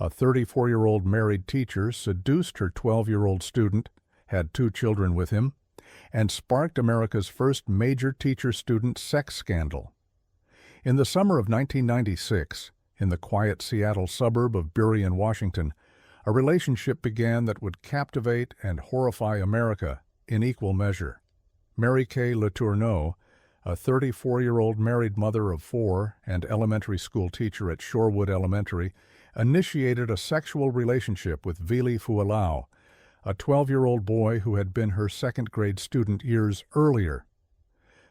A 34-year-old married teacher seduced her 12-year-old student, had 2 children with him, and sparked America's first major teacher-student sex scandal. In the summer of 1996, in the quiet Seattle suburb of Burien, Washington, a relationship began that would captivate and horrify America in equal measure. Mary Kay Letourneau, a 34-year-old married mother of 4 and elementary school teacher at Shorewood Elementary, initiated a sexual relationship with Vili Fualau, a 12-year-old boy who had been her second-grade student years earlier.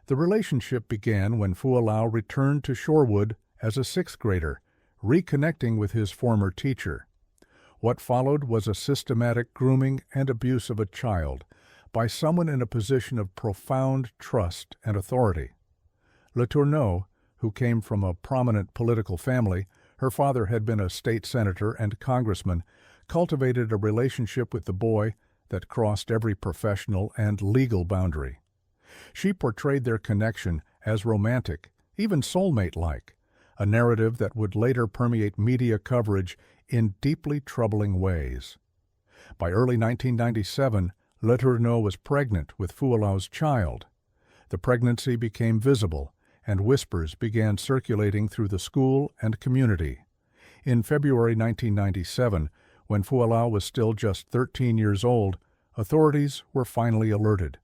The relationship began when Fualau returned to Shorewood as a 6th grader, reconnecting with his former teacher. What followed was a systematic grooming and abuse of a child by someone in a position of profound trust and authority. Letourneau, who came from a prominent political family, her father had been a state senator and congressman, cultivated a relationship with the boy that crossed every professional and legal boundary. She portrayed their connection as romantic, even soulmate-like, a narrative that would later permeate media coverage in deeply troubling ways. By early 1997, Letourneau was pregnant with Fualau's child. The pregnancy became visible, and whispers began circulating through the school and community. In February 1997, when Fualau was still just 13 years old, authorities were finally alerted.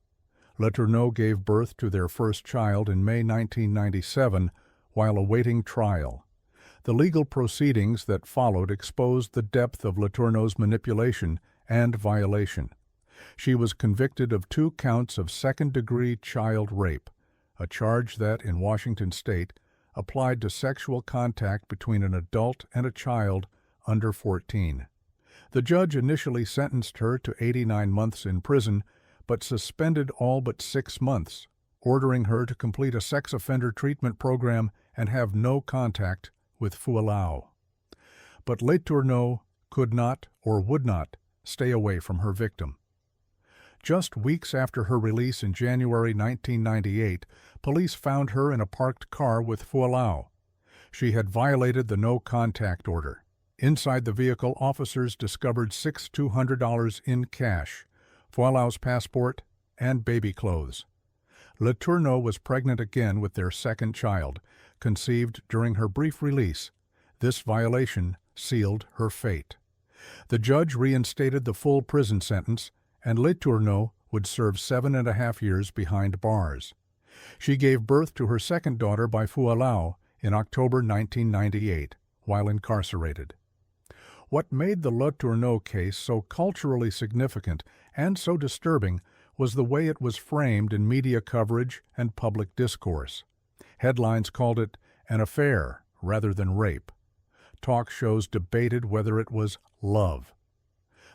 Letourneau gave birth to their first child in May 1997 while awaiting trial. The legal proceedings that followed exposed the depth of Letourneau's manipulation and violation. She was convicted of 2 counts of second-degree child rape, a charge that, in Washington state, applied to sexual contact between an adult and a child under 14. The judge initially sentenced her to 89 months in prison, but suspended all but 6 months, ordering her to complete a sex offender treatment program and have no contact with Fualau. But Letourneau could not or would not stay away from her victim. Just weeks after her release in January 1998, police found her in a parked car with Fualau. She had violated the no-contact order. Inside the vehicle, officers discovered $6,200 in cash, Fualau's passport, and baby clothes. Letourneau was pregnant again with their second child, conceived during her brief release. This violation sealed her fate. The judge reinstated the full prison sentence, and Letourneau would serve 7.5 years behind bars. She gave birth to her second daughter by Fualau in October 1998, while incarcerated. What made the Letourneau case so culturally significant and so disturbing was the way it was framed in media coverage and public discourse. Headlines called it an affair rather than rape. Talk shows debated whether it was love.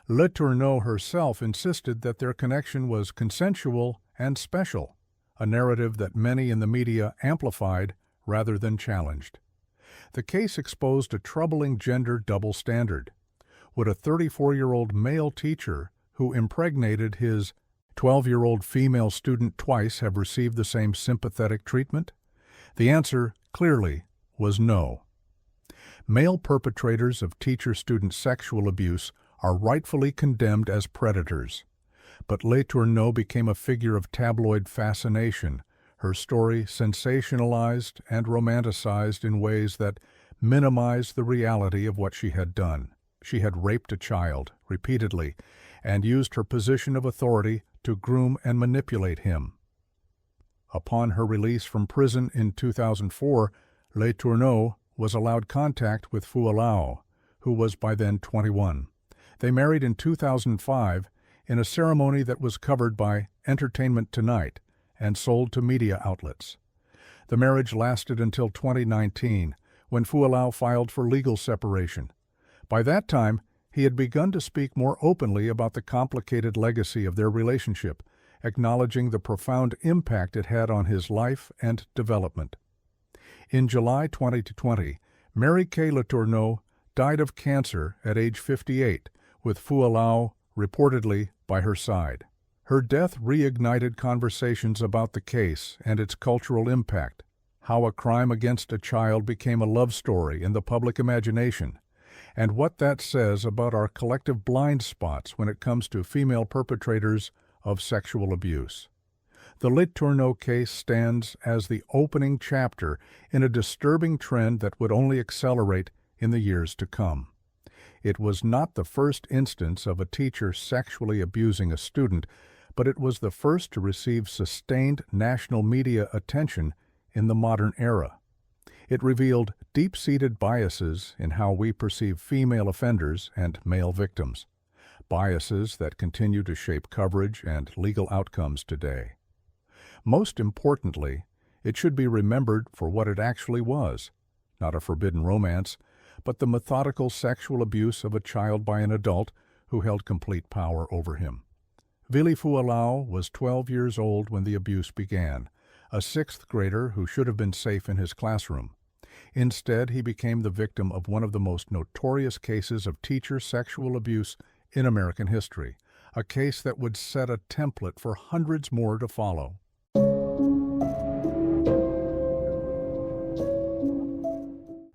Letourneau herself insisted that their connection was consensual and special, a narrative that many in the media amplified rather than challenged. The case exposed a troubling gender double standard. Would a 34-year-old male teacher who impregnated his 12-year-old female student twice have received the same sympathetic treatment? The answer, clearly, was no. Male perpetrators of teacher-student sexual abuse are rightfully condemned as predators. But Letourneau became a figure of tabloid fascination, her story sensationalized and romanticized in ways that minimized the reality of what she had done. She had raped a child, repeatedly, and used her position of authority to groom and manipulate him. Upon her release from prison in 2004, Letourneau was allowed contact with Fualau, who was by then 21. They married in 2005 in a ceremony that was covered by Entertainment Tonight and sold to media outlets. The marriage lasted until 2019, when Fualau filed for legal separation. By that time, he had begun to speak more openly about the complicated legacy of their relationship, acknowledging the profound impact it had on his life and development. In July 2020, Mary Kay Letourneau died of cancer at age 58, with Fualau reportedly by her side. Her death reignited conversations about the case and its cultural impact, how a crime against a child became a love story in the public imagination, and what that says about our collective blind spots when it comes to female perpetrators of sexual abuse. The Les Tourneaux case stands as the opening chapter in a disturbing trend that would only accelerate in the years to come. It was not the first instance of a teacher sexually abusing a student, but it was the first to receive sustained national media attention in the modern era. It revealed deep-seated biases in how we perceive female offenders and male victims, biases that continue to shape coverage and legal outcomes today. Most importantly, it should be remembered for what it actually was, not a forbidden romance, but the methodical sexual abuse of a child by an adult who held complete power over him. Vili Fualau was 12 years old when the abuse began, a sixth grader who should have been safe in his classroom. Instead, he became the victim of one of the most notorious cases of teacher sexual abuse in American history, a case that would set a template for hundreds more to follow.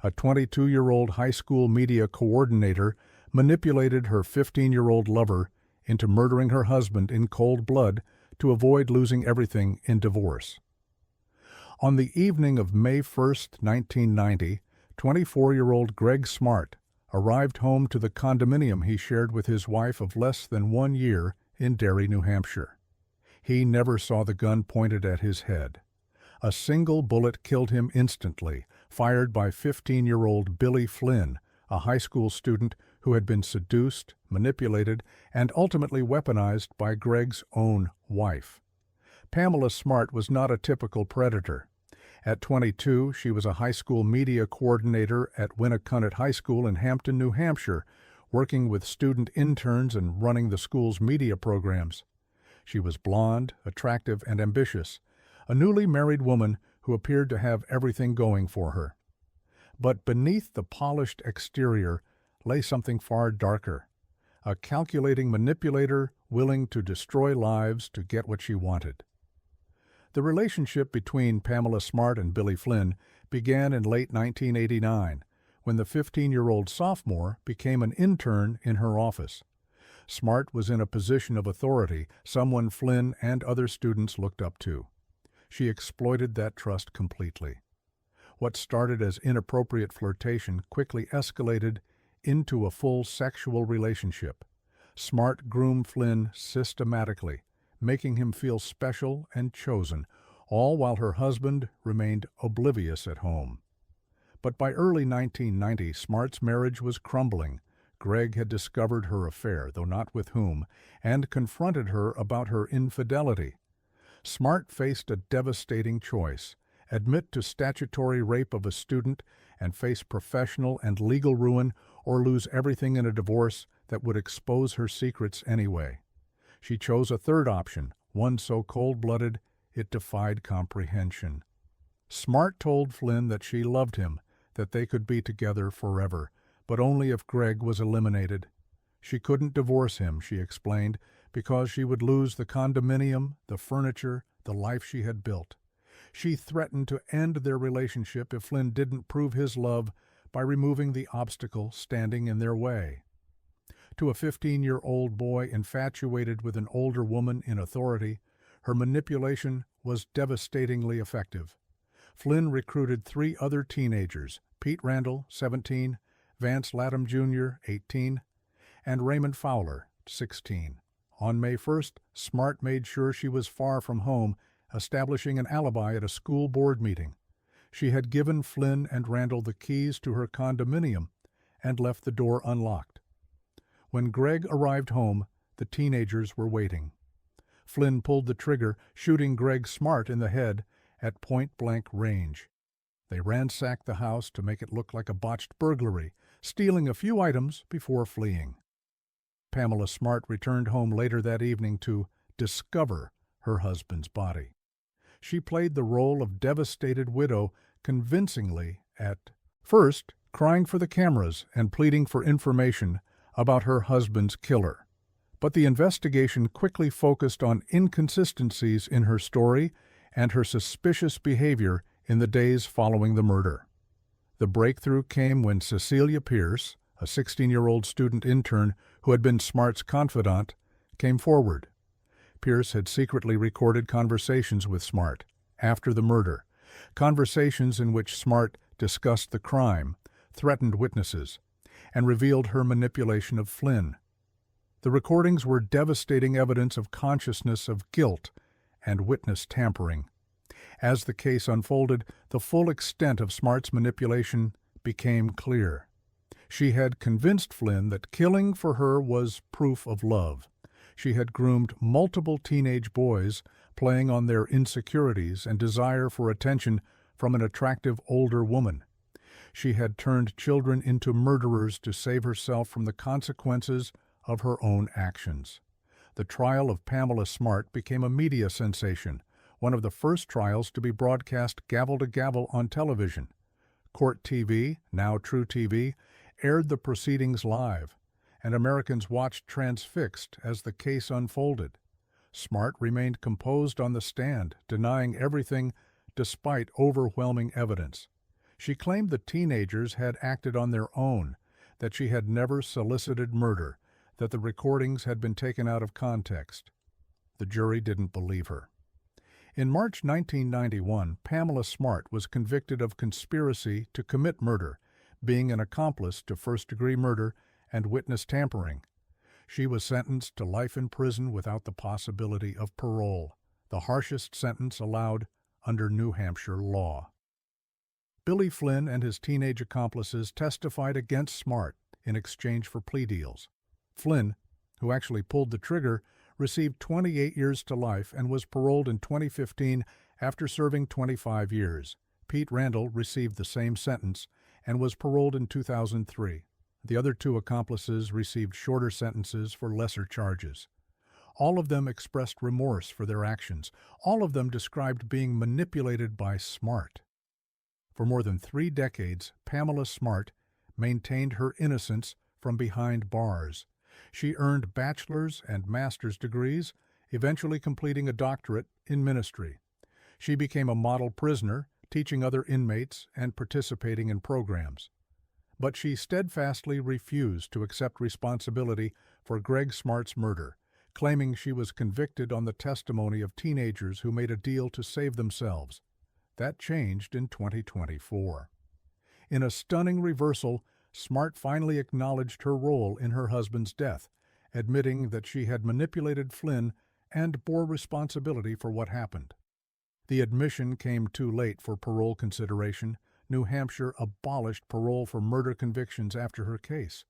A 22-year-old high school media coordinator manipulated her 15-year-old lover into murdering her husband in cold blood to avoid losing everything in divorce. On the evening of May 1, 1990, 24-year-old Greg Smart arrived home to the condominium he shared with his wife of less than 1 year in Derry, New Hampshire. He never saw the gun pointed at his head. A single bullet killed him instantly, fired by 15-year-old Billy Flynn, a high school student who had been seduced, manipulated, and ultimately weaponized by Greg's own wife. Pamela Smart was not a typical predator. At 22, she was a high school media coordinator at Winnacunnet High School in Hampton, New Hampshire, working with student interns and running the school's media programs. She was blonde, attractive, and ambitious, a newly married woman who appeared to have everything going for her. But beneath the polished exterior lay something far darker, a calculating manipulator willing to destroy lives to get what she wanted. The relationship between Pamela Smart and Billy Flynn began in late 1989, when the 15-year-old sophomore became an intern in her office. Smart was in a position of authority, someone Flynn and other students looked up to. She exploited that trust completely. What started as inappropriate flirtation quickly escalated into a full sexual relationship. Smart groomed Flynn systematically, making him feel special and chosen, all while her husband remained oblivious at home. But by early 1990, Smart's marriage was crumbling. Greg had discovered her affair, though not with whom, and confronted her about her infidelity. Smart faced a devastating choice: admit to statutory rape of a student and face professional and legal ruin, or lose everything in a divorce that would expose her secrets anyway. She chose a third option, one so cold-blooded it defied comprehension. Smart told Flynn that she loved him, that they could be together forever, but only if Greg was eliminated. She couldn't divorce him, she explained, because she would lose the condominium, the furniture, the life she had built. She threatened to end their relationship if Flynn didn't prove his love by removing the obstacle standing in their way. To a 15-year-old boy infatuated with an older woman in authority, her manipulation was devastatingly effective. Flynn recruited 3 other teenagers, Pete Randall, 17, Vance Latham Jr., 18, and Raymond Fowler, 16. On May 1st, Smart made sure she was far from home, establishing an alibi at a school board meeting. She had given Flynn and Randall the keys to her condominium and left the door unlocked. When Greg arrived home, the teenagers were waiting. Flynn pulled the trigger, shooting Greg Smart in the head at point-blank range. They ransacked the house to make it look like a botched burglary, stealing a few items before fleeing. Pamela Smart returned home later that evening to discover her husband's body. She played the role of devastated widow convincingly, at first crying for the cameras and pleading for information about her husband's killer. But the investigation quickly focused on inconsistencies in her story and her suspicious behavior in the days following the murder. The breakthrough came when Cecilia Pierce, a 16-year-old student intern who had been Smart's confidant, came forward. Pierce had secretly recorded conversations with Smart after the murder, conversations in which Smart discussed the crime, threatened witnesses, and revealed her manipulation of Flynn. The recordings were devastating evidence of consciousness of guilt and witness tampering. As the case unfolded, the full extent of Smart's manipulation became clear. She had convinced Flynn that killing for her was proof of love. She had groomed multiple teenage boys, playing on their insecurities and desire for attention from an attractive older woman. She had turned children into murderers to save herself from the consequences of her own actions. The trial of Pamela Smart became a media sensation, one of the first trials to be broadcast gavel to gavel on television. Court TV, now True TV, aired the proceedings live, and Americans watched transfixed as the case unfolded. Smart remained composed on the stand, denying everything despite overwhelming evidence. She claimed the teenagers had acted on their own, that she had never solicited murder, that the recordings had been taken out of context. The jury didn't believe her. In March 1991, Pamela Smart was convicted of conspiracy to commit murder, being an accomplice to first-degree murder and witness tampering. She was sentenced to life in prison without the possibility of parole, the harshest sentence allowed under New Hampshire law. Billy Flynn and his teenage accomplices testified against Smart in exchange for plea deals. Flynn, who actually pulled the trigger, received 28 years to life and was paroled in 2015 after serving 25 years. Pete Randall received the same sentence and was paroled in 2003. The other two accomplices received shorter sentences for lesser charges. All of them expressed remorse for their actions. All of them described being manipulated by Smart. For more than 3 decades, Pamela Smart maintained her innocence from behind bars. She earned bachelor's and master's degrees, eventually completing a doctorate in ministry. She became a model prisoner, teaching other inmates and participating in programs. But she steadfastly refused to accept responsibility for Greg Smart's murder, claiming she was convicted on the testimony of teenagers who made a deal to save themselves. That changed in 2024. In a stunning reversal, Smart finally acknowledged her role in her husband's death, admitting that she had manipulated Flynn and bore responsibility for what happened. The admission came too late for parole consideration. New Hampshire abolished parole for murder convictions after her case,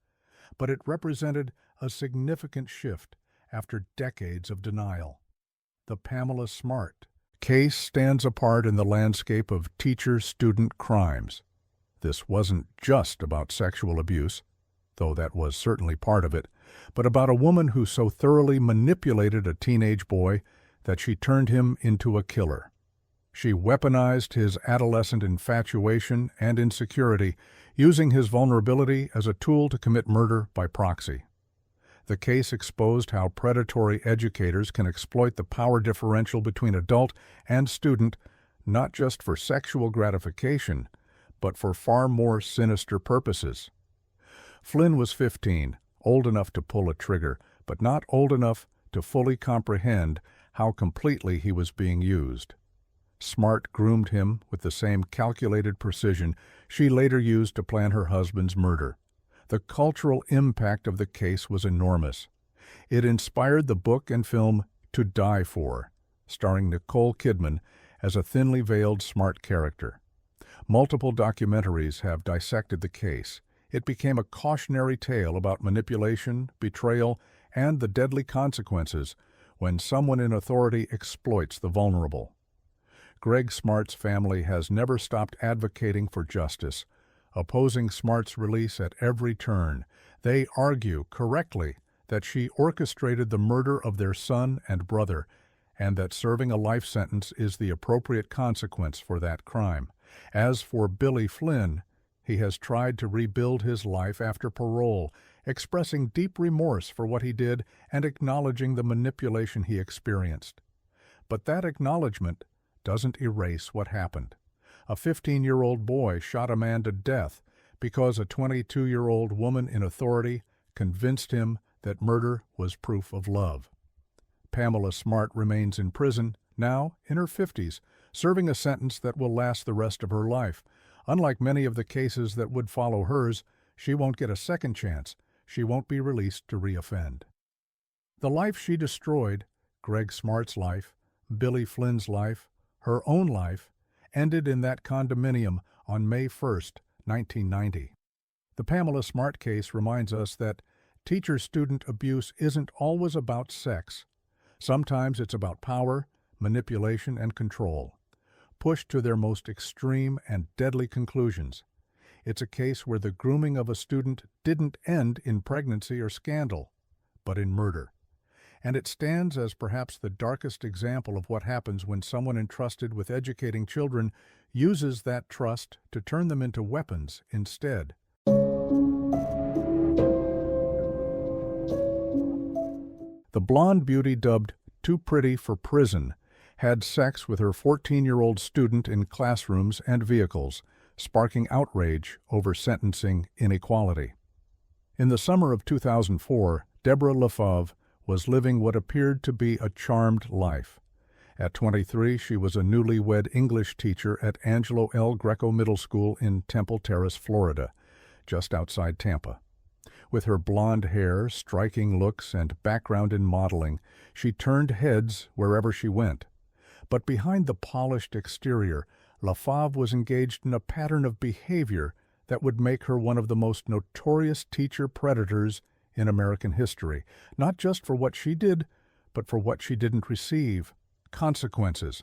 but it represented a significant shift after decades of denial. The Pamela Smart case stands apart in the landscape of teacher-student crimes. This wasn't just about sexual abuse, though that was certainly part of it, but about a woman who so thoroughly manipulated a teenage boy that she turned him into a killer. She weaponized his adolescent infatuation and insecurity, using his vulnerability as a tool to commit murder by proxy. The case exposed how predatory educators can exploit the power differential between adult and student, not just for sexual gratification, but for far more sinister purposes. Flynn was 15, old enough to pull a trigger, but not old enough to fully comprehend how completely he was being used. Smart groomed him with the same calculated precision she later used to plan her husband's murder. The cultural impact of the case was enormous. It inspired the book and film To Die For, starring Nicole Kidman as a thinly veiled Smart character. Multiple documentaries have dissected the case. It became a cautionary tale about manipulation, betrayal, and the deadly consequences when someone in authority exploits the vulnerable. Greg Smart's family has never stopped advocating for justice, opposing Smart's release at every turn. They argue, correctly, that she orchestrated the murder of their son and brother, and that serving a life sentence is the appropriate consequence for that crime. As for Billy Flynn, he has tried to rebuild his life after parole, expressing deep remorse for what he did and acknowledging the manipulation he experienced. But that acknowledgement doesn't erase what happened. A 15-year-old boy shot a man to death because a 22-year-old woman in authority convinced him that murder was proof of love. Pamela Smart remains in prison, now in her 50s, serving a sentence that will last the rest of her life. Unlike many of the cases that would follow hers, she won't get a second chance. She won't be released to reoffend. The life she destroyed, Greg Smart's life, Billy Flynn's life, her own life, ended in that condominium on May 1st, 1990. The Pamela Smart case reminds us that teacher-student abuse isn't always about sex. Sometimes it's about power, manipulation, and control, pushed to their most extreme and deadly conclusions. It's a case where the grooming of a student didn't end in pregnancy or scandal, but in murder. And it stands as perhaps the darkest example of what happens when someone entrusted with educating children uses that trust to turn them into weapons instead. The blonde beauty, dubbed too pretty for prison, had sex with her 14-year-old student in classrooms and vehicles, sparking outrage over sentencing inequality. In the summer of 2004, Deborah LaFave was living what appeared to be a charmed life. At 23, she was a newlywed English teacher at Angelo L. Greco Middle School in Temple Terrace, Florida, just outside Tampa. With her blonde hair, striking looks, and background in modeling, she turned heads wherever she went. But behind the polished exterior, LaFave was engaged in a pattern of behavior that would make her one of the most notorious teacher predators in American history, not just for what she did, but for what she didn't receive. Consequences.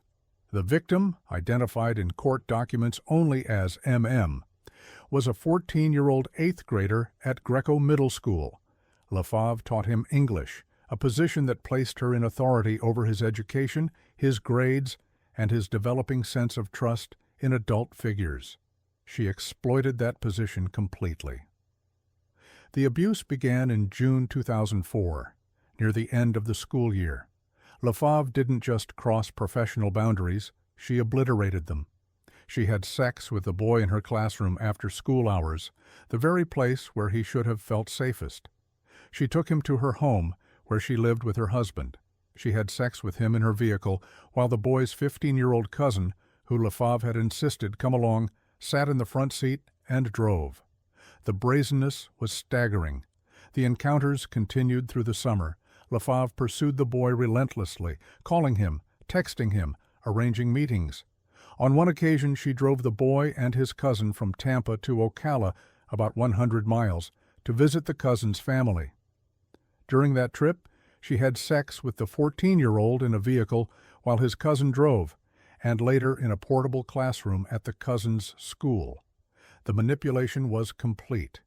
The victim, identified in court documents only as MM, was a 14-year-old 8th grader at Greco Middle School. LaFave taught him English, a position that placed her in authority over his education, his grades, and his developing sense of trust in adult figures. She exploited that position completely. The abuse began in June 2004, near the end of the school year. LaFave didn't just cross professional boundaries, she obliterated them. She had sex with the boy in her classroom after school hours, the very place where he should have felt safest. She took him to her home, where she lived with her husband. She had sex with him in her vehicle, while the boy's 15-year-old cousin, who LaFave had insisted come along, sat in the front seat and drove. The brazenness was staggering. The encounters continued through the summer. LaFave pursued the boy relentlessly, calling him, texting him, arranging meetings. On one occasion, she drove the boy and his cousin from Tampa to Ocala, about 100 miles, to visit the cousin's family. During that trip, she had sex with the 14-year-old in a vehicle while his cousin drove, and later in a portable classroom at the cousin's school. The manipulation was complete.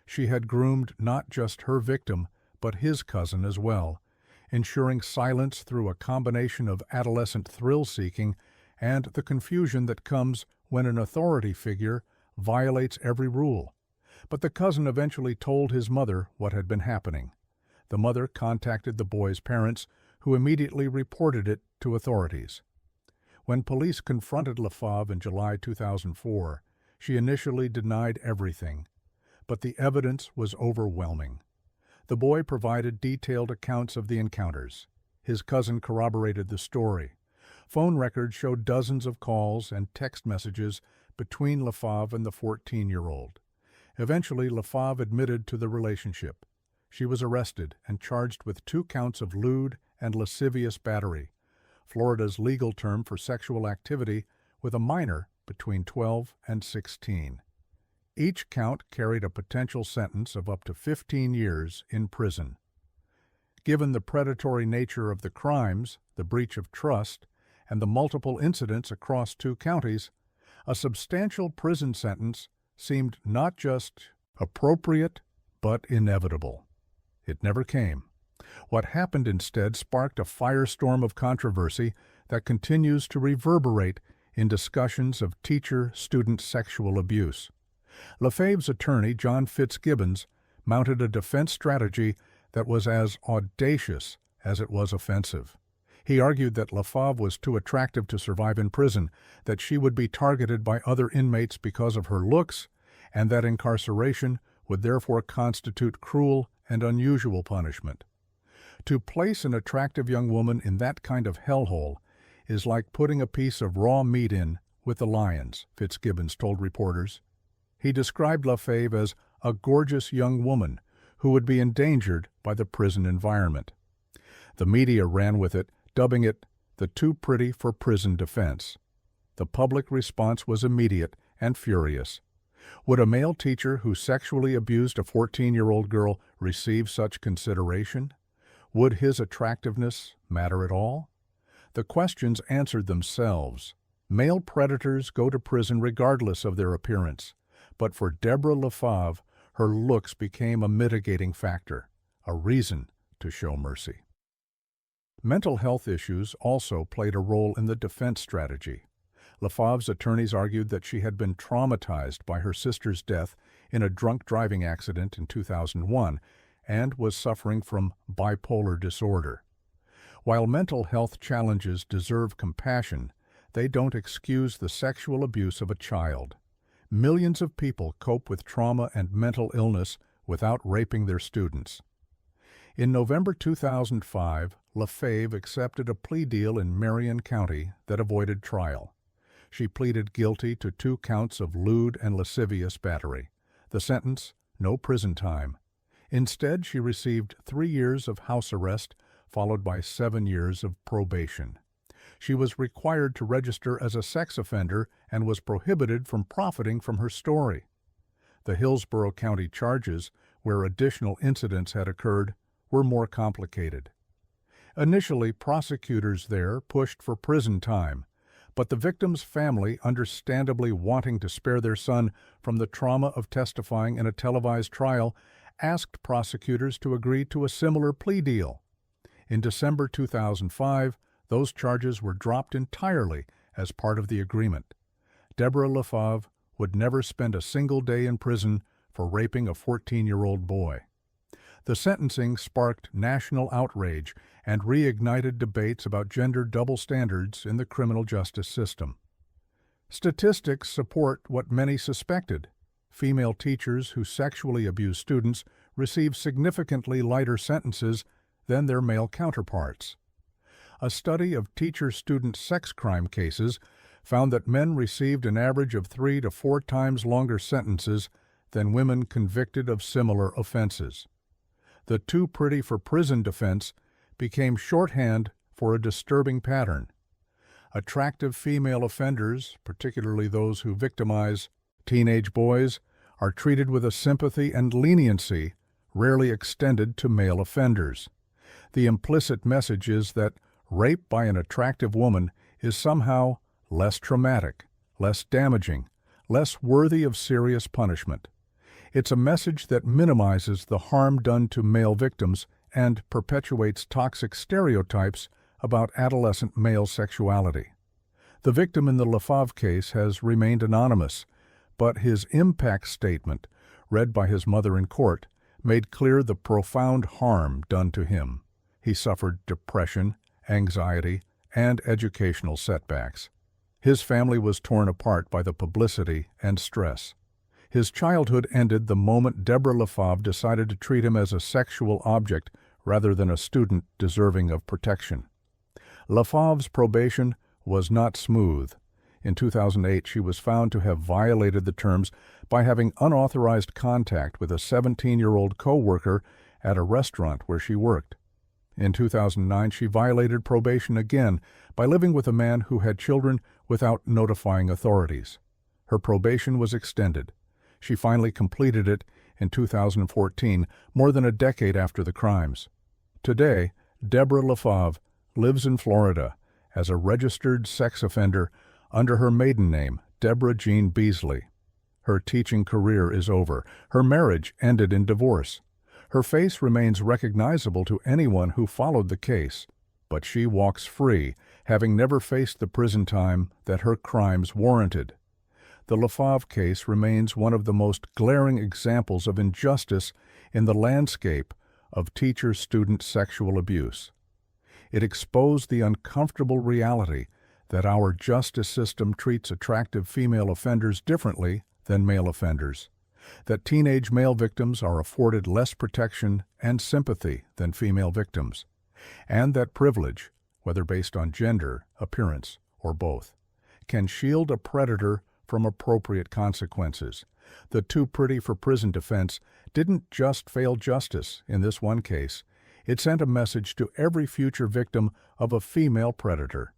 She had groomed not just her victim, but his cousin as well, ensuring silence through a combination of adolescent thrill-seeking and the confusion that comes when an authority figure violates every rule. But the cousin eventually told his mother what had been happening. The mother contacted the boy's parents, who immediately reported it to authorities. When police confronted LaFave in July 2004, she initially denied everything, but the evidence was overwhelming. The boy provided detailed accounts of the encounters. His cousin corroborated the story. Phone records showed dozens of calls and text messages between LaFave and the 14-year-old. Eventually, LaFave admitted to the relationship. She was arrested and charged with 2 counts of lewd and lascivious battery, Florida's legal term for sexual activity with a minor between 12 and 16. Each count carried a potential sentence of up to 15 years in prison. Given the predatory nature of the crimes, the breach of trust, and the multiple incidents across 2 counties, a substantial prison sentence seemed not just appropriate, but inevitable. It never came. What happened instead sparked a firestorm of controversy that continues to reverberate in discussions of teacher-student sexual abuse. LaFave's attorney, John Fitzgibbons, mounted a defense strategy that was as audacious as it was offensive. He argued that LaFave was too attractive to survive in prison, that she would be targeted by other inmates because of her looks, and that incarceration would therefore constitute cruel and unusual punishment. To place an attractive young woman in that kind of hellhole is like putting a piece of raw meat in with the lions, Fitzgibbons told reporters. He described LaFave as a gorgeous young woman who would be endangered by the prison environment. The media ran with it, dubbing it the too pretty for prison defense. The public response was immediate and furious. Would a male teacher who sexually abused a 14-year-old girl receive such consideration? Would his attractiveness matter at all? The questions answered themselves. Male predators go to prison regardless of their appearance, but for Deborah LaFave, her looks became a mitigating factor, a reason to show mercy. Mental health issues also played a role in the defense strategy. LaFave's attorneys argued that she had been traumatized by her sister's death in a drunk driving accident in 2001 and was suffering from bipolar disorder. While mental health challenges deserve compassion, they don't excuse the sexual abuse of a child. Millions of people cope with trauma and mental illness without raping their students. In November 2005, LaFave accepted a plea deal in Marion County that avoided trial. She pleaded guilty to 2 counts of lewd and lascivious battery. The sentence, no prison time. Instead, she received 3 years of house arrest, followed by 7 years of probation. She was required to register as a sex offender and was prohibited from profiting from her story. The Hillsborough County charges, where additional incidents had occurred, were more complicated. Initially, prosecutors there pushed for prison time, but the victim's family, understandably wanting to spare their son from the trauma of testifying in a televised trial, asked prosecutors to agree to a similar plea deal. In December 2005, those charges were dropped entirely as part of the agreement. Deborah LaFave would never spend a single day in prison for raping a 14-year-old boy. The sentencing sparked national outrage and reignited debates about gender double standards in the criminal justice system. Statistics support what many suspected. Female teachers who sexually abuse students receive significantly lighter sentences than their male counterparts. A study of teacher-student sex crime cases found that men received an average of 3 to 4 times longer sentences than women convicted of similar offenses. The too pretty for prison defense became shorthand for a disturbing pattern. Attractive female offenders, particularly those who victimize teenage boys, are treated with a sympathy and leniency rarely extended to male offenders. The implicit message is that rape by an attractive woman is somehow less traumatic, less damaging, less worthy of serious punishment. It's a message that minimizes the harm done to male victims and perpetuates toxic stereotypes about adolescent male sexuality. The victim in the LaFave case has remained anonymous, but his impact statement, read by his mother in court, made clear the profound harm done to him. He suffered depression, anxiety, and educational setbacks. His family was torn apart by the publicity and stress. His childhood ended the moment Deborah LaFave decided to treat him as a sexual object rather than a student deserving of protection. LaFave's probation was not smooth. In 2008, she was found to have violated the terms by having unauthorized contact with a 17-year-old co-worker at a restaurant where she worked. In 2009, she violated probation again by living with a man who had children without notifying authorities. Her probation was extended. She finally completed it in 2014, more than a decade after the crimes. Today, Deborah LaFave lives in Florida as a registered sex offender under her maiden name, Deborah Jean Beasley. Her teaching career is over. Her marriage ended in divorce. Her face remains recognizable to anyone who followed the case, but she walks free, having never faced the prison time that her crimes warranted. The LaFave case remains one of the most glaring examples of injustice in the landscape of teacher-student sexual abuse. It exposed the uncomfortable reality that our justice system treats attractive female offenders differently than male offenders. that teenage male victims are afforded less protection and sympathy than female victims, and that privilege, whether based on gender, appearance, or both, can shield a predator from appropriate consequences. The too pretty for prison defense didn't just fail justice in this one case. It sent a message to every future victim of a female predator.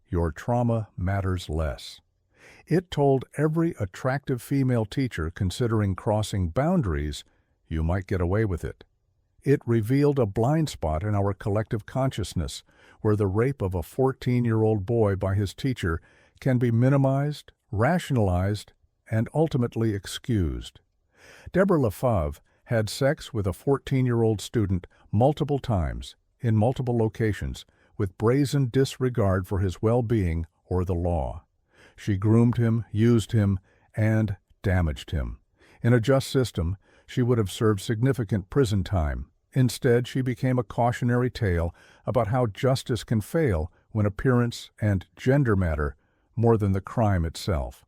Your trauma matters less. It told every attractive female teacher considering crossing boundaries, you might get away with it. It revealed a blind spot in our collective consciousness where the rape of a 14-year-old boy by his teacher can be minimized, rationalized, and ultimately excused. Deborah LaFave had sex with a 14-year-old student multiple times, in multiple locations, with brazen disregard for his well-being or the law. She groomed him, used him, and damaged him. In a just system, she would have served significant prison time. Instead, she became a cautionary tale about how justice can fail when appearance and gender matter more than the crime itself.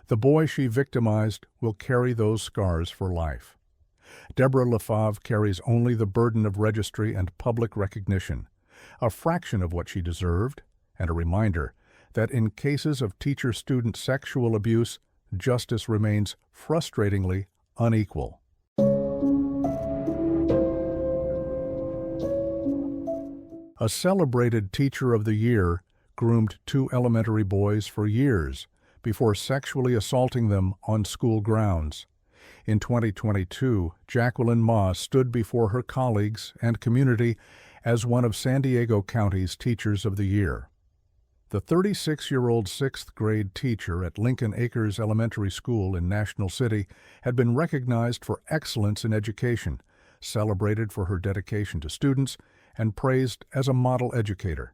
The boy she victimized will carry those scars for life. Deborah LaFave carries only the burden of registry and public recognition, a fraction of what she deserved, and a reminder that in cases of teacher-student sexual abuse, justice remains frustratingly unequal. A celebrated Teacher of the Year groomed 2 elementary boys for years before sexually assaulting them on school grounds. In 2022, Jacqueline Ma stood before her colleagues and community as one of San Diego County's Teachers of the Year. The 36-year-old 6th grade teacher at Lincoln Acres Elementary School in National City had been recognized for excellence in education, celebrated for her dedication to students, and praised as a model educator.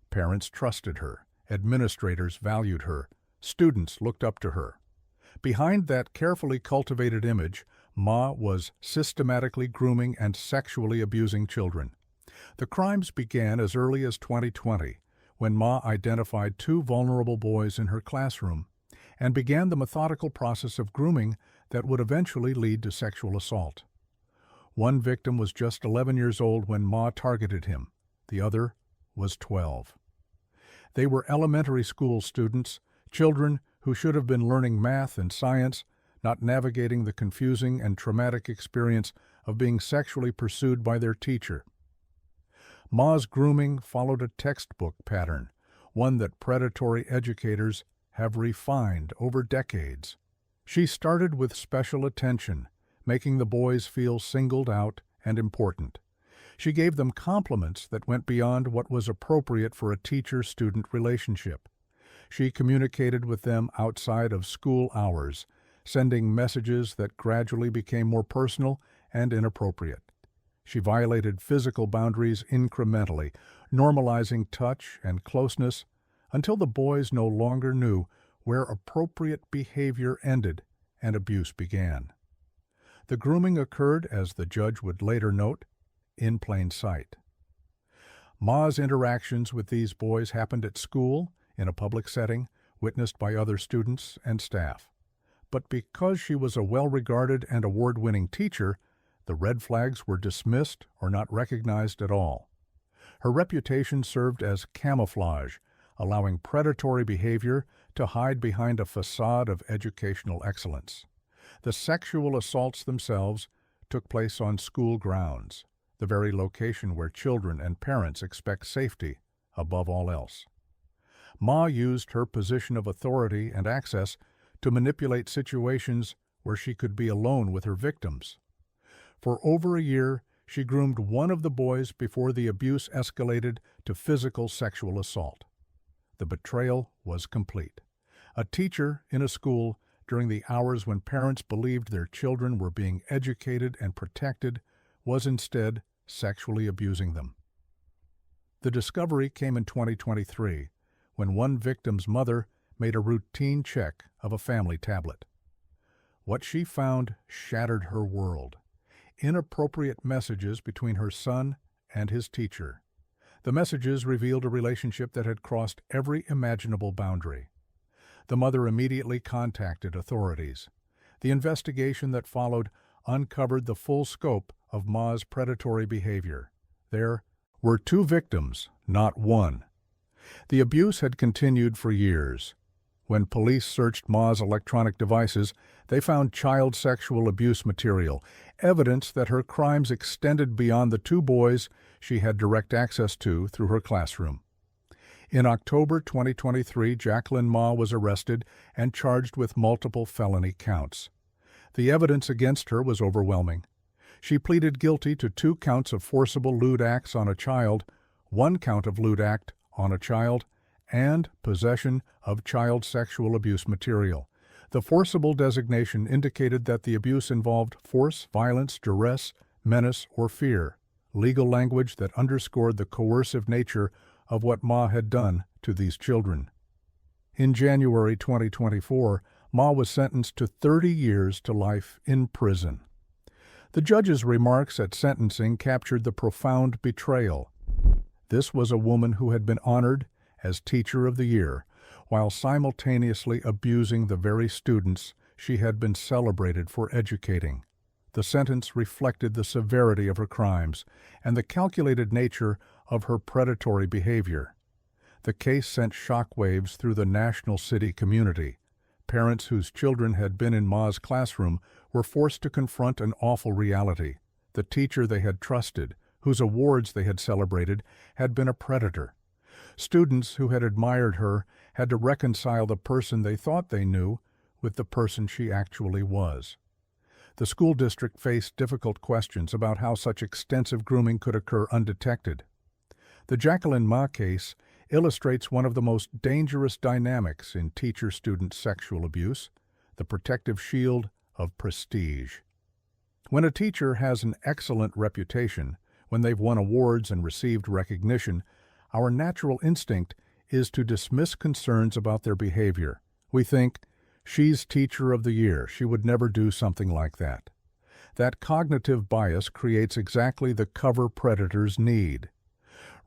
Parents trusted her, administrators valued her, students looked up to her. Behind that carefully cultivated image, Ma was systematically grooming and sexually abusing children. The crimes began as early as 2020, when Ma identified 2 vulnerable boys in her classroom and began the methodical process of grooming that would eventually lead to sexual assault. One victim was just 11 years old when Ma targeted him. The other was 12. They were elementary school students, children who should have been learning math and science, not navigating the confusing and traumatic experience of being sexually pursued by their teacher. Ma's grooming followed a textbook pattern, one that predatory educators have refined over decades. She started with special attention, making the boys feel singled out and important. She gave them compliments that went beyond what was appropriate for a teacher-student relationship. She communicated with them outside of school hours, sending messages that gradually became more personal and inappropriate. She violated physical boundaries incrementally, normalizing touch and closeness until the boys no longer knew where appropriate behavior ended and abuse began. The grooming occurred, as the judge would later note, in plain sight. Ma's interactions with these boys happened at school, in a public setting, witnessed by other students and staff. But because she was a well-regarded and award-winning teacher, the red flags were dismissed or not recognized at all. Her reputation served as camouflage, allowing predatory behavior to hide behind a facade of educational excellence. The sexual assaults themselves took place on school grounds, the very location where children and parents expect safety above all else. Ma used her position of authority and access to manipulate situations where she could be alone with her victims. For over a year, she groomed one of the boys before the abuse escalated to physical sexual assault. The betrayal was complete. A teacher in a school during the hours when parents believed their children were being educated and protected was instead sexually abusing them. The discovery came in 2023, when one victim's mother made a routine check of a family tablet. What she found shattered her world. Inappropriate messages between her son and his teacher. The messages revealed a relationship that had crossed every imaginable boundary. The mother immediately contacted authorities. The investigation that followed uncovered the full scope of Ma's predatory behavior. There were 2 victims, not one. The abuse had continued for years. When police searched Ma's electronic devices, they found child sexual abuse material, evidence that her crimes extended beyond the 2 boys she had direct access to through her classroom. In October 2023, Jacqueline Ma was arrested and charged with multiple felony counts. The evidence against her was overwhelming. She pleaded guilty to 2 counts of forcible lewd acts on a child, 1 count of lewd act on a child, and possession of child sexual abuse material. The forcible designation indicated that the abuse involved force, violence, duress, menace, or fear, legal language that underscored the coercive nature of what Ma had done to these children. In January 2024, Ma was sentenced to 30 years to life in prison. The judge's remarks at sentencing captured the profound betrayal. This was a woman who had been honored as Teacher of the Year, while simultaneously abusing the very students she had been celebrated for educating. The sentence reflected the severity of her crimes and the calculated nature of her predatory behavior. The case sent shockwaves through the National City community. Parents whose children had been in Ma's classroom were forced to confront an awful reality. The teacher they had trusted, whose awards they had celebrated, had been a predator. Students who had admired her had to reconcile the person they thought they knew with the person she actually was. The school district faced difficult questions about how such extensive grooming could occur undetected. The Jacqueline Ma case illustrates one of the most dangerous dynamics in teacher-student sexual abuse, the protective shield of prestige. When a teacher has an excellent reputation, when they've won awards and received recognition, our natural instinct is to dismiss concerns about their behavior. We think, she's Teacher of the Year, she would never do something like that. That cognitive bias creates exactly the cover predators need.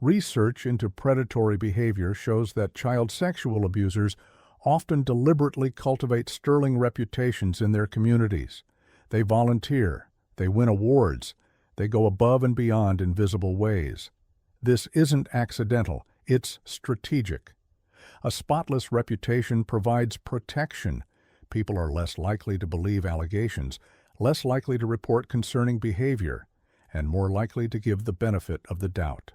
Research into predatory behavior shows that child sexual abusers often deliberately cultivate sterling reputations in their communities. They volunteer, they win awards, they go above and beyond in visible ways. This isn't accidental, it's strategic. A spotless reputation provides protection. People are less likely to believe allegations, less likely to report concerning behavior, and more likely to give the benefit of the doubt.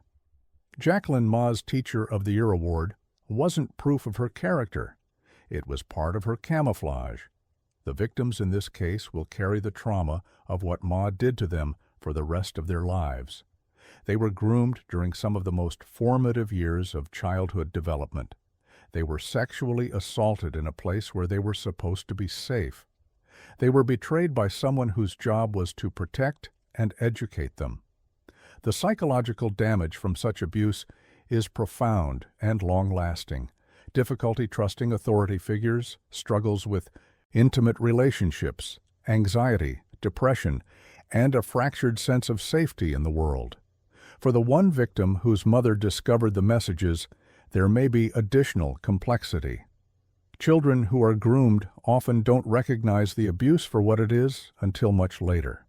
Jacqueline Ma's Teacher of the Year award wasn't proof of her character. It was part of her camouflage. The victims in this case will carry the trauma of what Ma did to them for the rest of their lives. They were groomed during some of the most formative years of childhood development. They were sexually assaulted in a place where they were supposed to be safe. They were betrayed by someone whose job was to protect and educate them. The psychological damage from such abuse is profound and long-lasting. Difficulty trusting authority figures, struggles with intimate relationships, anxiety, depression, and a fractured sense of safety in the world. For the one victim whose mother discovered the messages, there may be additional complexity. Children who are groomed often don't recognize the abuse for what it is until much later.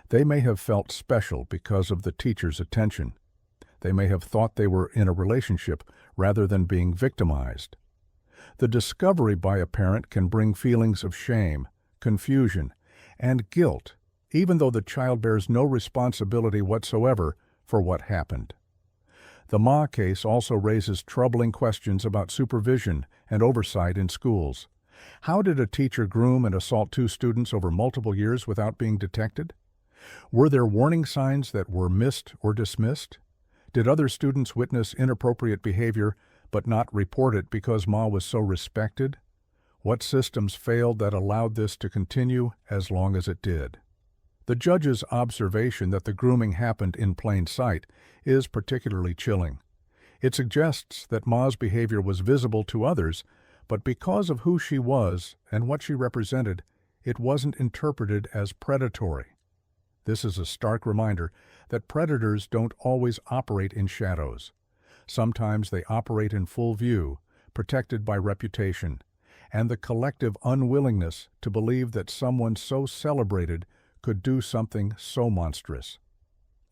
They may have felt special because of the teacher's attention. They may have thought they were in a relationship rather than being victimized. The discovery by a parent can bring feelings of shame, confusion, and guilt, even though the child bears no responsibility whatsoever for what happened. The Ma case also raises troubling questions about supervision and oversight in schools. How did a teacher groom and assault 2 students over multiple years without being detected? Were there warning signs that were missed or dismissed? Did other students witness inappropriate behavior but not report it because Ma was so respected? What systems failed that allowed this to continue as long as it did? The judge's observation that the grooming happened in plain sight is particularly chilling. It suggests that Ma's behavior was visible to others, but because of who she was and what she represented, it wasn't interpreted as predatory. This is a stark reminder that predators don't always operate in shadows. Sometimes they operate in full view, protected by reputation, and the collective unwillingness to believe that someone so celebrated could do something so monstrous.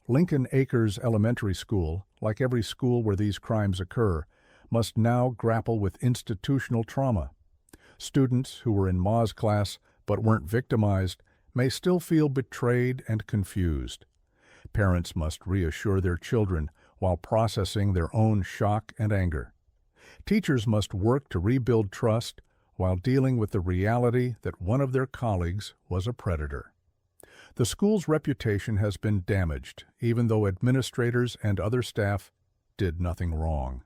Lincoln Acres Elementary School, like every school where these crimes occur, must now grapple with institutional trauma. Students who were in Ma's class but weren't victimized may still feel betrayed and confused. Parents must reassure their children while processing their own shock and anger. Teachers must work to rebuild trust while dealing with the reality that one of their colleagues was a predator. The school's reputation has been damaged, even though administrators and other staff did nothing wrong.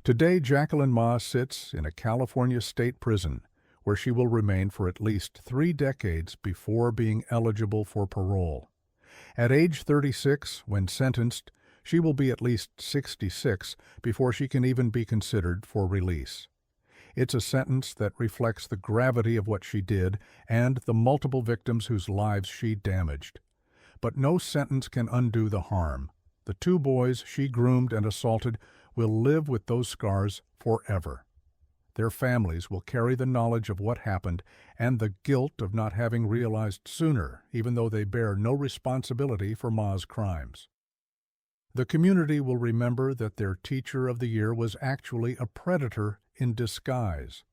Today, Jacqueline Ma sits in a California state prison where she will remain for at least 3 decades before being eligible for parole. At age 36, when sentenced, she will be at least 66 before she can even be considered for release. It's a sentence that reflects the gravity of what she did and the multiple victims whose lives she damaged. But no sentence can undo the harm. The 2 boys she groomed and assaulted will live with those scars forever. Their families will carry the knowledge of what happened and the guilt of not having realized sooner, even though they bear no responsibility for Ma's crimes. The community will remember that their Teacher of the Year was actually a predator in disguise.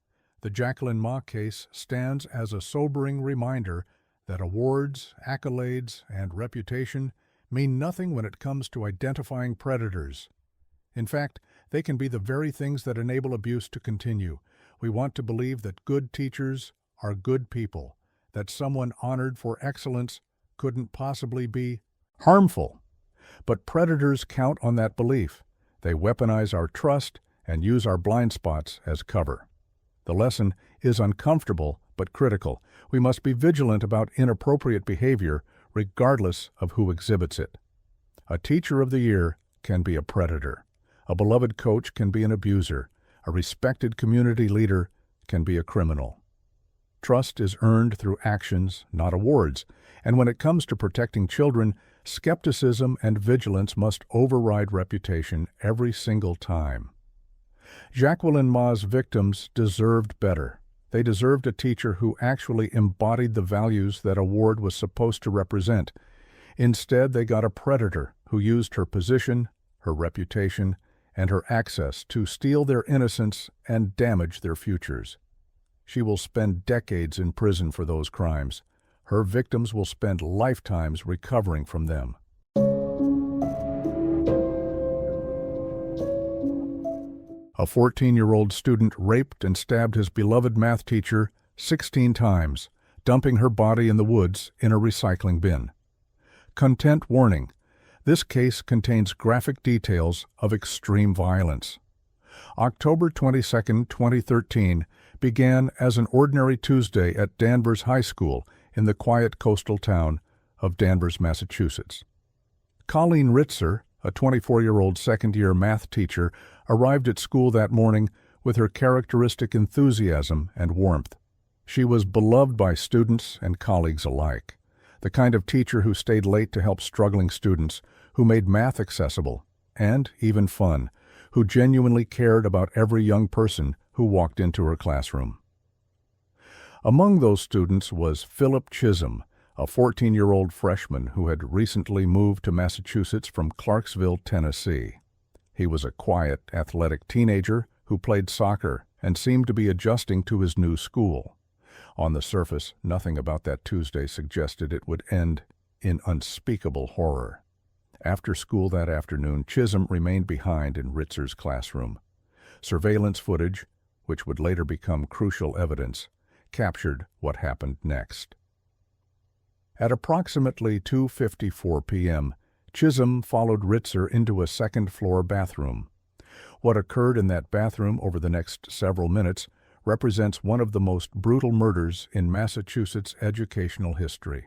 The Jacqueline Ma case stands as a sobering reminder that awards, accolades, and reputation mean nothing when it comes to identifying predators. In fact, they can be the very things that enable abuse to continue. We want to believe that good teachers are good people, that someone honored for excellence couldn't possibly be harmful. But predators count on that belief. They weaponize our trust and use our blind spots as cover. The lesson is uncomfortable but critical. We must be vigilant about inappropriate behavior regardless of who exhibits it. A Teacher of the Year can be a predator. A beloved coach can be an abuser. A respected community leader can be a criminal. Trust is earned through actions, not awards. And when it comes to protecting children, skepticism and vigilance must override reputation every single time. Jacqueline Ma's victims deserved better. They deserved a teacher who actually embodied the values that award was supposed to represent. Instead, they got a predator who used her position, her reputation, and her access to steal their innocence and damage their futures. She will spend decades in prison for those crimes. Her victims will spend lifetimes recovering from them. A 14-year-old student raped and stabbed his beloved math teacher 16 times, dumping her body in the woods in a recycling bin. Content warning: this case contains graphic details of extreme violence. October 22, 2013 began as an ordinary Tuesday at Danvers High School in the quiet coastal town of Danvers, Massachusetts. Colleen Ritzer, a 24-year-old second-year math teacher, arrived at school that morning with her characteristic enthusiasm and warmth. She was beloved by students and colleagues alike, the kind of teacher who stayed late to help struggling students, who made math accessible and even fun, who genuinely cared about every young person who walked into her classroom. Among those students was Philip Chisholm, a 14-year-old freshman who had recently moved to Massachusetts from Clarksville, Tennessee. He was a quiet, athletic teenager who played soccer and seemed to be adjusting to his new school. On the surface, nothing about that Tuesday suggested it would end in unspeakable horror. After school that afternoon, Chisholm remained behind in Ritzer's classroom. Surveillance footage, which would later become crucial evidence, captured what happened next. At approximately 2:54 p.m., Chisholm followed Ritzer into a second-floor bathroom. What occurred in that bathroom over the next several minutes represents one of the most brutal murders in Massachusetts educational history.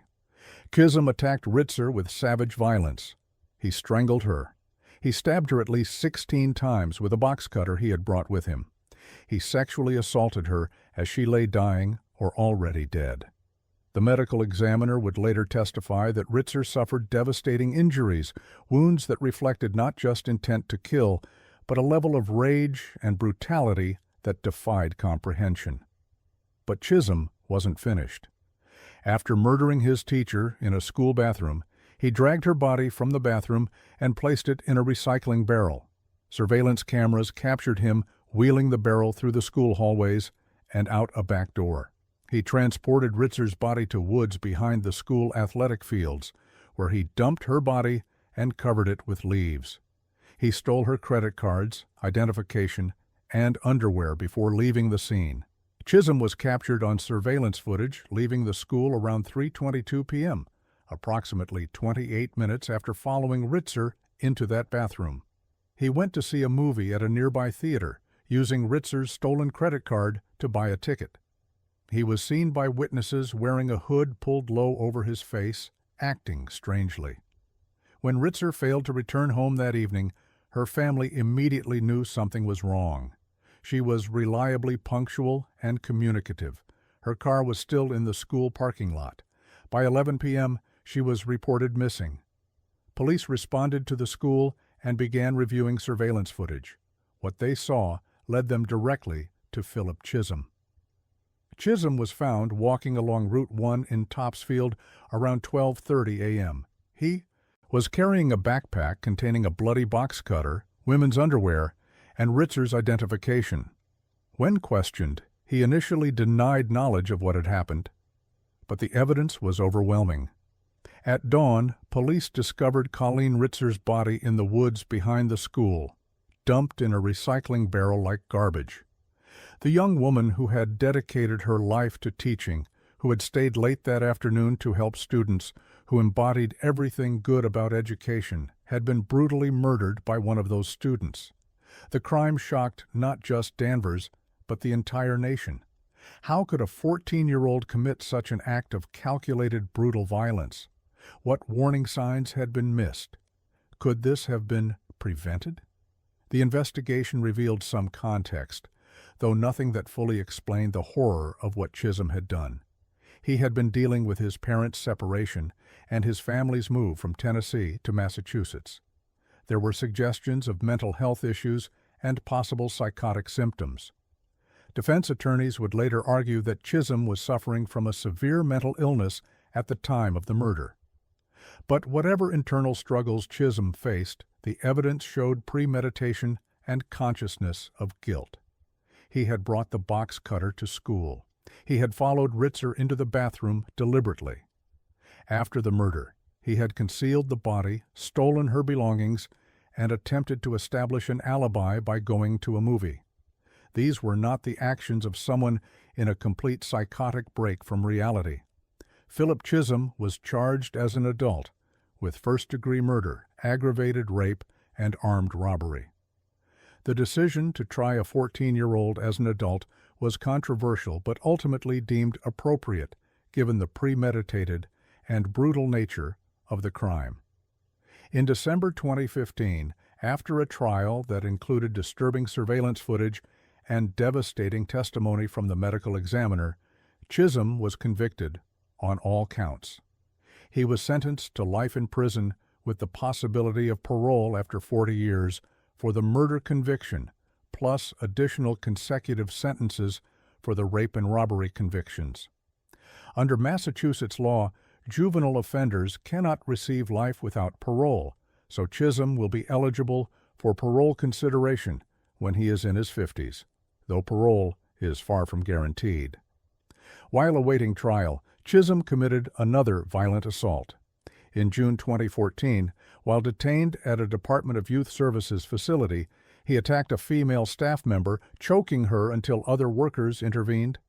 Chisholm attacked Ritzer with savage violence. He strangled her. He stabbed her at least 16 times with a box cutter he had brought with him. He sexually assaulted her as she lay dying or already dead. The medical examiner would later testify that Ritzer suffered devastating injuries, wounds that reflected not just intent to kill, but a level of rage and brutality that defied comprehension. But Chisholm wasn't finished. After murdering his teacher in a school bathroom, he dragged her body from the bathroom and placed it in a recycling barrel. Surveillance cameras captured him wheeling the barrel through the school hallways and out a back door. He transported Ritzer's body to woods behind the school athletic fields, where he dumped her body and covered it with leaves. He stole her credit cards, identification, and underwear before leaving the scene. Chisholm was captured on surveillance footage leaving the school around 3:22 p.m., approximately 28 minutes after following Ritzer into that bathroom. He went to see a movie at a nearby theater, using Ritzer's stolen credit card to buy a ticket. He was seen by witnesses wearing a hood pulled low over his face, acting strangely. When Ritzer failed to return home that evening, her family immediately knew something was wrong. She was reliably punctual and communicative. Her car was still in the school parking lot. By 11 p.m., she was reported missing. Police responded to the school and began reviewing surveillance footage. What they saw led them directly to Philip Chisholm. Chisholm was found walking along Route 1 in Topsfield around 12:30 a.m. He was carrying a backpack containing a bloody box cutter, women's underwear, and Ritzer's identification. When questioned, he initially denied knowledge of what had happened, but the evidence was overwhelming. At dawn, police discovered Colleen Ritzer's body in the woods behind the school, dumped in a recycling barrel like garbage. The young woman who had dedicated her life to teaching, who had stayed late that afternoon to help students, who embodied everything good about education, had been brutally murdered by one of those students. The crime shocked not just Danvers, but the entire nation. How could a 14-year-old commit such an act of calculated, brutal violence? What warning signs had been missed? Could this have been prevented? The investigation revealed some context, though nothing that fully explained the horror of what Chisholm had done. He had been dealing with his parents' separation and his family's move from Tennessee to Massachusetts. There were suggestions of mental health issues and possible psychotic symptoms. Defense attorneys would later argue that Chisholm was suffering from a severe mental illness at the time of the murder. But whatever internal struggles Chisholm faced, the evidence showed premeditation and consciousness of guilt. He had brought the box cutter to school. He had followed Ritzer into the bathroom deliberately. After the murder, he had concealed the body, stolen her belongings, and attempted to establish an alibi by going to a movie. These were not the actions of someone in a complete psychotic break from reality. Philip Chisholm was charged as an adult with first-degree murder, aggravated rape, and armed robbery. The decision to try a 14-year-old as an adult was controversial but ultimately deemed appropriate given the premeditated and brutal nature of the crime. In December 2015, after a trial that included disturbing surveillance footage and devastating testimony from the medical examiner, Chisholm was convicted on all counts. He was sentenced to life in prison with the possibility of parole after 40 years for the murder conviction, plus additional consecutive sentences for the rape and robbery convictions. Under Massachusetts law, juvenile offenders cannot receive life without parole, so Chisholm will be eligible for parole consideration when he is in his 50s, though parole is far from guaranteed. While awaiting trial, Chisholm committed another violent assault. In June 2014, while detained at a Department of Youth Services facility, he attacked a female staff member, choking her until other workers intervened.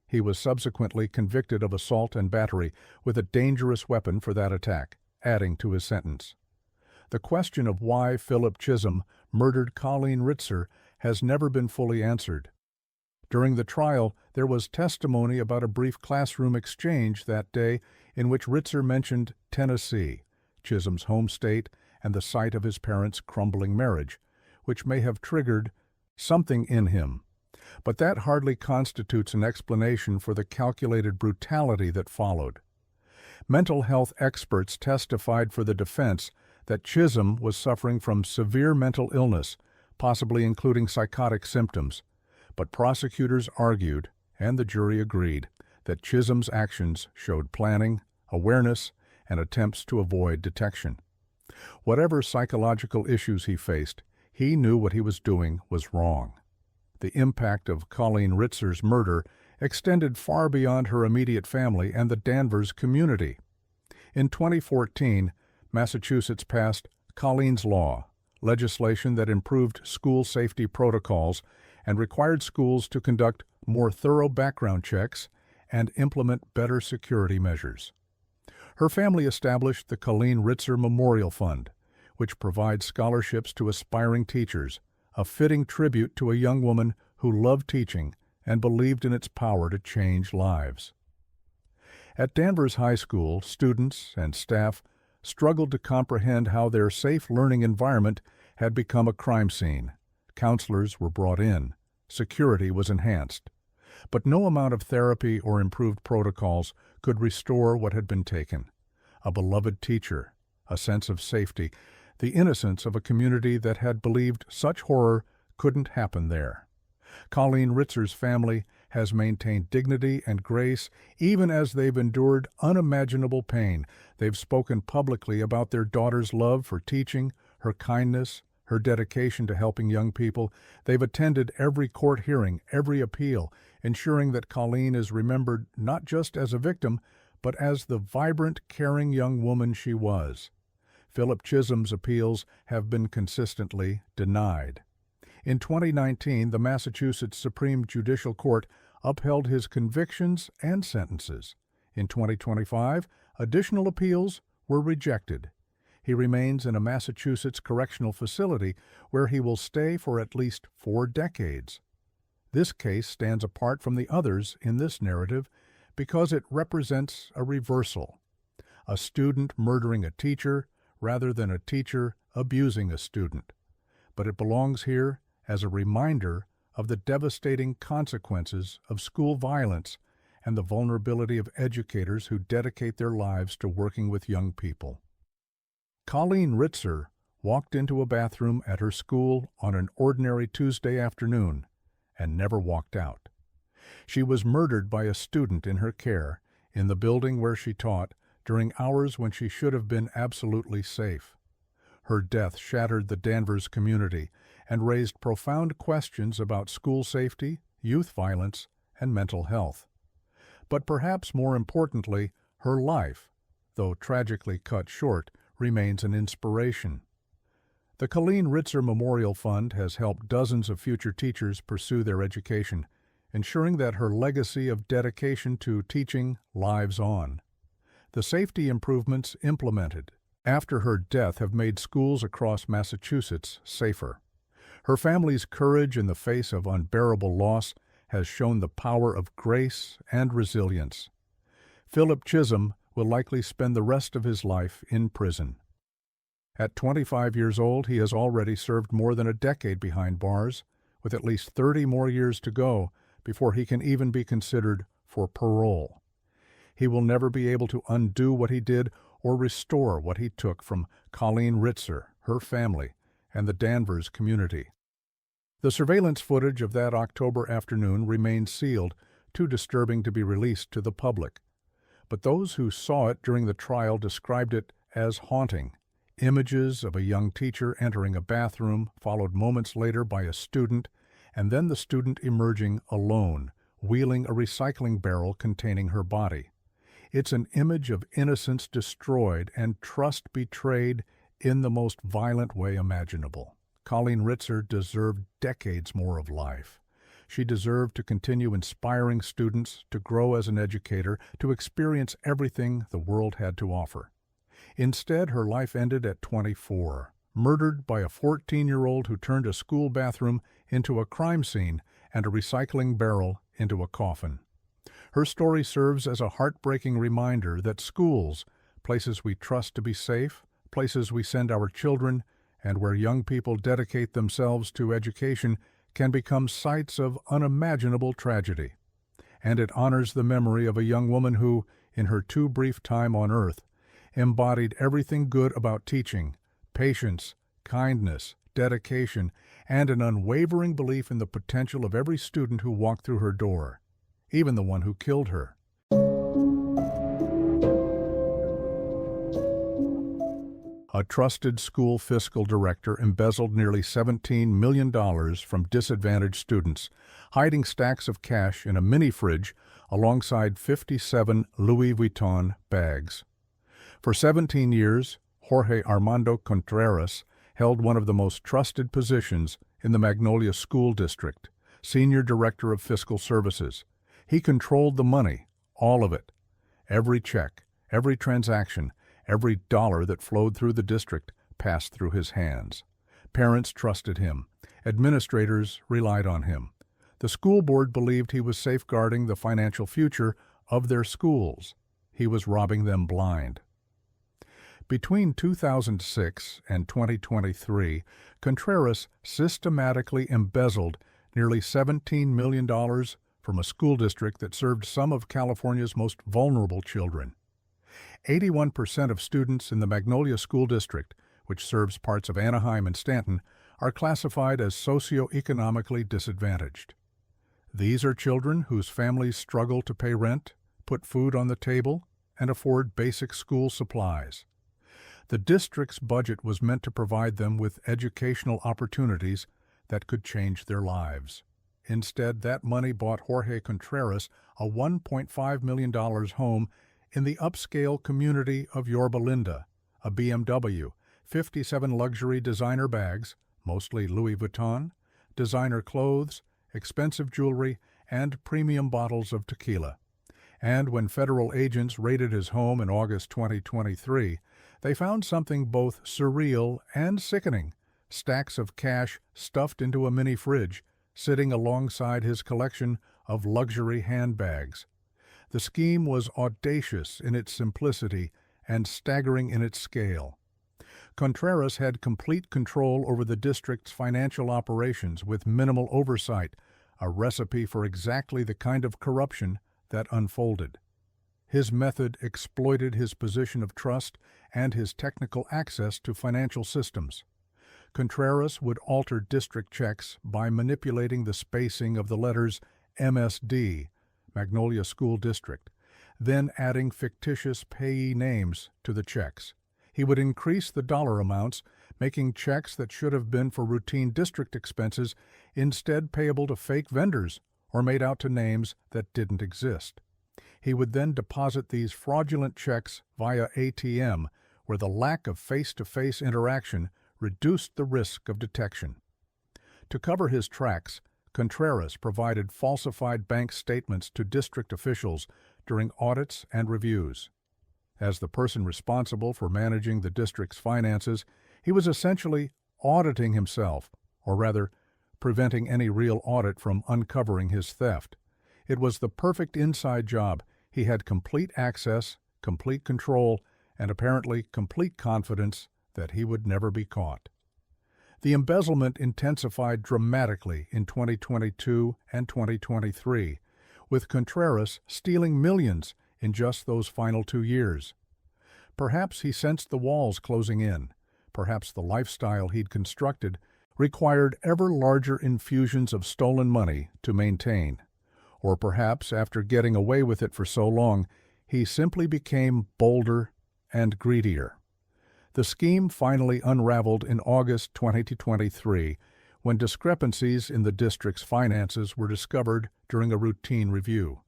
He was subsequently convicted of assault and battery with a dangerous weapon for that attack, adding to his sentence. The question of why Philip Chisholm murdered Colleen Ritzer has never been fully answered. During the trial, there was testimony about a brief classroom exchange that day in which Ritzer mentioned Tennessee, Chisholm's home state and the site of his parents' crumbling marriage, which may have triggered something in him. But that hardly constitutes an explanation for the calculated brutality that followed. Mental health experts testified for the defense that Chisholm was suffering from severe mental illness, possibly including psychotic symptoms, but prosecutors argued, and the jury agreed that Chisholm's actions showed planning, awareness, and attempts to avoid detection. Whatever psychological issues he faced, he knew what he was doing was wrong. The impact of Colleen Ritzer's murder extended far beyond her immediate family and the Danvers community. In 2014, Massachusetts passed Colleen's Law, legislation that improved school safety protocols and required schools to conduct more thorough background checks and implement better security measures. Her family established the Colleen Ritzer Memorial Fund, which provides scholarships to aspiring teachers, a fitting tribute to a young woman who loved teaching and believed in its power to change lives. At Danvers High School, students and staff struggled to comprehend how their safe learning environment had become a crime scene. Counselors were brought in. Security was enhanced. But no amount of therapy or improved protocols could restore what had been taken: a beloved teacher, a sense of safety, the innocence of a community that had believed such horror couldn't happen there. Colleen Ritzer's family has maintained dignity and grace even as they've endured unimaginable pain. They've spoken publicly about their daughter's love for teaching, her kindness, her dedication to helping young people. They've attended every court hearing, every appeal, ensuring that Colleen is remembered not just as a victim, but as the vibrant, caring young woman she was. Philip Chisholm's appeals have been consistently denied. In 2019, the Massachusetts Supreme Judicial Court upheld his convictions and sentences. In 2025, additional appeals were rejected. He remains in a Massachusetts correctional facility where he will stay for at least 4 decades. This case stands apart from the others in this narrative because it represents a reversal: a student murdering a teacher rather than a teacher abusing a student. But it belongs here as a reminder of the devastating consequences of school violence and the vulnerability of educators who dedicate their lives to working with young people. Colleen Ritzer walked into a bathroom at her school on an ordinary Tuesday afternoon and never walked out. She was murdered by a student in her care in the building where she taught during hours when she should have been absolutely safe. Her death shattered the Danvers community and raised profound questions about school safety, youth violence, and mental health. But perhaps more importantly, her life, though tragically cut short, remains an inspiration. The Colleen Ritzer Memorial Fund has helped dozens of future teachers pursue their education, ensuring that her legacy of dedication to teaching lives on. The safety improvements implemented after her death have made schools across Massachusetts safer. Her family's courage in the face of unbearable loss has shown the power of grace and resilience. Philip Chisholm will likely spend the rest of his life in prison. At 25 years old, he has already served more than a decade behind bars, with at least 30 more years to go before he can even be considered for parole. He will never be able to undo what he did or restore what he took from Colleen Ritzer, her family, and the Danvers community. The surveillance footage of that October afternoon remains sealed, too disturbing to be released to the public. But those who saw it during the trial described it as haunting. Images of a young teacher entering a bathroom, followed moments later by a student, and then the student emerging alone, wheeling a recycling barrel containing her body. It's an image of innocence destroyed and trust betrayed in the most violent way imaginable. Colleen Ritzer deserved decades more of life. She deserved to continue inspiring students, to grow as an educator, to experience everything the world had to offer. Instead, her life ended at 24, murdered by a 14-year-old who turned a school bathroom into a crime scene and a recycling barrel into a coffin. Her story serves as a heartbreaking reminder that schools, places we trust to be safe, places we send our children, and where young people dedicate themselves to education, can become sites of unimaginable tragedy. And it honors the memory of a young woman who, in her too brief time on earth, embodied everything good about teaching: patience, kindness, dedication, and an unwavering belief in the potential of every student who walked through her door. even the one who killed her. A trusted school fiscal director embezzled nearly $17 million from disadvantaged students, hiding stacks of cash in a mini-fridge alongside 57 Louis Vuitton bags. For 17 years, Jorge Armando Contreras held one of the most trusted positions in the Magnolia School District, Senior Director of Fiscal Services. He controlled the money, all of it. Every check, every transaction, every dollar that flowed through the district passed through his hands. Parents trusted him. Administrators relied on him. The school board believed he was safeguarding the financial future of their schools. He was robbing them blind. Between 2006 and 2023, Contreras systematically embezzled nearly $17 million from a school district that served some of California's most vulnerable children. 81% of students in the Magnolia School District, which serves parts of Anaheim and Stanton, are classified as socioeconomically disadvantaged. These are children whose families struggle to pay rent, put food on the table, and afford basic school supplies. The district's budget was meant to provide them with educational opportunities that could change their lives. Instead, that money bought Jorge Contreras a $1.5 million home in the upscale community of Yorba Linda, a BMW, 57 luxury designer bags, mostly Louis Vuitton, designer clothes, expensive jewelry, and premium bottles of tequila. And when federal agents raided his home in August 2023, they found something both surreal and sickening: stacks of cash stuffed into a mini fridge, sitting alongside his collection of luxury handbags. The scheme was audacious in its simplicity and staggering in its scale. Contreras had complete control over the district's financial operations with minimal oversight, a recipe for exactly the kind of corruption that unfolded. His method exploited his position of trust and his technical access to financial systems. Contreras would alter district checks by manipulating the spacing of the letters MSD, Magnolia School District, then adding fictitious payee names to the checks. He would increase the dollar amounts, making checks that should have been for routine district expenses instead payable to fake vendors or made out to names that didn't exist. He would then deposit these fraudulent checks via ATM, where the lack of face-to-face interaction reduced the risk of detection. To cover his tracks, Contreras provided falsified bank statements to district officials during audits and reviews. As the person responsible for managing the district's finances, he was essentially auditing himself, or rather, preventing any real audit from uncovering his theft. It was the perfect inside job. He had complete access, complete control, and apparently complete confidence that he would never be caught. The embezzlement intensified dramatically in 2022 and 2023, with Contreras stealing millions in just those final 2 years. Perhaps he sensed the walls closing in. Perhaps the lifestyle he'd constructed required ever larger infusions of stolen money to maintain. Or perhaps, after getting away with it for so long, he simply became bolder and greedier. The scheme finally unraveled in August 2023, when discrepancies in the district's finances were discovered during a routine review.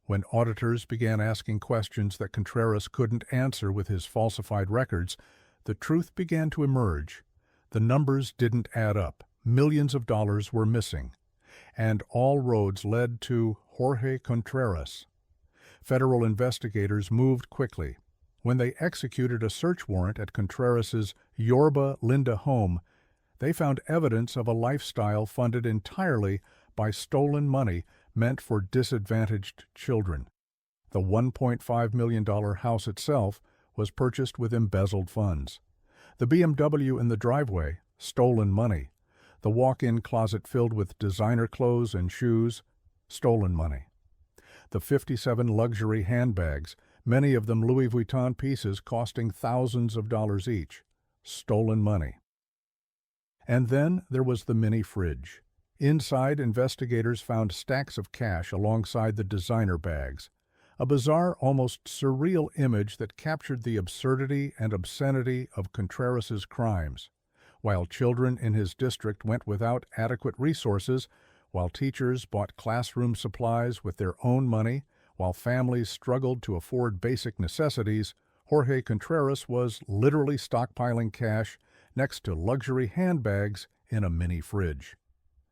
When auditors began asking questions that Contreras couldn't answer with his falsified records, the truth began to emerge. The numbers didn't add up. Millions of dollars were missing. And all roads led to Jorge Contreras. Federal investigators moved quickly. When they executed a search warrant at Contreras' Yorba Linda home, they found evidence of a lifestyle funded entirely by stolen money meant for disadvantaged children. The $1.5 million house itself was purchased with embezzled funds. The BMW in the driveway, stolen money. The walk-in closet filled with designer clothes and shoes, stolen money. The 57 luxury handbags, many of them Louis Vuitton pieces costing thousands of dollars each, stolen money. And then there was the mini fridge. Inside, investigators found stacks of cash alongside the designer bags, a bizarre, almost surreal image that captured the absurdity and obscenity of Contreras' crimes. While children in his district went without adequate resources, while teachers bought classroom supplies with their own money, while families struggled to afford basic necessities, Jorge Contreras was literally stockpiling cash next to luxury handbags in a mini fridge.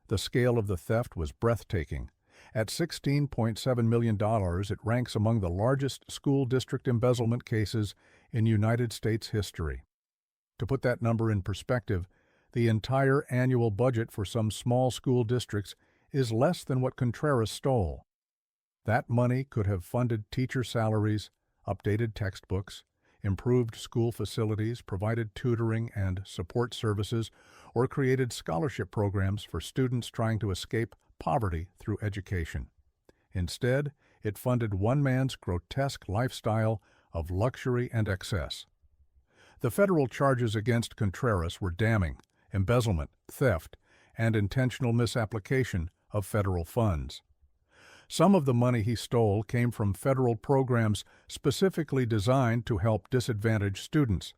The scale of the theft was breathtaking. At $16.7 million, it ranks among the largest school district embezzlement cases in United States history. To put that number in perspective, the entire annual budget for some small school districts is less than what Contreras stole. That money could have funded teacher salaries, updated textbooks, improved school facilities, provided tutoring and support services, or created scholarship programs for students trying to escape poverty through education. Instead, it funded one man's grotesque lifestyle of luxury and excess. The federal charges against Contreras were damning: embezzlement, theft, and intentional misapplication of federal funds. Some of the money he stole came from federal programs specifically designed to help disadvantaged students,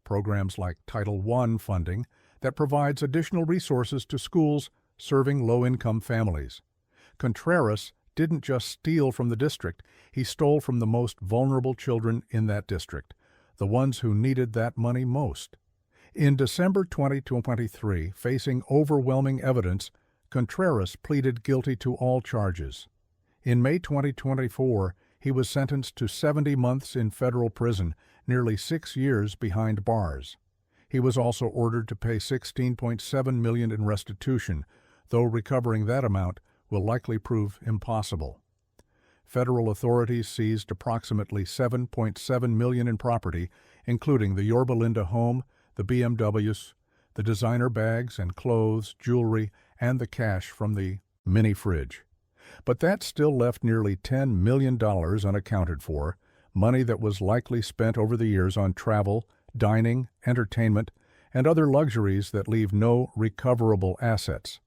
programs like Title I funding that provides additional resources to schools serving low-income families. Contreras didn't just steal from the district, he stole from the most vulnerable children in that district, the ones who needed that money most. In December 2023, facing overwhelming evidence, Contreras pleaded guilty to all charges. In May 2024, he was sentenced to 70 months in federal prison, nearly 6 years behind bars. He was also ordered to pay $16.7 million in restitution, though recovering that amount will likely prove impossible. Federal authorities seized approximately $7.7 million in property, including the Yorba Linda home, the BMWs, the designer bags and clothes, jewelry, and the cash from the mini fridge. But that still left nearly $10 million unaccounted for, money that was likely spent over the years on travel, dining, entertainment, and other luxuries that leave no recoverable assets.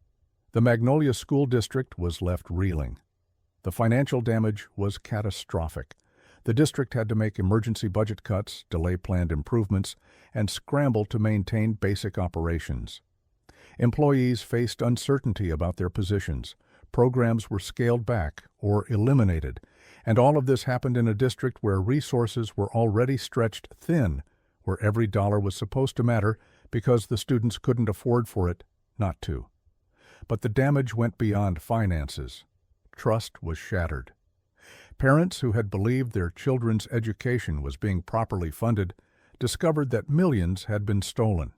The Magnolia School District was left reeling. The financial damage was catastrophic. The district had to make emergency budget cuts, delay planned improvements, and scramble to maintain basic operations. Employees faced uncertainty about their positions. Programs were scaled back or eliminated, and all of this happened in a district where resources were already stretched thin, where every dollar was supposed to matter because the students couldn't afford for it not to. But the damage went beyond finances. Trust was shattered. Parents who had believed their children's education was being properly funded discovered that millions had been stolen.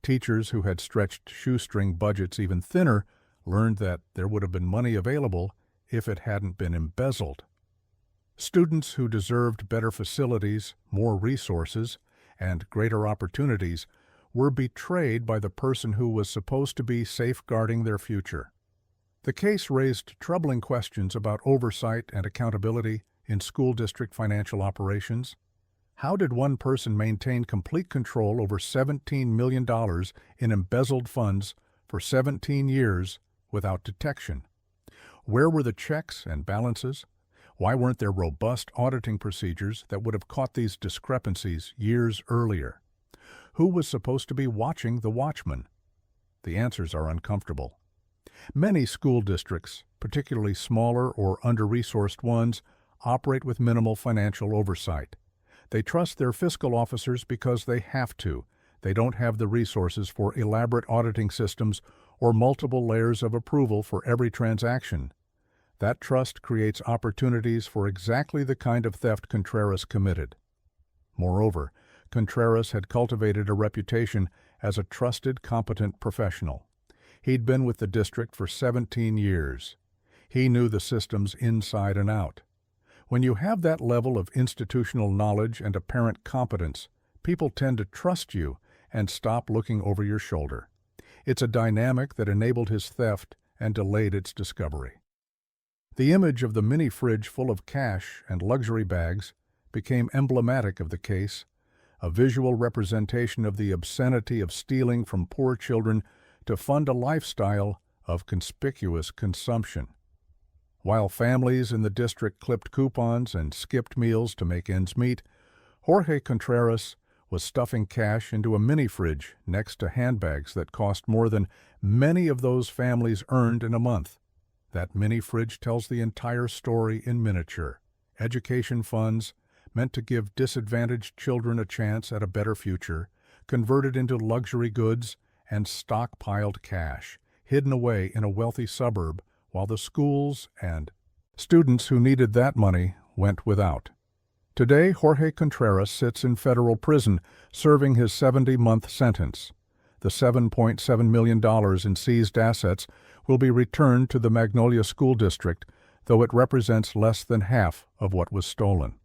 Teachers who had stretched shoestring budgets even thinner learned that there would have been money available if it hadn't been embezzled. Students who deserved better facilities, more resources, and greater opportunities were betrayed by the person who was supposed to be safeguarding their future. The case raised troubling questions about oversight and accountability in school district financial operations. How did one person maintain complete control over $17 million in embezzled funds for 17 years without detection? Where were the checks and balances? Why weren't there robust auditing procedures that would have caught these discrepancies years earlier? Who was supposed to be watching the watchman? The answers are uncomfortable. Many school districts, particularly smaller or under-resourced ones, operate with minimal financial oversight. They trust their fiscal officers because they have to. They don't have the resources for elaborate auditing systems or multiple layers of approval for every transaction. That trust creates opportunities for exactly the kind of theft Contreras committed. Moreover, Contreras had cultivated a reputation as a trusted, competent professional. He'd been with the district for 17 years. He knew the systems inside and out. When you have that level of institutional knowledge and apparent competence, people tend to trust you and stop looking over your shoulder. It's a dynamic that enabled his theft and delayed its discovery. The image of the mini fridge full of cash and luxury bags became emblematic of the case, a visual representation of the obscenity of stealing from poor children to fund a lifestyle of conspicuous consumption. While families in the district clipped coupons and skipped meals to make ends meet, Jorge Contreras was stuffing cash into a mini-fridge next to handbags that cost more than many of those families earned in a month. That mini-fridge tells the entire story in miniature. Education funds, meant to give disadvantaged children a chance at a better future, converted into luxury goods and stockpiled cash, hidden away in a wealthy suburb, while the schools and students who needed that money went without. Today, Jorge Contreras sits in federal prison, serving his 70-month sentence. The $7.7 million in seized assets will be returned to the Magnolia School District, though it represents less than half of what was stolen.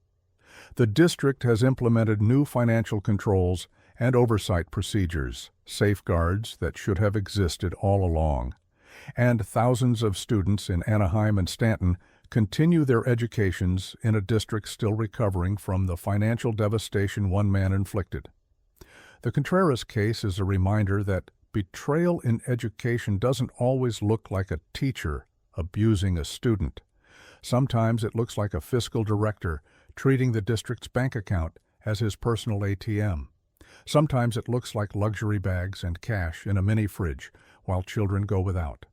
The district has implemented new financial controls and oversight procedures, safeguards that should have existed all along. And thousands of students in Anaheim and Stanton continue their educations in a district still recovering from the financial devastation one man inflicted. The Contreras case is a reminder that betrayal in education doesn't always look like a teacher abusing a student. Sometimes it looks like a fiscal director treating the district's bank account as his personal ATM. Sometimes it looks like luxury bags and cash in a mini fridge while children go without.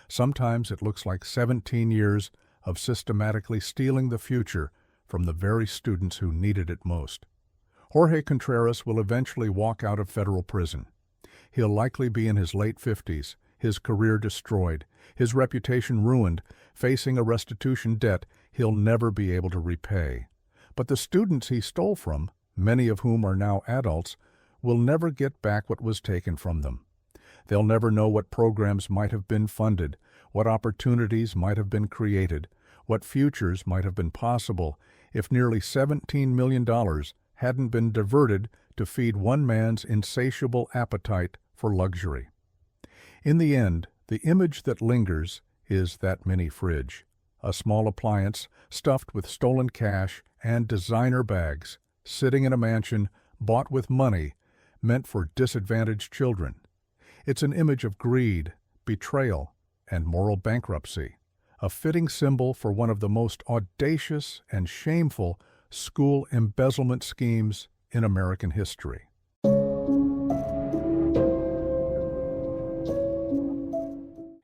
Sometimes it looks like 17 years of systematically stealing the future from the very students who needed it most. Jorge Contreras will eventually walk out of federal prison. He'll likely be in his late 50s, his career destroyed, his reputation ruined, facing a restitution debt he'll never be able to repay. But the students he stole from, many of whom are now adults, will never get back what was taken from them. They'll never know what programs might have been funded, what opportunities might have been created, what futures might have been possible if nearly $17 million hadn't been diverted to feed one man's insatiable appetite for luxury. In the end, the image that lingers is that mini fridge, a small appliance stuffed with stolen cash and designer bags, sitting in a mansion bought with money meant for disadvantaged children. It's an image of greed, betrayal, and moral bankruptcy, a fitting symbol for one of the most audacious and shameful school embezzlement schemes in American history.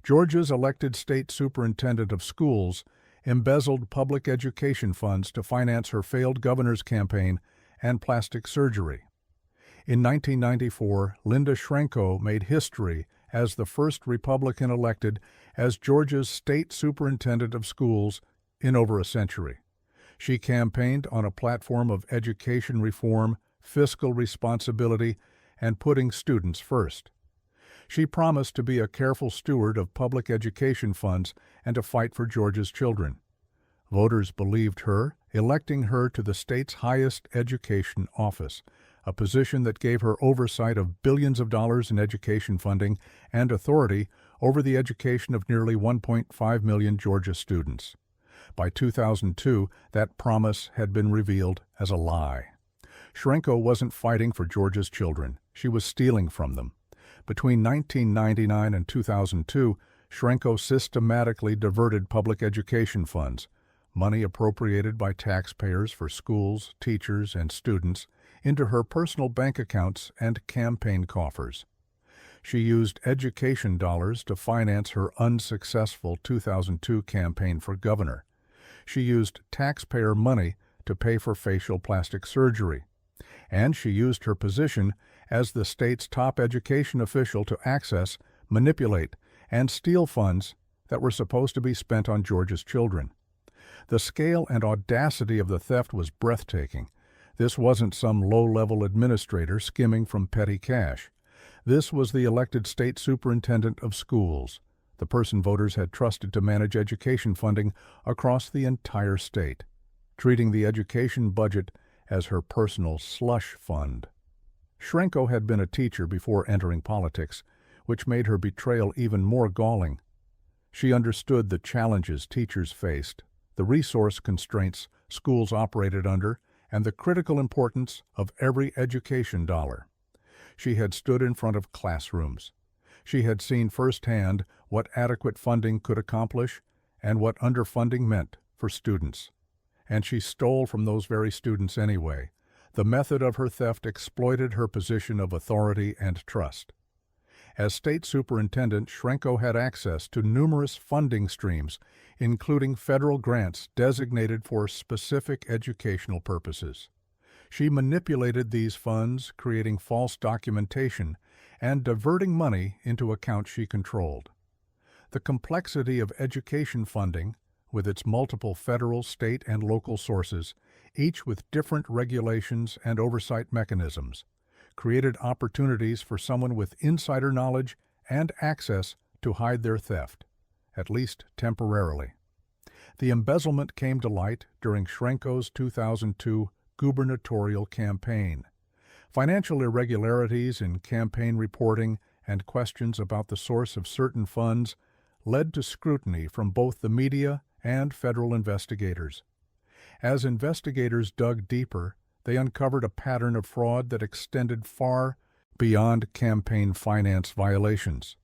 Georgia's elected state superintendent of schools embezzled public education funds to finance her failed governor's campaign and plastic surgery. In 1994, Linda Schrenko made history as the first Republican elected as Georgia's state superintendent of schools in over a century. She campaigned on a platform of education reform, fiscal responsibility, and putting students first. She promised to be a careful steward of public education funds and to fight for Georgia's children. Voters believed her, electing her to the state's highest education office, a position that gave her oversight of billions of dollars in education funding and authority over the education of nearly 1.5 million Georgia students. By 2002, that promise had been revealed as a lie. Schrenko wasn't fighting for Georgia's children. She was stealing from them. Between 1999 and 2002, Schrenko systematically diverted public education funds, money appropriated by taxpayers for schools, teachers, and students, into her personal bank accounts and campaign coffers. She used education dollars to finance her unsuccessful 2002 campaign for governor. She used taxpayer money to pay for facial plastic surgery. And she used her position as the state's top education official to access, manipulate, and steal funds that were supposed to be spent on Georgia's children. The scale and audacity of the theft was breathtaking. This wasn't some low-level administrator skimming from petty cash. This was the elected state superintendent of schools, the person voters had trusted to manage education funding across the entire state, treating the education budget as her personal slush fund. Schrenko had been a teacher before entering politics, which made her betrayal even more galling. She understood the challenges teachers faced, the resource constraints schools operated under, and the critical importance of every education dollar. She had stood in front of classrooms. She had seen firsthand what adequate funding could accomplish and what underfunding meant for students. And she stole from those very students anyway. The method of her theft exploited her position of authority and trust. As state superintendent, Schrenko had access to numerous funding streams, including federal grants designated for specific educational purposes. She manipulated these funds, creating false documentation and diverting money into accounts she controlled. The complexity of education funding, with its multiple federal, state, and local sources, each with different regulations and oversight mechanisms, created opportunities for someone with insider knowledge and access to hide their theft, at least temporarily. The embezzlement came to light during Schrenko's 2002 gubernatorial campaign. Financial irregularities in campaign reporting and questions about the source of certain funds led to scrutiny from both the media and federal investigators. As investigators dug deeper, they uncovered a pattern of fraud that extended far beyond campaign finance violations.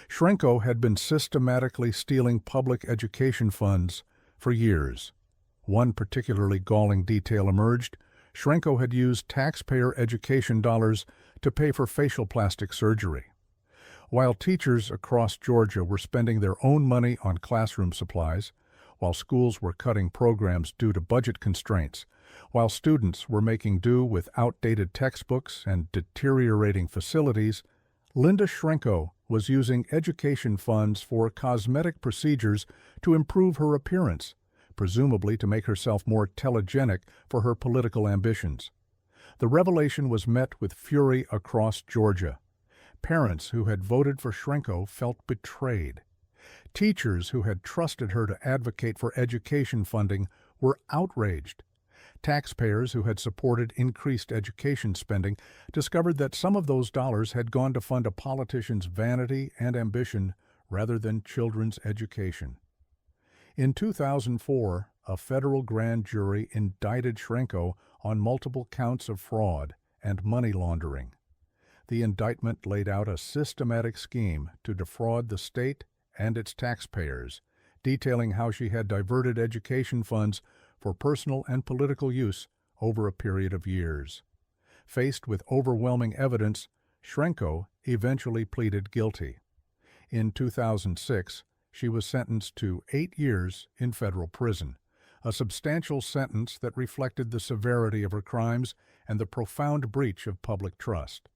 Schrenko had been systematically stealing public education funds for years. One particularly galling detail emerged. Schrenko had used taxpayer education dollars to pay for facial plastic surgery. While teachers across Georgia were spending their own money on classroom supplies, while schools were cutting programs due to budget constraints, while students were making do with outdated textbooks and deteriorating facilities, Linda Schrenko was using education funds for cosmetic procedures to improve her appearance, presumably to make herself more telegenic for her political ambitions. The revelation was met with fury across Georgia. Parents who had voted for Schrenko felt betrayed. Teachers who had trusted her to advocate for education funding were outraged. Taxpayers who had supported increased education spending discovered that some of those dollars had gone to fund a politician's vanity and ambition rather than children's education. In 2004, a federal grand jury indicted Schrenko on multiple counts of fraud and money laundering. The indictment laid out a systematic scheme to defraud the state and its taxpayers, detailing how she had diverted education funds for personal and political use over a period of years. Faced with overwhelming evidence, Schrenko eventually pleaded guilty. In 2006, she was sentenced to 8 years in federal prison, a substantial sentence that reflected the severity of her crimes and the profound breach of public trust.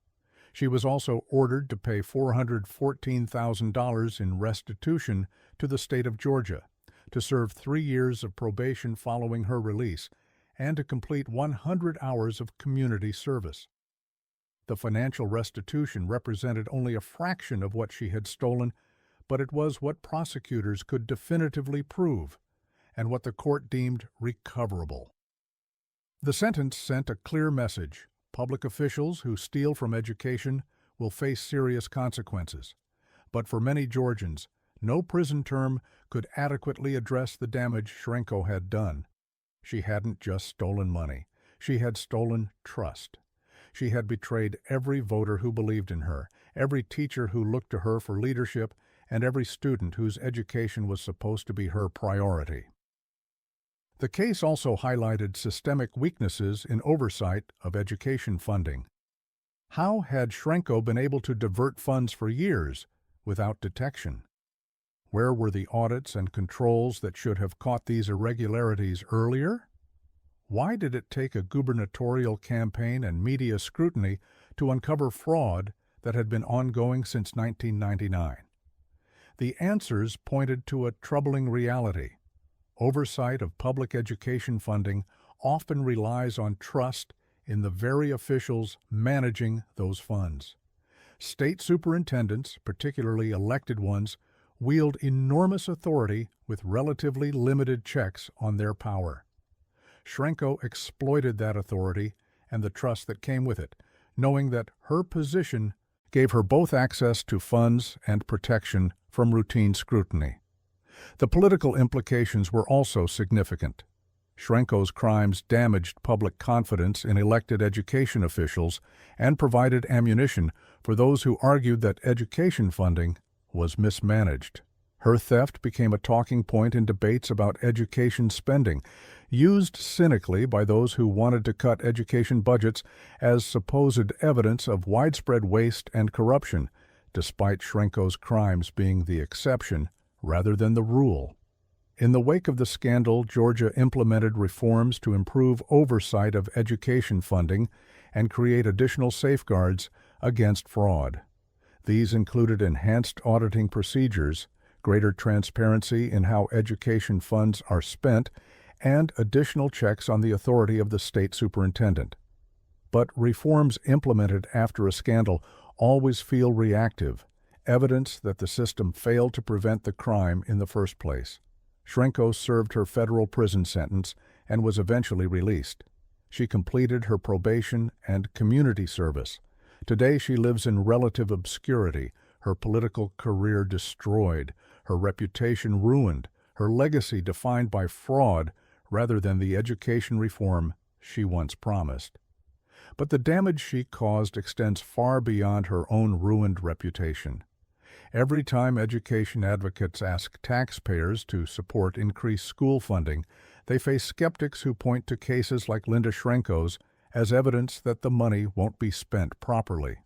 She was also ordered to pay $414,000 in restitution to the state of Georgia, to serve 3 years of probation following her release, and to complete 100 hours of community service. The financial restitution represented only a fraction of what she had stolen, but it was what prosecutors could definitively prove, and what the court deemed recoverable. The sentence sent a clear message. Public officials who steal from education will face serious consequences. But for many Georgians, no prison term could adequately address the damage Schrenko had done. She hadn't just stolen money. She had stolen trust. She had betrayed every voter who believed in her, every teacher who looked to her for leadership, and every student whose education was supposed to be her priority. The case also highlighted systemic weaknesses in oversight of education funding. How had Schrenko been able to divert funds for years without detection? Where were the audits and controls that should have caught these irregularities earlier? Why did it take a gubernatorial campaign and media scrutiny to uncover fraud that had been ongoing since 1999? The answers pointed to a troubling reality. Oversight of public education funding often relies on trust in the very officials managing those funds. State superintendents, particularly elected ones, wield enormous authority with relatively limited checks on their power. Schrenko exploited that authority and the trust that came with it, knowing that her position gave her both access to funds and protection from routine scrutiny. The political implications were also significant. Shrenko's crimes damaged public confidence in elected education officials and provided ammunition for those who argued that education funding was mismanaged. Her theft became a talking point in debates about education spending, used cynically by those who wanted to cut education budgets as supposed evidence of widespread waste and corruption, despite Shrenko's crimes being the exception rather than the rule. In the wake of the scandal, Georgia implemented reforms to improve oversight of education funding and create additional safeguards against fraud. These included enhanced auditing procedures, greater transparency in how education funds are spent, and additional checks on the authority of the state superintendent. But reforms implemented after a scandal always feel reactive, evidence that the system failed to prevent the crime in the first place. Shrenko served her federal prison sentence and was eventually released. She completed her probation and community service. Today she lives in relative obscurity, her political career destroyed, her reputation ruined, her legacy defined by fraud rather than the education reform she once promised. But the damage she caused extends far beyond her own ruined reputation. Every time education advocates ask taxpayers to support increased school funding, they face skeptics who point to cases like Linda Shrenko's as evidence that the money won't be spent properly.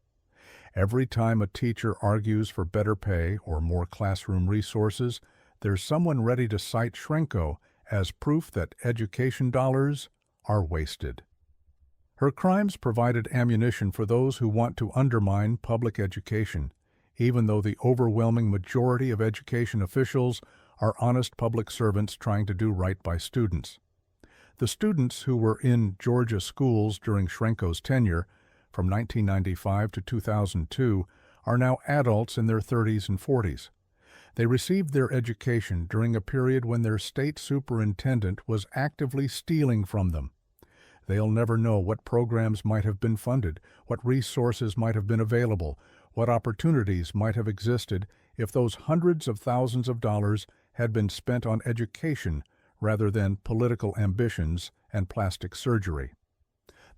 Every time a teacher argues for better pay or more classroom resources, there's someone ready to cite Shrenko as proof that education dollars are wasted. Her crimes provided ammunition for those who want to undermine public education, even though the overwhelming majority of education officials are honest public servants trying to do right by students. The students who were in Georgia schools during Shrenko's tenure, from 1995 to 2002, are now adults in their 30s and 40s. They received their education during a period when their state superintendent was actively stealing from them. They'll never know what programs might have been funded, what resources might have been available, what opportunities might have existed if those hundreds of thousands of dollars had been spent on education rather than political ambitions and plastic surgery.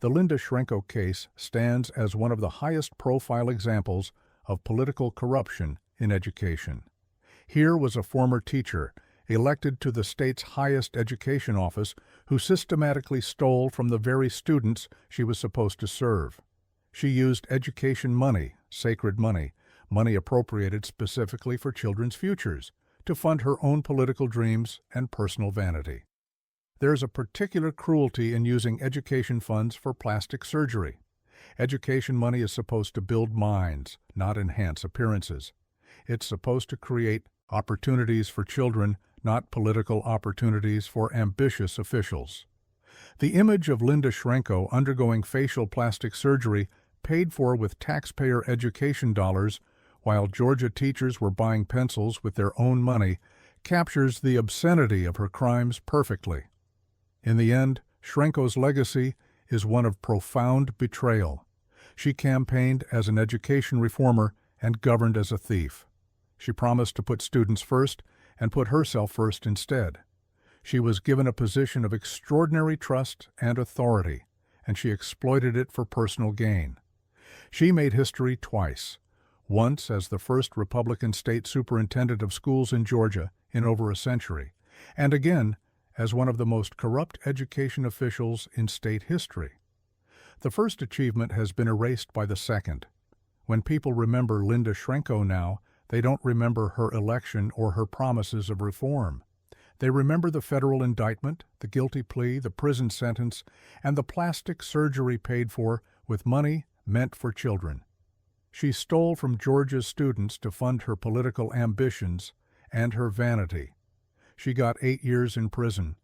The Linda Shrenko case stands as one of the highest-profile examples of political corruption in education. Here was a former teacher, elected to the state's highest education office, who systematically stole from the very students she was supposed to serve. She used education money, sacred money, money appropriated specifically for children's futures, to fund her own political dreams and personal vanity. There's a particular cruelty in using education funds for plastic surgery. Education money is supposed to build minds, not enhance appearances. It's supposed to create opportunities for children, not political opportunities for ambitious officials. The image of Linda Shrenko undergoing facial plastic surgery paid for with taxpayer education dollars while Georgia teachers were buying pencils with their own money captures the obscenity of her crimes perfectly. In the end, Shrenko's legacy is one of profound betrayal. She campaigned as an education reformer and governed as a thief. She promised to put students first and put herself first instead. She was given a position of extraordinary trust and authority, and she exploited it for personal gain. She made history twice, once as the first Republican state superintendent of schools in Georgia in over a century, and again as one of the most corrupt education officials in state history. The first achievement has been erased by the second. When people remember Linda Shrenko now, they don't remember her election or her promises of reform. They remember the federal indictment, the guilty plea, the prison sentence, and the plastic surgery paid for with money meant for children. She stole from Georgia's students to fund her political ambitions and her vanity. She got 8 years in prison.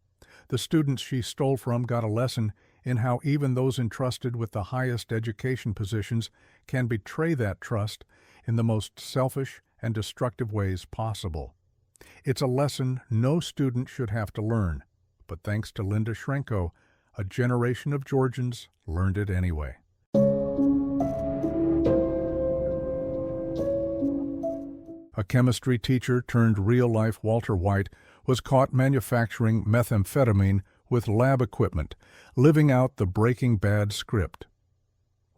The students she stole from got a lesson in how even those entrusted with the highest education positions can betray that trust in the most selfish and destructive ways possible. It's a lesson no student should have to learn, but thanks to Linda Shrenko, a generation of Georgians learned it anyway. A chemistry teacher turned real-life Walter White was caught manufacturing methamphetamine with lab equipment, living out the Breaking Bad script.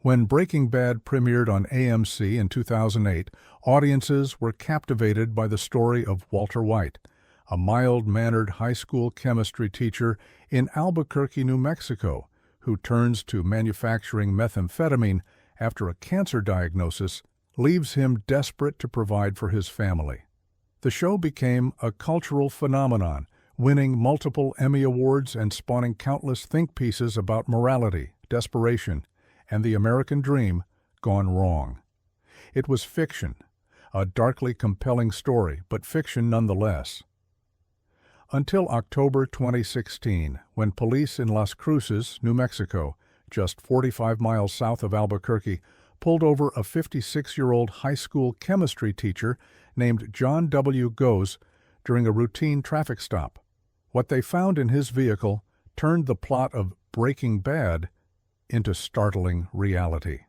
When Breaking Bad premiered on AMC in 2008, audiences were captivated by the story of Walter White, a mild-mannered high school chemistry teacher in Albuquerque, New Mexico, who turns to manufacturing methamphetamine after a cancer diagnosis leaves him desperate to provide for his family. The show became a cultural phenomenon, winning multiple Emmy Awards and spawning countless think pieces about morality, desperation, and the American dream gone wrong. It was fiction, a darkly compelling story, but fiction nonetheless. Until October 2016, when police in Las Cruces, New Mexico, just 45 miles south of Albuquerque, pulled over a 56-year-old high school chemistry teacher named John W. Goes during a routine traffic stop. What they found in his vehicle turned the plot of Breaking Bad into startling reality.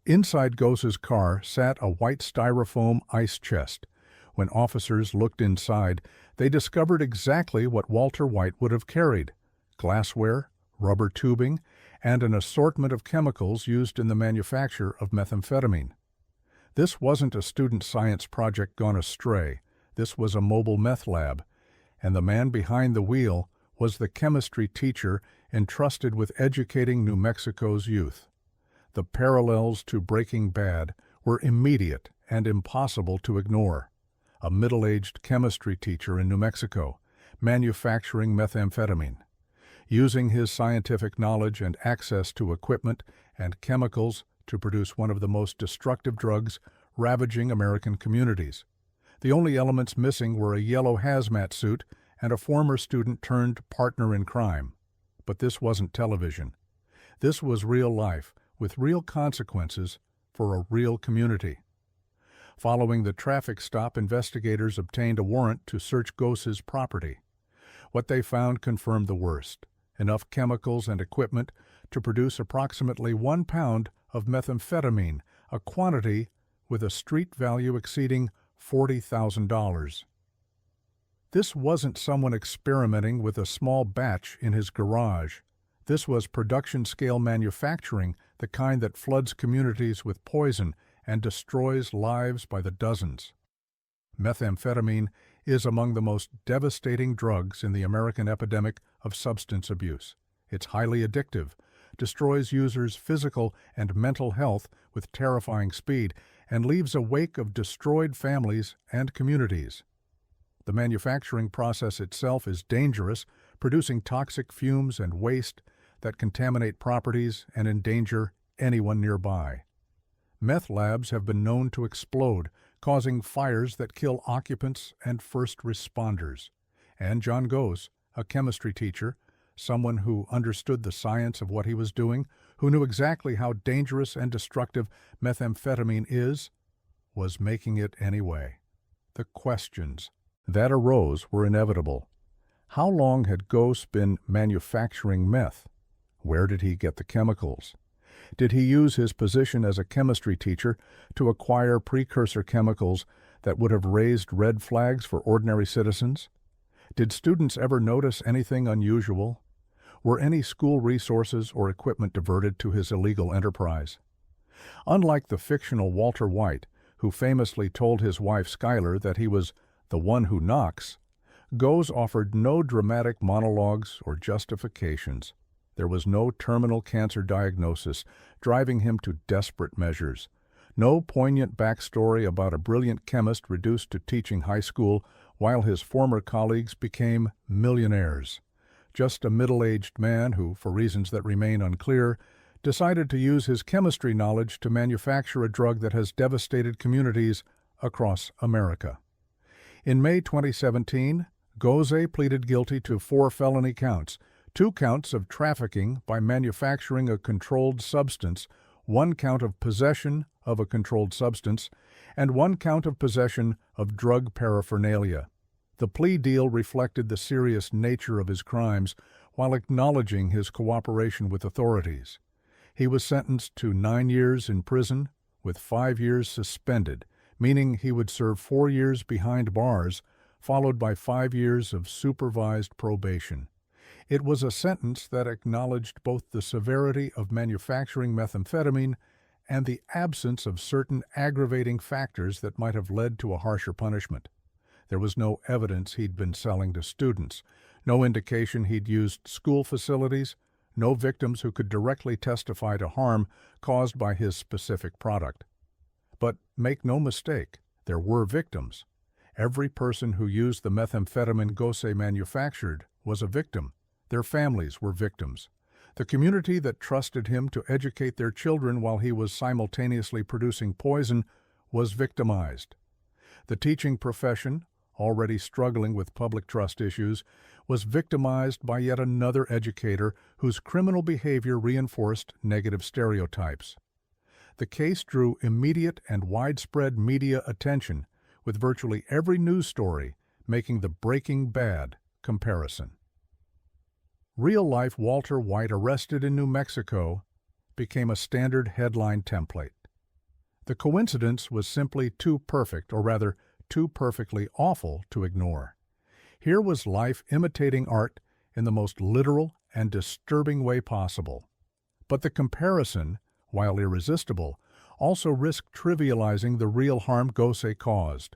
Inside Gose's car sat a white styrofoam ice chest. When officers looked inside, they discovered exactly what Walter White would have carried: glassware, rubber tubing, and an assortment of chemicals used in the manufacture of methamphetamine. This wasn't a student science project gone astray. This was a mobile meth lab, and the man behind the wheel was the chemistry teacher entrusted with educating New Mexico's youth. The parallels to Breaking Bad were immediate and impossible to ignore. A middle-aged chemistry teacher in New Mexico, manufacturing methamphetamine, using his scientific knowledge and access to equipment and chemicals to produce one of the most destructive drugs ravaging American communities. The only elements missing were a yellow hazmat suit and a former student turned partner in crime. But this wasn't television. This was real life, with real consequences for a real community. Following the traffic stop, investigators obtained a warrant to search Gose's property. What they found confirmed the worst: enough chemicals and equipment to produce approximately 1 pound of methamphetamine, a quantity with a street value exceeding $40,000. This wasn't someone experimenting with a small batch in his garage. This was production-scale manufacturing, the kind that floods communities with poison and destroys lives by the dozens. Methamphetamine is among the most devastating drugs in the American epidemic of substance abuse. It's highly addictive, destroys users' physical and mental health with terrifying speed, and leaves a wake of destroyed families and communities. The manufacturing process itself is dangerous, producing toxic fumes and waste that contaminate properties and endanger anyone nearby. Meth labs have been known to explode, causing fires that kill occupants and first responders. And John Gose, a chemistry teacher, someone who understood the science of what he was doing, who knew exactly how dangerous and destructive methamphetamine is, was making it anyway. The questions that arose were inevitable. How long had Gose been manufacturing meth? Where did he get the chemicals? Did he use his position as a chemistry teacher to acquire precursor chemicals that would have raised red flags for ordinary citizens? Did students ever notice anything unusual? Were any school resources or equipment diverted to his illegal enterprise? Unlike the fictional Walter White, who famously told his wife Skyler that he was the one who knocks, Gose offered no dramatic monologues or justifications. There was no terminal cancer diagnosis driving him to desperate measures, no poignant backstory about a brilliant chemist reduced to teaching high school while his former colleagues became millionaires. Just a middle-aged man who, for reasons that remain unclear, decided to use his chemistry knowledge to manufacture a drug that has devastated communities across America. In May 2017, Gose pleaded guilty to 4 felony counts, 2 counts of trafficking by manufacturing a controlled substance, 1 count of possession of a controlled substance, and 1 count of possession of drug paraphernalia. The plea deal reflected the serious nature of his crimes while acknowledging his cooperation with authorities. He was sentenced to 9 years in prison with 5 years suspended, meaning he would serve 4 years behind bars, followed by 5 years of supervised probation. It was a sentence that acknowledged both the severity of manufacturing methamphetamine and the absence of certain aggravating factors that might have led to a harsher punishment. There was no evidence he'd been selling to students, no indication he'd used school facilities, no victims who could directly testify to harm caused by his specific product. But make no mistake, there were victims. Every person who used the methamphetamine Gosay manufactured was a victim. Their families were victims. The community that trusted him to educate their children while he was simultaneously producing poison was victimized. The teaching profession, already struggling with public trust issues, was victimized by yet another educator whose criminal behavior reinforced negative stereotypes. The case drew immediate and widespread media attention, with virtually every news story making the Breaking Bad comparison. Real-life Walter White arrested in New Mexico became a standard headline template. The coincidence was simply too perfect, or rather, too perfectly awful to ignore. Here was life imitating art in the most literal and disturbing way possible. But the comparison, while irresistible, also risked trivializing the real harm Gosay caused.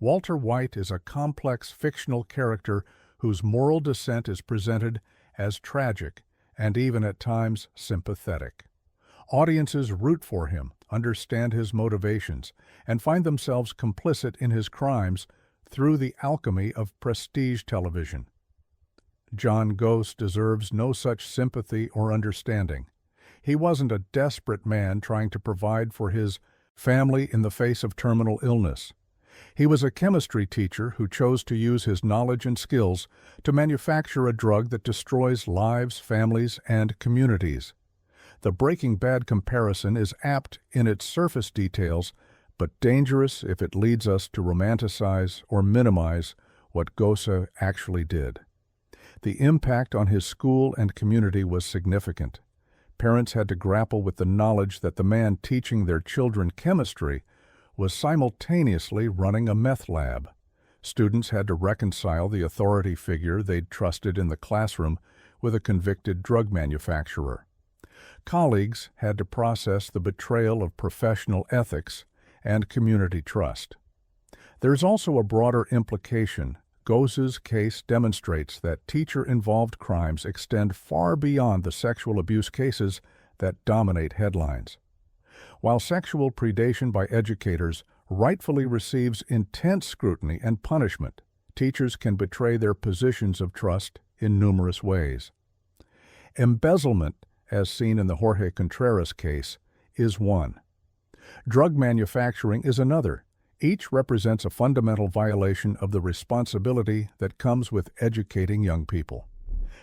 Walter White is a complex fictional character whose moral descent is presented as tragic and even at times sympathetic. Audiences root for him, understand his motivations, and find themselves complicit in his crimes through the alchemy of prestige television. John Goss deserves no such sympathy or understanding. He wasn't a desperate man trying to provide for his family in the face of terminal illness. He was a chemistry teacher who chose to use his knowledge and skills to manufacture a drug that destroys lives, families, and communities. The Breaking Bad comparison is apt in its surface details, but dangerous if it leads us to romanticize or minimize what Gosay actually did. The impact on his school and community was significant. Parents had to grapple with the knowledge that the man teaching their children chemistry was simultaneously running a meth lab. Students had to reconcile the authority figure they'd trusted in the classroom with a convicted drug manufacturer. Colleagues had to process the betrayal of professional ethics and community trust. There's also a broader implication. Goss's case demonstrates that teacher-involved crimes extend far beyond the sexual abuse cases that dominate headlines. While sexual predation by educators rightfully receives intense scrutiny and punishment, teachers can betray their positions of trust in numerous ways. Embezzlement, as seen in the Jorge Contreras case, is one. Drug manufacturing is another. Each represents a fundamental violation of the responsibility that comes with educating young people.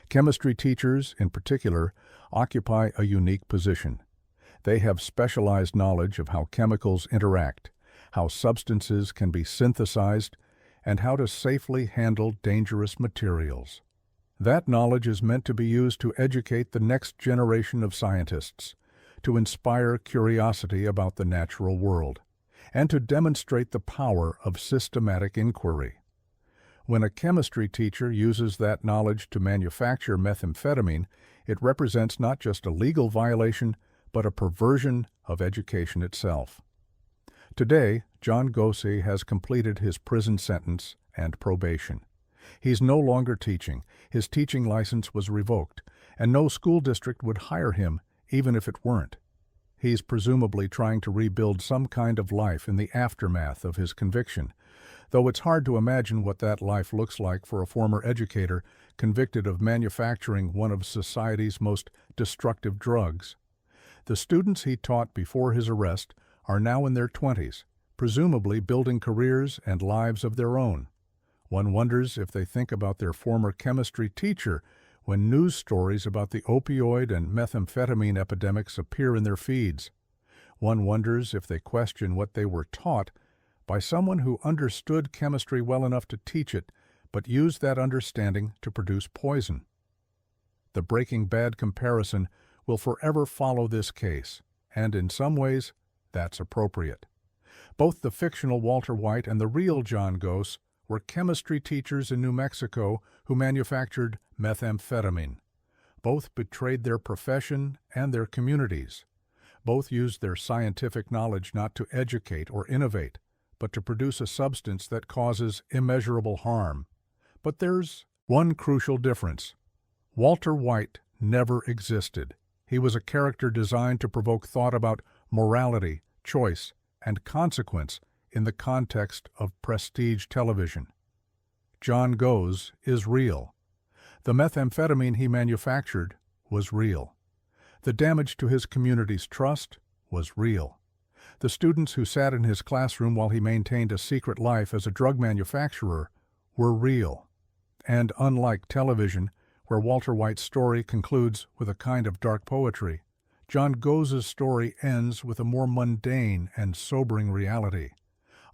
Chemistry teachers, in particular, occupy a unique position. They have specialized knowledge of how chemicals interact, how substances can be synthesized, and how to safely handle dangerous materials. That knowledge is meant to be used to educate the next generation of scientists, to inspire curiosity about the natural world, and to demonstrate the power of systematic inquiry. When a chemistry teacher uses that knowledge to manufacture methamphetamine, it represents not just a legal violation, but a perversion of education itself. Today, John Gosay has completed his prison sentence and probation. He's no longer teaching. His teaching license was revoked, and no school district would hire him even if it weren't. He's presumably trying to rebuild some kind of life in the aftermath of his conviction, though it's hard to imagine what that life looks like for a former educator convicted of manufacturing one of society's most destructive drugs. The students he taught before his arrest are now in their 20s, presumably building careers and lives of their own. One wonders if they think about their former chemistry teacher when news stories about the opioid and methamphetamine epidemics appear in their feeds. One wonders if they question what they were taught by someone who understood chemistry well enough to teach it, but used that understanding to produce poison. The Breaking Bad comparison will forever follow this case, and in some ways, that's appropriate. Both the fictional Walter White and the real John Goss were chemistry teachers in New Mexico who manufactured methamphetamine. Both betrayed their profession and their communities. Both used their scientific knowledge not to educate or innovate, but to produce a substance that causes immeasurable harm. But there's one crucial difference. Walter White never existed. He was a character designed to provoke thought about morality, choice, and consequence in the context of prestige television. John Goes is real. The methamphetamine he manufactured was real. The damage to his community's trust was real. The students who sat in his classroom while he maintained a secret life as a drug manufacturer were real. And unlike television, where Walter White's story concludes with a kind of dark poetry, John Goes' story ends with a more mundane and sobering reality.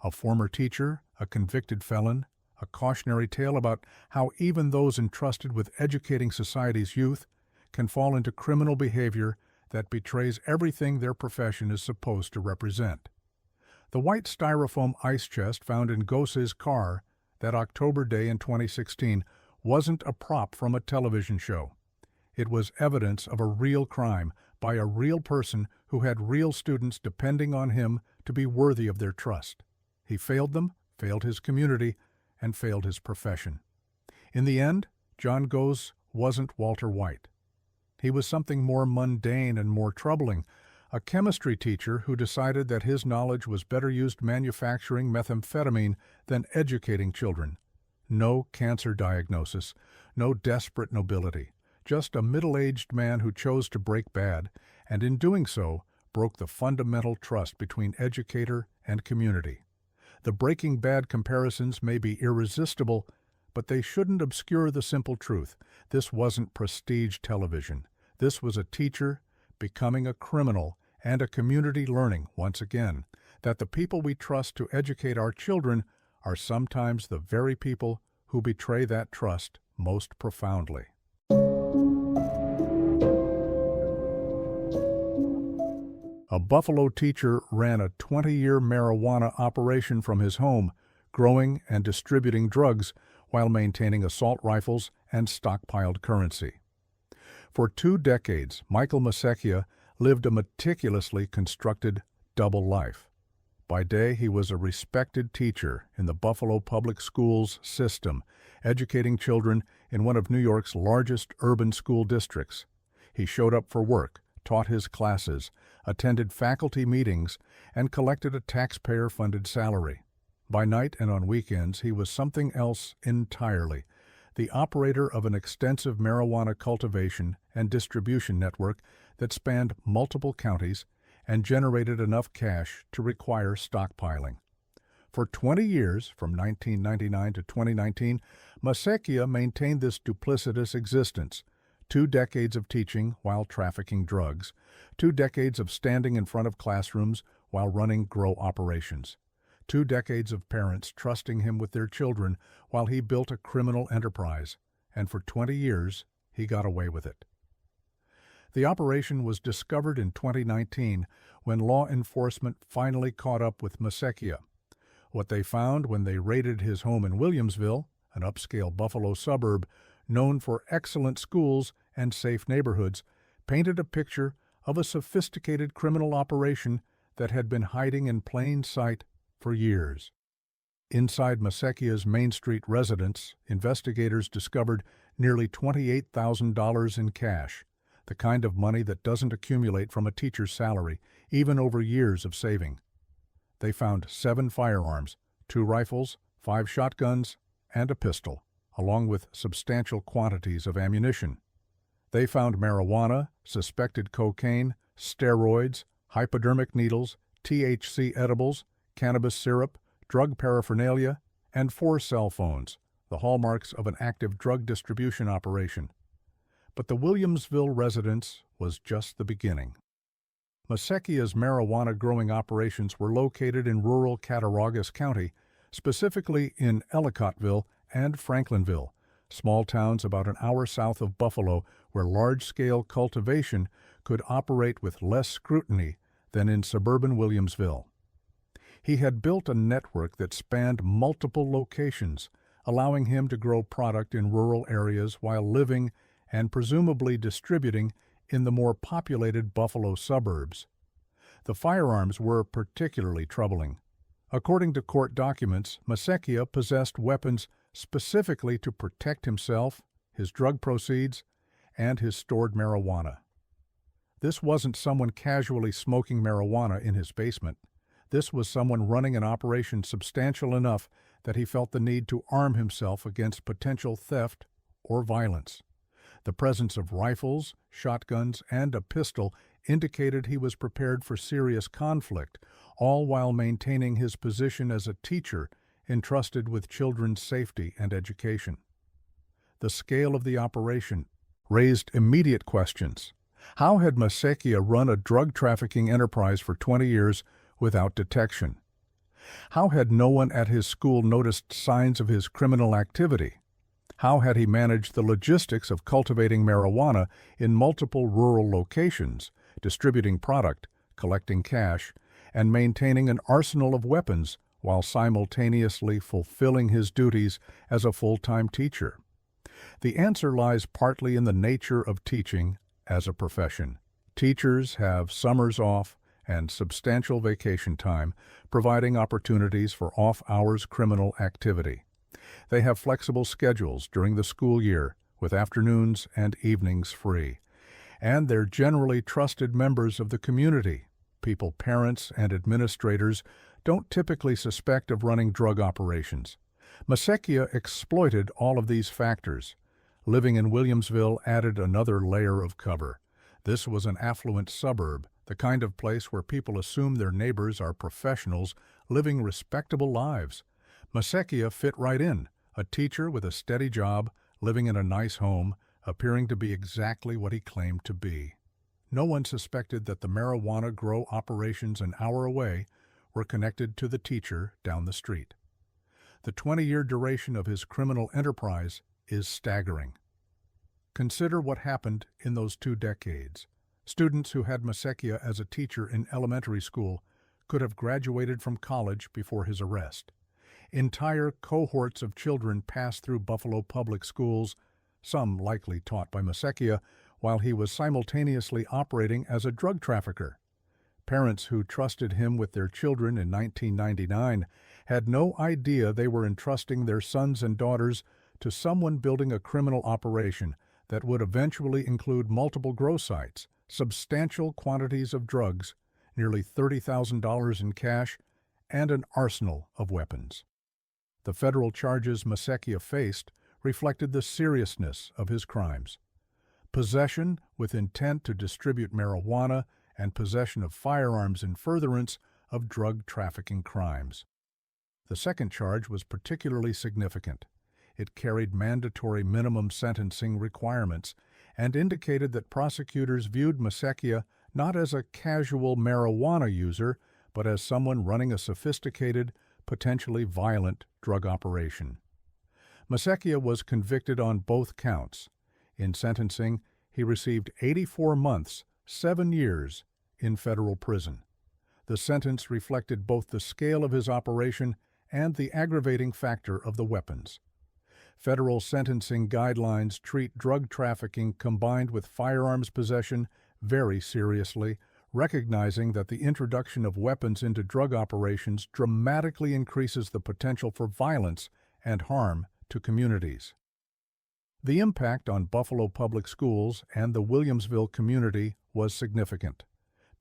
A former teacher, a convicted felon, a cautionary tale about how even those entrusted with educating society's youth can fall into criminal behavior that betrays everything their profession is supposed to represent. The white styrofoam ice chest found in Goes' car that October day in 2016 wasn't a prop from a television show. It was evidence of a real crime by a real person who had real students depending on him to be worthy of their trust. He failed them, failed his community, and failed his profession. In the end, John Goes wasn't Walter White. He was something more mundane and more troubling, a chemistry teacher who decided that his knowledge was better used manufacturing methamphetamine than educating children. No cancer diagnosis, no desperate nobility, just a middle-aged man who chose to break bad, and in doing so, broke the fundamental trust between educator and community. The Breaking Bad comparisons may be irresistible, but they shouldn't obscure the simple truth. This wasn't prestige television. This was a teacher becoming a criminal and a community learning, once again, that the people we trust to educate our children are sometimes the very people who betray that trust most profoundly. A Buffalo teacher ran a 20-year marijuana operation from his home, growing and distributing drugs while maintaining assault rifles and stockpiled currency. For 2 decades, Michael Masecchia lived a meticulously constructed double life. By day, he was a respected teacher in the Buffalo Public Schools system, educating children in one of New York's largest urban school districts. He showed up for work, taught his classes, attended faculty meetings, and collected a taxpayer-funded salary. By night and on weekends, he was something else entirely, the operator of an extensive marijuana cultivation and distribution network that spanned multiple counties and generated enough cash to require stockpiling. For 20 years, from 1999 to 2019, Masecchia maintained this duplicitous existence. 2 decades of teaching while trafficking drugs, 2 decades of standing in front of classrooms while running grow operations, 2 decades of parents trusting him with their children while he built a criminal enterprise, and for 20 years he got away with it. The operation was discovered in 2019 when law enforcement finally caught up with Masecchia. What they found when they raided his home in Williamsville, an upscale Buffalo suburb known for excellent schools and safe neighborhoods, painted a picture of a sophisticated criminal operation that had been hiding in plain sight for years. Inside Masecchia's Main Street residence, investigators discovered nearly $28,000 in cash, the kind of money that doesn't accumulate from a teacher's salary, even over years of saving. They found 7 firearms, 2 rifles, 5 shotguns, and a pistol, along with substantial quantities of ammunition. They found marijuana, suspected cocaine, steroids, hypodermic needles, THC edibles, cannabis syrup, drug paraphernalia, and 4 cell phones, the hallmarks of an active drug distribution operation. But the Williamsville residence was just the beginning. Masecchia's marijuana-growing operations were located in rural Cattaraugus County, specifically in Ellicottville and Franklinville, small towns about an hour south of Buffalo where large-scale cultivation could operate with less scrutiny than in suburban Williamsville. He had built a network that spanned multiple locations, allowing him to grow product in rural areas while living and presumably distributing in the more populated Buffalo suburbs. The firearms were particularly troubling. According to court documents, Masecchia possessed weapons specifically to protect himself, his drug proceeds, and his stored marijuana. This wasn't someone casually smoking marijuana in his basement. This was someone running an operation substantial enough that he felt the need to arm himself against potential theft or violence. The presence of rifles, shotguns, and a pistol indicated he was prepared for serious conflict, all while maintaining his position as a teacher entrusted with children's safety and education. The scale of the operation raised immediate questions. How had Masecchia run a drug trafficking enterprise for 20 years without detection? How had no one at his school noticed signs of his criminal activity? How had he managed the logistics of cultivating marijuana in multiple rural locations, distributing product, collecting cash, and maintaining an arsenal of weapons while simultaneously fulfilling his duties as a full-time teacher? The answer lies partly in the nature of teaching as a profession. Teachers have summers off and substantial vacation time, providing opportunities for off-hours criminal activity. They have flexible schedules during the school year, with afternoons and evenings free. And they're generally trusted members of the community. Parents and administrators don't typically suspect of running drug operations. Masecchia exploited all of these factors. Living in Williamsville added another layer of cover. This was an affluent suburb, the kind of place where people assume their neighbors are professionals living respectable lives. Masecchia fit right in, a teacher with a steady job, living in a nice home, appearing to be exactly what he claimed to be. No one suspected that the marijuana grow operations an hour away were connected to the teacher down the street. The 20-year duration of his criminal enterprise is staggering. Consider what happened in those 2 decades. Students who had Masecchia as a teacher in elementary school could have graduated from college before his arrest. Entire cohorts of children passed through Buffalo public schools, some likely taught by Masecchia, while he was simultaneously operating as a drug trafficker. Parents who trusted him with their children in 1999 had no idea they were entrusting their sons and daughters to someone building a criminal operation that would eventually include multiple grow sites, substantial quantities of drugs, nearly $30,000 in cash, and an arsenal of weapons. The federal charges Masecchia faced reflected the seriousness of his crimes. Possession with intent to distribute marijuana and possession of firearms in furtherance of drug trafficking crimes. The second charge was particularly significant. It carried mandatory minimum sentencing requirements and indicated that prosecutors viewed Masecchia not as a casual marijuana user, but as someone running a sophisticated, potentially violent drug operation. Masecchia was convicted on both counts. In sentencing, he received 84 months, 7 years, in federal prison. The sentence reflected both the scale of his operation and the aggravating factor of the weapons. Federal sentencing guidelines treat drug trafficking combined with firearms possession very seriously, recognizing that the introduction of weapons into drug operations dramatically increases the potential for violence and harm to communities. The impact on Buffalo public schools and the Williamsville community was significant.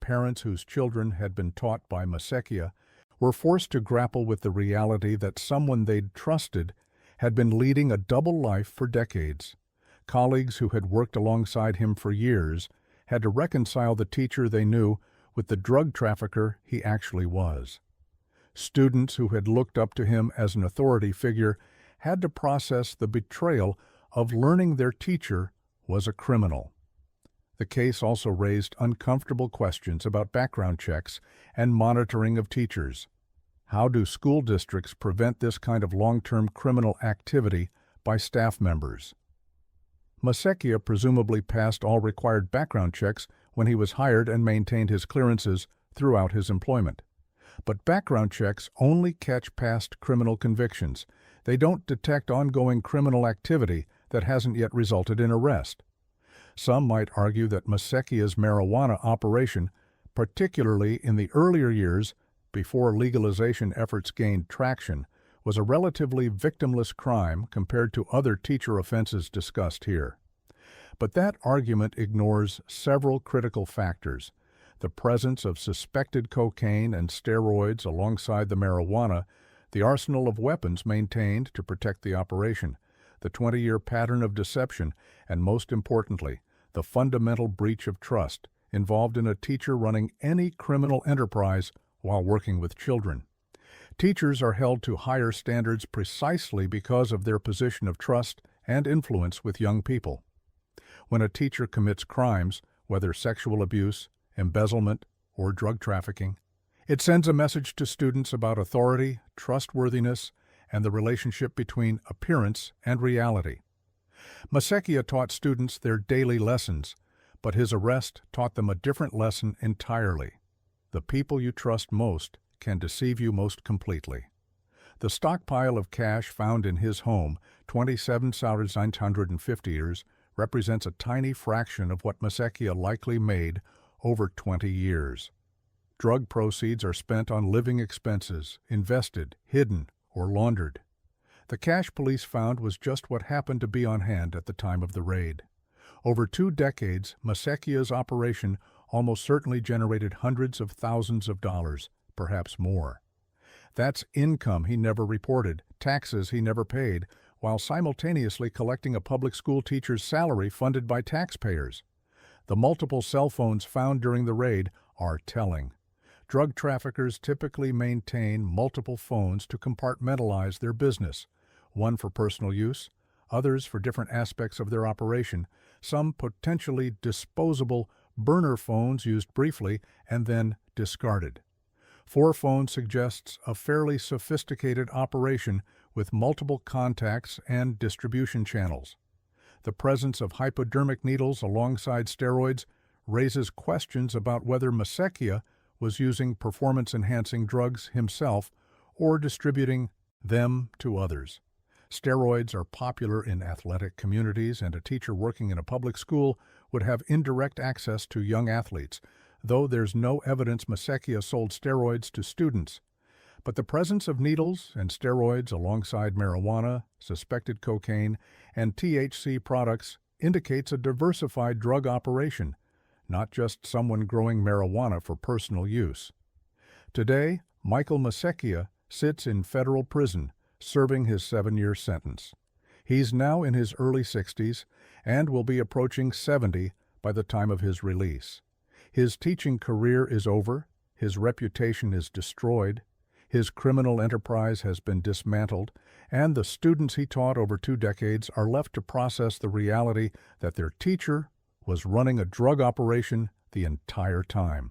Parents whose children had been taught by Masecchia were forced to grapple with the reality that someone they'd trusted had been leading a double life for decades. Colleagues who had worked alongside him for years had to reconcile the teacher they knew with the drug trafficker he actually was. Students who had looked up to him as an authority figure had to process the betrayal of learning their teacher was a criminal. The case also raised uncomfortable questions about background checks and monitoring of teachers. How do school districts prevent this kind of long-term criminal activity by staff members? Masecchia presumably passed all required background checks when he was hired and maintained his clearances throughout his employment. But background checks only catch past criminal convictions. They don't detect ongoing criminal activity that hasn't yet resulted in arrest. Some might argue that Masekia's marijuana operation, particularly in the earlier years before legalization efforts gained traction, was a relatively victimless crime compared to other teacher offenses discussed here. But that argument ignores several critical factors: the presence of suspected cocaine and steroids alongside the marijuana, the arsenal of weapons maintained to protect the operation, the 20-year pattern of deception, and most importantly, the fundamental breach of trust involved in a teacher running any criminal enterprise while working with children. Teachers are held to higher standards precisely because of their position of trust and influence with young people. When a teacher commits crimes, whether sexual abuse, embezzlement, or drug trafficking, it sends a message to students about authority, trustworthiness, and the relationship between appearance and reality. Masekia taught students their daily lessons, but his arrest taught them a different lesson entirely. The people you trust most can deceive you most completely. The stockpile of cash found in his home, 27,950 represents a tiny fraction of what Masekia likely made over 20 years. Drug proceeds are spent on living expenses, invested, hidden, or laundered. The cash police found was just what happened to be on hand at the time of the raid. Over 2 decades, Masekia's operation almost certainly generated hundreds of thousands of dollars, perhaps more. That's income he never reported, taxes he never paid, while simultaneously collecting a public school teacher's salary funded by taxpayers. The multiple cell phones found during the raid are telling. Drug traffickers typically maintain multiple phones to compartmentalize their business, one for personal use, others for different aspects of their operation, some potentially disposable burner phones used briefly and then discarded. 4 phones suggests a fairly sophisticated operation with multiple contacts and distribution channels. The presence of hypodermic needles alongside steroids raises questions about whether Masekia was using performance-enhancing drugs himself or distributing them to others. Steroids are popular in athletic communities, and a teacher working in a public school would have indirect access to young athletes, though there's no evidence Masekia sold steroids to students. But the presence of needles and steroids alongside marijuana, suspected cocaine, and THC products indicates a diversified drug operation, not just someone growing marijuana for personal use. Today, Michael Masekia sits in federal prison, serving his 7-year sentence. He's now in his early 60s and will be approaching 70 by the time of his release. His teaching career is over, his reputation is destroyed, his criminal enterprise has been dismantled, and the students he taught over 2 decades are left to process the reality that their teacher was running a drug operation the entire time.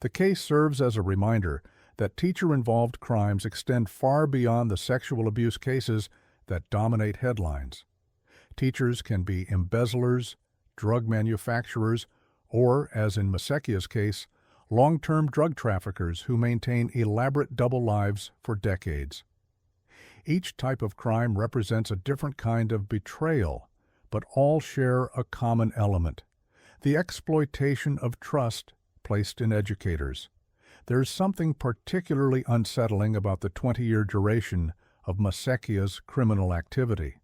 The case serves as a reminder that teacher-involved crimes extend far beyond the sexual abuse cases that dominate headlines. Teachers can be embezzlers, drug manufacturers, or, as in Masekia's case, long-term drug traffickers who maintain elaborate double lives for decades. Each type of crime represents a different kind of betrayal, but all share a common element: the exploitation of trust placed in educators. There's something particularly unsettling about the 20-year duration of Masekia's criminal activity.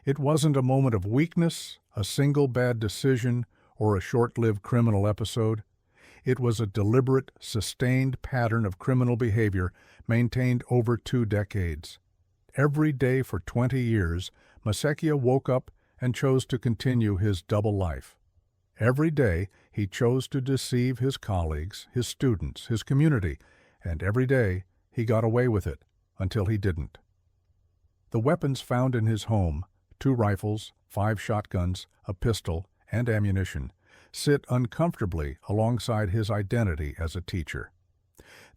It wasn't a moment of weakness, a single bad decision, or a short-lived criminal episode. It was a deliberate, sustained pattern of criminal behavior maintained over 2 decades. Every day for 20 years, Masekia woke up and chose to continue his double life. Every day, he chose to deceive his colleagues, his students, his community, and every day he got away with it until he didn't. The weapons found in his home, 2 rifles, 5 shotguns, a pistol, and ammunition, sit uncomfortably alongside his identity as a teacher.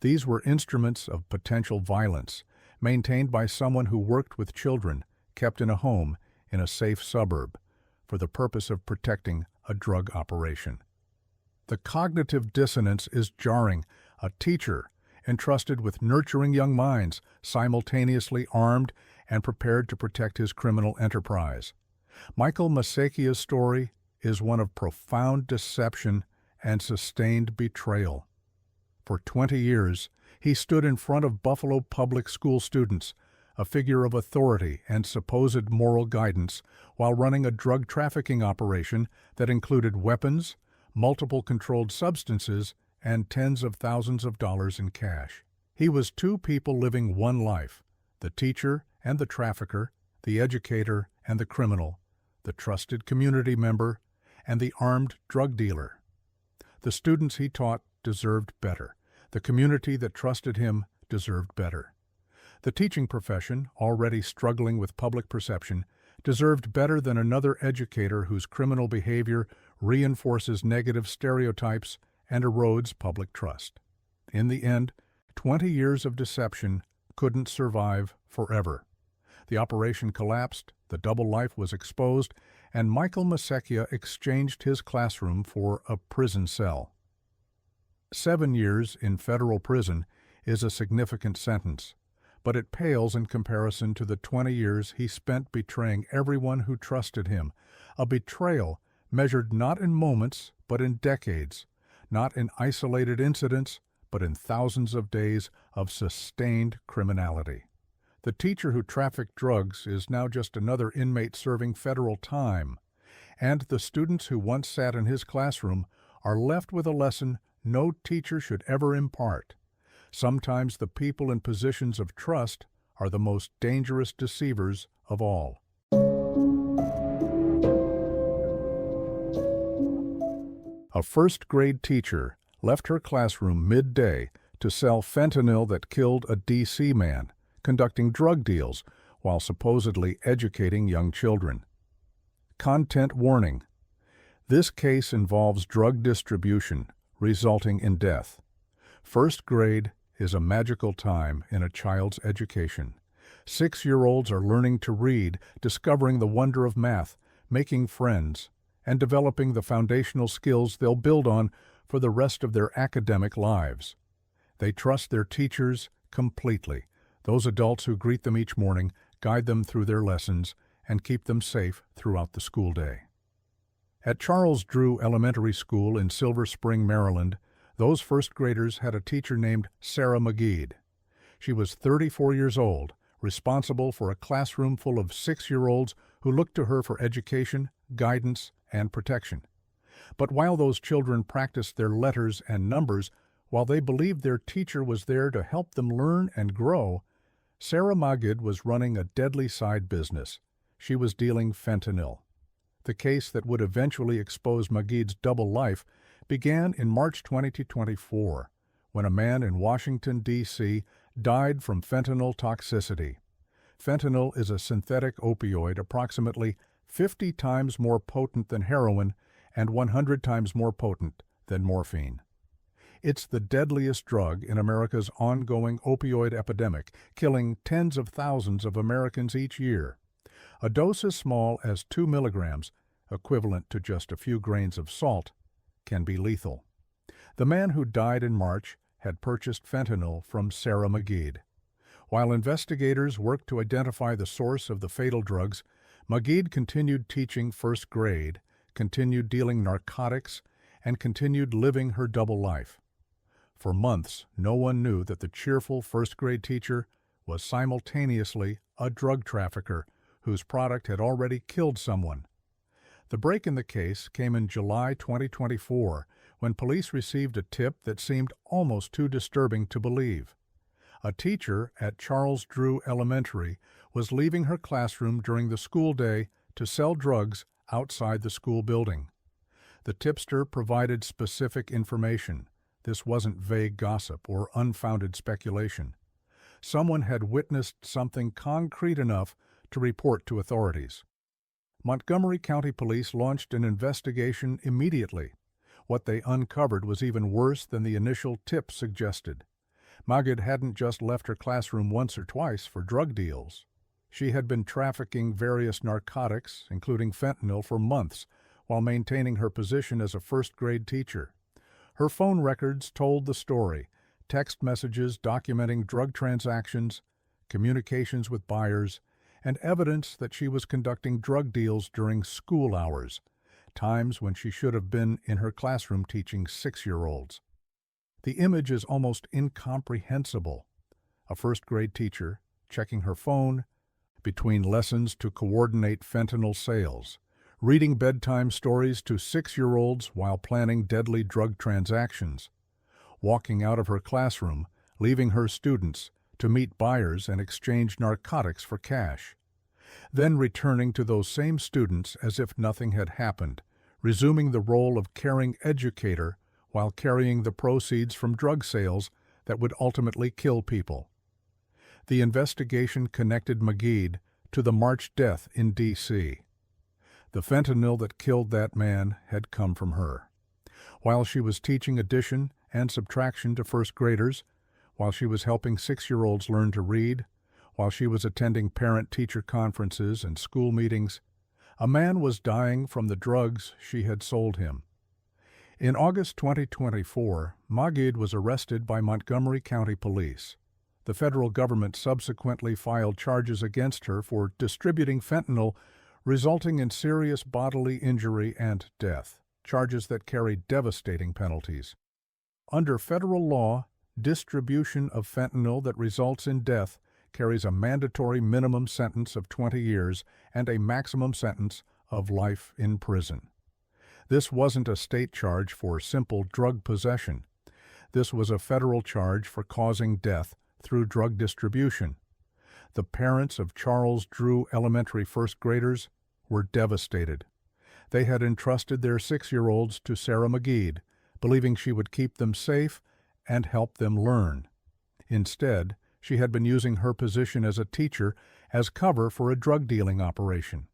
These were instruments of potential violence, maintained by someone who worked with children, kept in a home in a safe suburb, for the purpose of protecting a drug operation. The cognitive dissonance is jarring. A teacher, entrusted with nurturing young minds, simultaneously armed and prepared to protect his criminal enterprise. Michael Masekia's story is one of profound deception and sustained betrayal. For 20 years, he stood in front of Buffalo public school students, a figure of authority and supposed moral guidance, while running a drug trafficking operation that included weapons, multiple controlled substances, and tens of thousands of dollars in cash. He was two people living one life: the teacher and the trafficker, the educator and the criminal, the trusted community member and the armed drug dealer. The students he taught deserved better. The community that trusted him deserved better. The teaching profession, already struggling with public perception, deserved better than another educator whose criminal behavior reinforces negative stereotypes and erodes public trust. In the end, 20 years of deception couldn't survive forever. The operation collapsed, the double life was exposed, and Michael Masekia exchanged his classroom for a prison cell. 7 years in federal prison is a significant sentence, but it pales in comparison to the 20 years he spent betraying everyone who trusted him, a betrayal measured not in moments but in decades, not in isolated incidents but in thousands of days of sustained criminality. The teacher who trafficked drugs is now just another inmate serving federal time, and the students who once sat in his classroom are left with a lesson no teacher should ever impart. Sometimes the people in positions of trust are the most dangerous deceivers of all. A first-grade teacher left her classroom midday to sell fentanyl that killed a D.C. man, conducting drug deals while supposedly educating young children. Content warning: this case involves drug distribution, resulting in death. First grade is a magical time in a child's education. 6-year-olds are learning to read, discovering the wonder of math, making friends, and developing the foundational skills they'll build on for the rest of their academic lives. They trust their teachers completely, those adults who greet them each morning, guide them through their lessons, and keep them safe throughout the school day. At Charles Drew Elementary School in Silver Spring, Maryland, those first graders had a teacher named Sarah McGeed. She was 34 years old, responsible for a classroom full of 6-year-olds who looked to her for education, guidance, and protection. But while those children practiced their letters and numbers, while they believed their teacher was there to help them learn and grow, Sarah McGeed was running a deadly side business. She was dealing fentanyl. The case that would eventually expose McGeed's double life began in March 2024, when a man in Washington, D.C. died from fentanyl toxicity. Fentanyl is a synthetic opioid approximately 50 times more potent than heroin and 100 times more potent than morphine. It's the deadliest drug in America's ongoing opioid epidemic, killing tens of thousands of Americans each year. A dose as small as 2 milligrams, equivalent to just a few grains of salt, can be lethal. The man who died in March had purchased fentanyl from Sarah McGeed. While investigators worked to identify the source of the fatal drugs, McGeed continued teaching first grade, continued dealing narcotics, and continued living her double life. For months, no one knew that the cheerful first-grade teacher was simultaneously a drug trafficker whose product had already killed someone. The break in the case came in July 2024, when police received a tip that seemed almost too disturbing to believe. A teacher at Charles Drew Elementary was leaving her classroom during the school day to sell drugs outside the school building. The tipster provided specific information. This wasn't vague gossip or unfounded speculation. Someone had witnessed something concrete enough to report to authorities. Montgomery County Police launched an investigation immediately. What they uncovered was even worse than the initial tip suggested. McGeed hadn't just left her classroom once or twice for drug deals. She had been trafficking various narcotics, including fentanyl, for months, while maintaining her position as a first-grade teacher. Her phone records told the story. text messages documenting drug transactions, communications with buyers, and evidence that she was conducting drug deals during school hours, times when she should have been in her classroom teaching 6-year-olds. The image is almost incomprehensible. A first-grade teacher checking her phone between lessons to coordinate fentanyl sales, reading bedtime stories to 6-year-olds while planning deadly drug transactions, walking out of her classroom, leaving her students to meet buyers and exchange narcotics for cash, then returning to those same students as if nothing had happened, resuming the role of caring educator while carrying the proceeds from drug sales that would ultimately kill people. The investigation connected Magid to the March death in D.C. The fentanyl that killed that man had come from her. While she was teaching addition and subtraction to first graders, while she was helping 6-year-olds learn to read, while she was attending parent-teacher conferences and school meetings, a man was dying from the drugs she had sold him. In August 2024, Magid was arrested by Montgomery County Police. The federal government subsequently filed charges against her for distributing fentanyl, resulting in serious bodily injury and death, charges that carry devastating penalties. Under federal law, distribution of fentanyl that results in death carries a mandatory minimum sentence of 20 years and a maximum sentence of life in prison. This wasn't a state charge for simple drug possession. This was a federal charge for causing death through drug distribution. The parents of Charles Drew Elementary first graders were devastated. They had entrusted their 6-year-olds to Sarah Magid, believing she would keep them safe and help them learn. Instead, she had been using her position as a teacher as cover for a drug-dealing operation.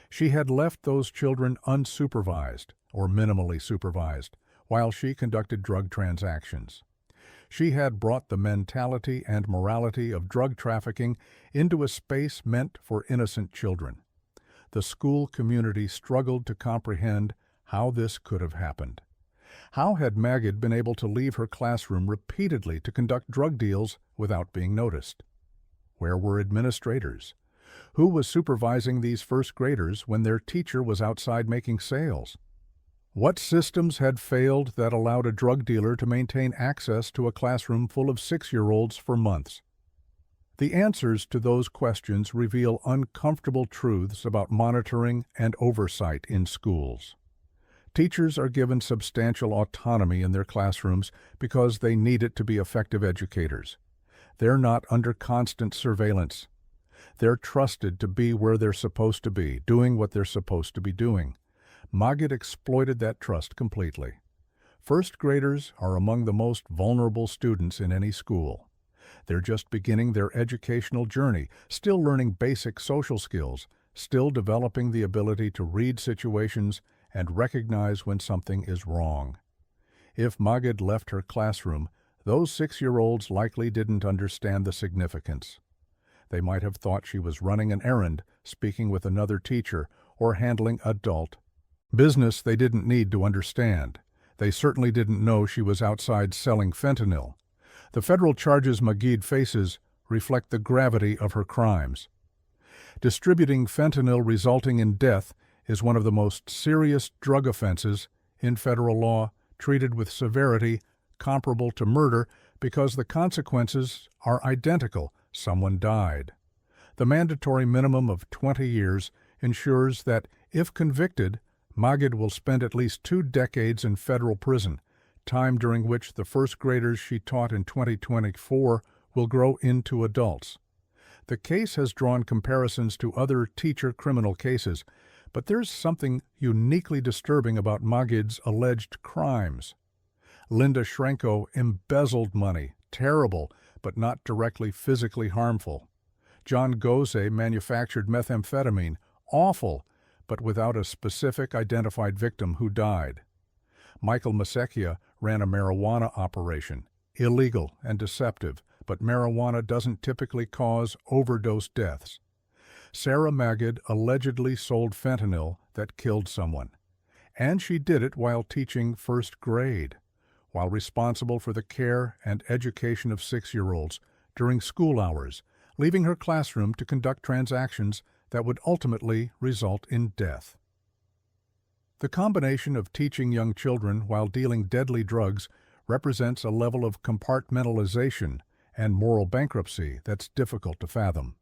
She had left those children unsupervised, or minimally supervised, while she conducted drug transactions. She had brought the mentality and morality of drug trafficking into a space meant for innocent children. The school community struggled to comprehend how this could have happened. How had Magid been able to leave her classroom repeatedly to conduct drug deals without being noticed? Where were administrators? Who was supervising these first graders when their teacher was outside making sales? What systems had failed that allowed a drug dealer to maintain access to a classroom full of 6-year-olds for months? The answers to those questions reveal uncomfortable truths about monitoring and oversight in schools. Teachers are given substantial autonomy in their classrooms because they need it to be effective educators. They're not under constant surveillance. They're trusted to be where they're supposed to be, doing what they're supposed to be doing. Magid exploited that trust completely. First graders are among the most vulnerable students in any school. They're just beginning their educational journey, still learning basic social skills, still developing the ability to read situations and recognize when something is wrong. If Magid left her classroom, those 6-year-olds likely didn't understand the significance. They might have thought she was running an errand, speaking with another teacher, or handling adult business they didn't need to understand. They certainly didn't know she was outside selling fentanyl. The federal charges Magid faces reflect the gravity of her crimes. Distributing fentanyl resulting in death is one of the most serious drug offenses in federal law, treated with severity comparable to murder because the consequences are identical. Someone died. The mandatory minimum of 20 years ensures that, if convicted, Magid will spend at least 2 decades in federal prison, time during which the first graders she taught in 2024 will grow into adults. The case has drawn comparisons to other teacher criminal cases, but there's something uniquely disturbing about Magid's alleged crimes. Linda Shrenko embezzled money, terrible, but not directly physically harmful. John Goze manufactured methamphetamine, awful, but without a specific identified victim who died. Michael Masecchia ran a marijuana operation, illegal and deceptive, but marijuana doesn't typically cause overdose deaths. Sarah Magid allegedly sold fentanyl that killed someone, and she did it while teaching first grade. while responsible for the care and education of 6-year-olds during school hours, leaving her classroom to conduct transactions that would ultimately result in death. The combination of teaching young children while dealing deadly drugs represents a level of compartmentalization and moral bankruptcy that's difficult to fathom.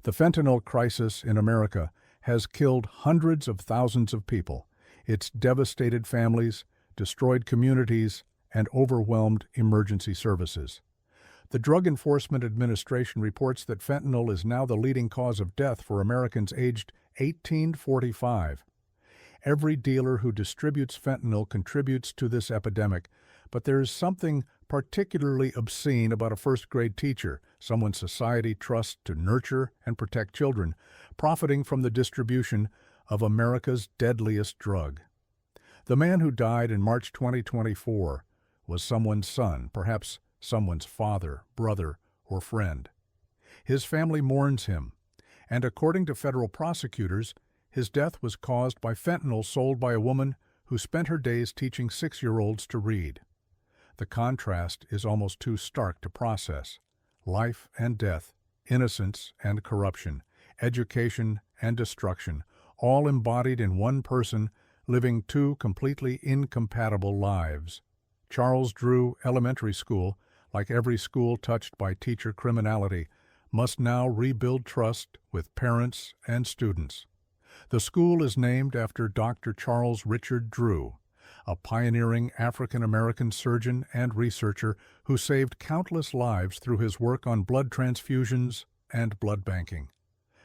The fentanyl crisis in America has killed hundreds of thousands of people. It's devastated families, destroyed communities, and overwhelmed emergency services. The Drug Enforcement Administration reports that fentanyl is now the leading cause of death for Americans aged 18 to 45. Every dealer who distributes fentanyl contributes to this epidemic, but there is something particularly obscene about a first-grade teacher, someone society trusts to nurture and protect children, profiting from the distribution of America's deadliest drug. The man who died in March 2024 was someone's son, perhaps someone's father, brother, or friend. His family mourns him, and according to federal prosecutors, his death was caused by fentanyl sold by a woman who spent her days teaching 6-year-olds to read. The contrast is almost too stark to process. Life and death, innocence and corruption, education and destruction, all embodied in one person living two completely incompatible lives. Charles Drew Elementary School, like every school touched by teacher criminality, must now rebuild trust with parents and students. The school is named after Dr. Charles Richard Drew, a pioneering African-American surgeon and researcher who saved countless lives through his work on blood transfusions and blood banking.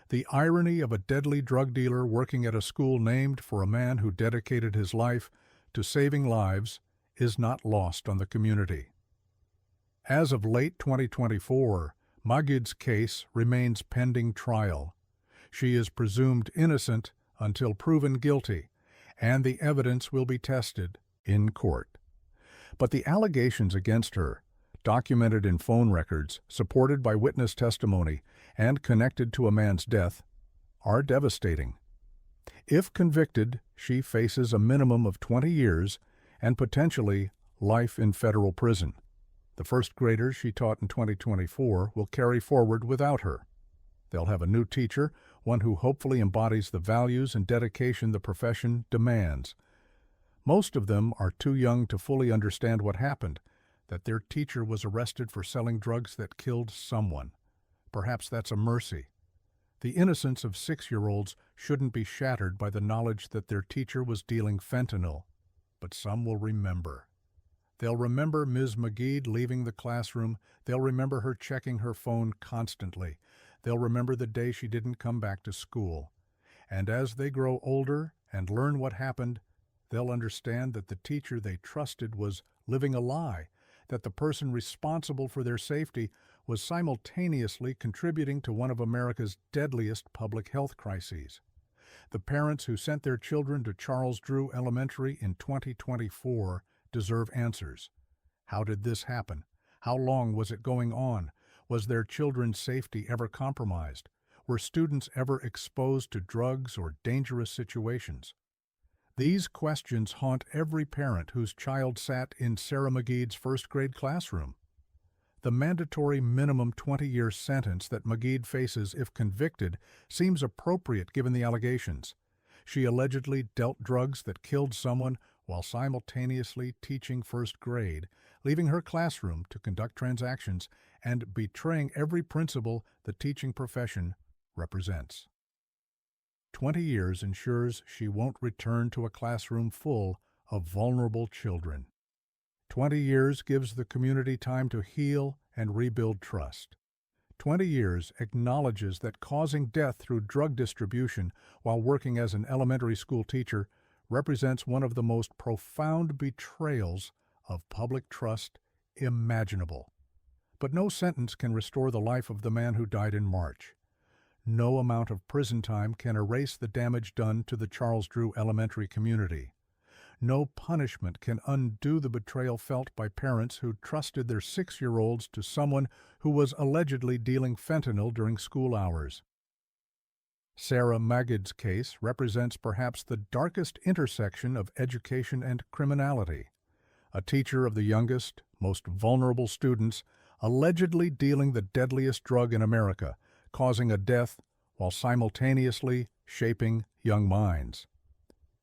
The irony of a deadly drug dealer working at a school named for a man who dedicated his life to saving lives is not lost on the community. As of late 2024, Magid's case remains pending trial. She is presumed innocent until proven guilty, and the evidence will be tested in court. But the allegations against her, documented in phone records, supported by witness testimony, and connected to a man's death, are devastating. If convicted, she faces a minimum of 20 years and potentially life in federal prison. The first graders she taught in 2024 will carry forward without her. They'll have a new teacher, one who hopefully embodies the values and dedication the profession demands. Most of them are too young to fully understand what happened, that their teacher was arrested for selling drugs that killed someone. Perhaps that's a mercy. The innocence of 6-year-olds shouldn't be shattered by the knowledge that their teacher was dealing fentanyl, but some will remember. They'll remember Ms. Magid leaving the classroom. They'll remember her checking her phone constantly. They'll remember the day she didn't come back to school. And as they grow older and learn what happened, they'll understand that the teacher they trusted was living a lie, that the person responsible for their safety was simultaneously contributing to one of America's deadliest public health crises. The parents who sent their children to Charles Drew Elementary in 2024 deserve answers. How did this happen? How long was it going on? Was their children's safety ever compromised? Were students ever exposed to drugs or dangerous situations? These questions haunt every parent whose child sat in Sarah Magid's first-grade classroom. The mandatory minimum 20-year sentence that Magid faces if convicted seems appropriate given the allegations. She allegedly dealt drugs that killed someone while simultaneously teaching first grade, leaving her classroom to conduct transactions and betraying every principle the teaching profession represents. 20 years ensures she won't return to a classroom full of vulnerable children. 20 years gives the community time to heal and rebuild trust. 20 years acknowledges that causing death through drug distribution while working as an elementary school teacher represents one of the most profound betrayals of public trust imaginable. But no sentence can restore the life of the man who died in March. No amount of prison time can erase the damage done to the Charles Drew Elementary community. No punishment can undo the betrayal felt by parents who trusted their 6-year-olds to someone who was allegedly dealing fentanyl during school hours. Sarah Magid's case represents perhaps the darkest intersection of education and criminality. a teacher of the youngest, most vulnerable students, allegedly dealing the deadliest drug in America, causing a death while simultaneously shaping young minds.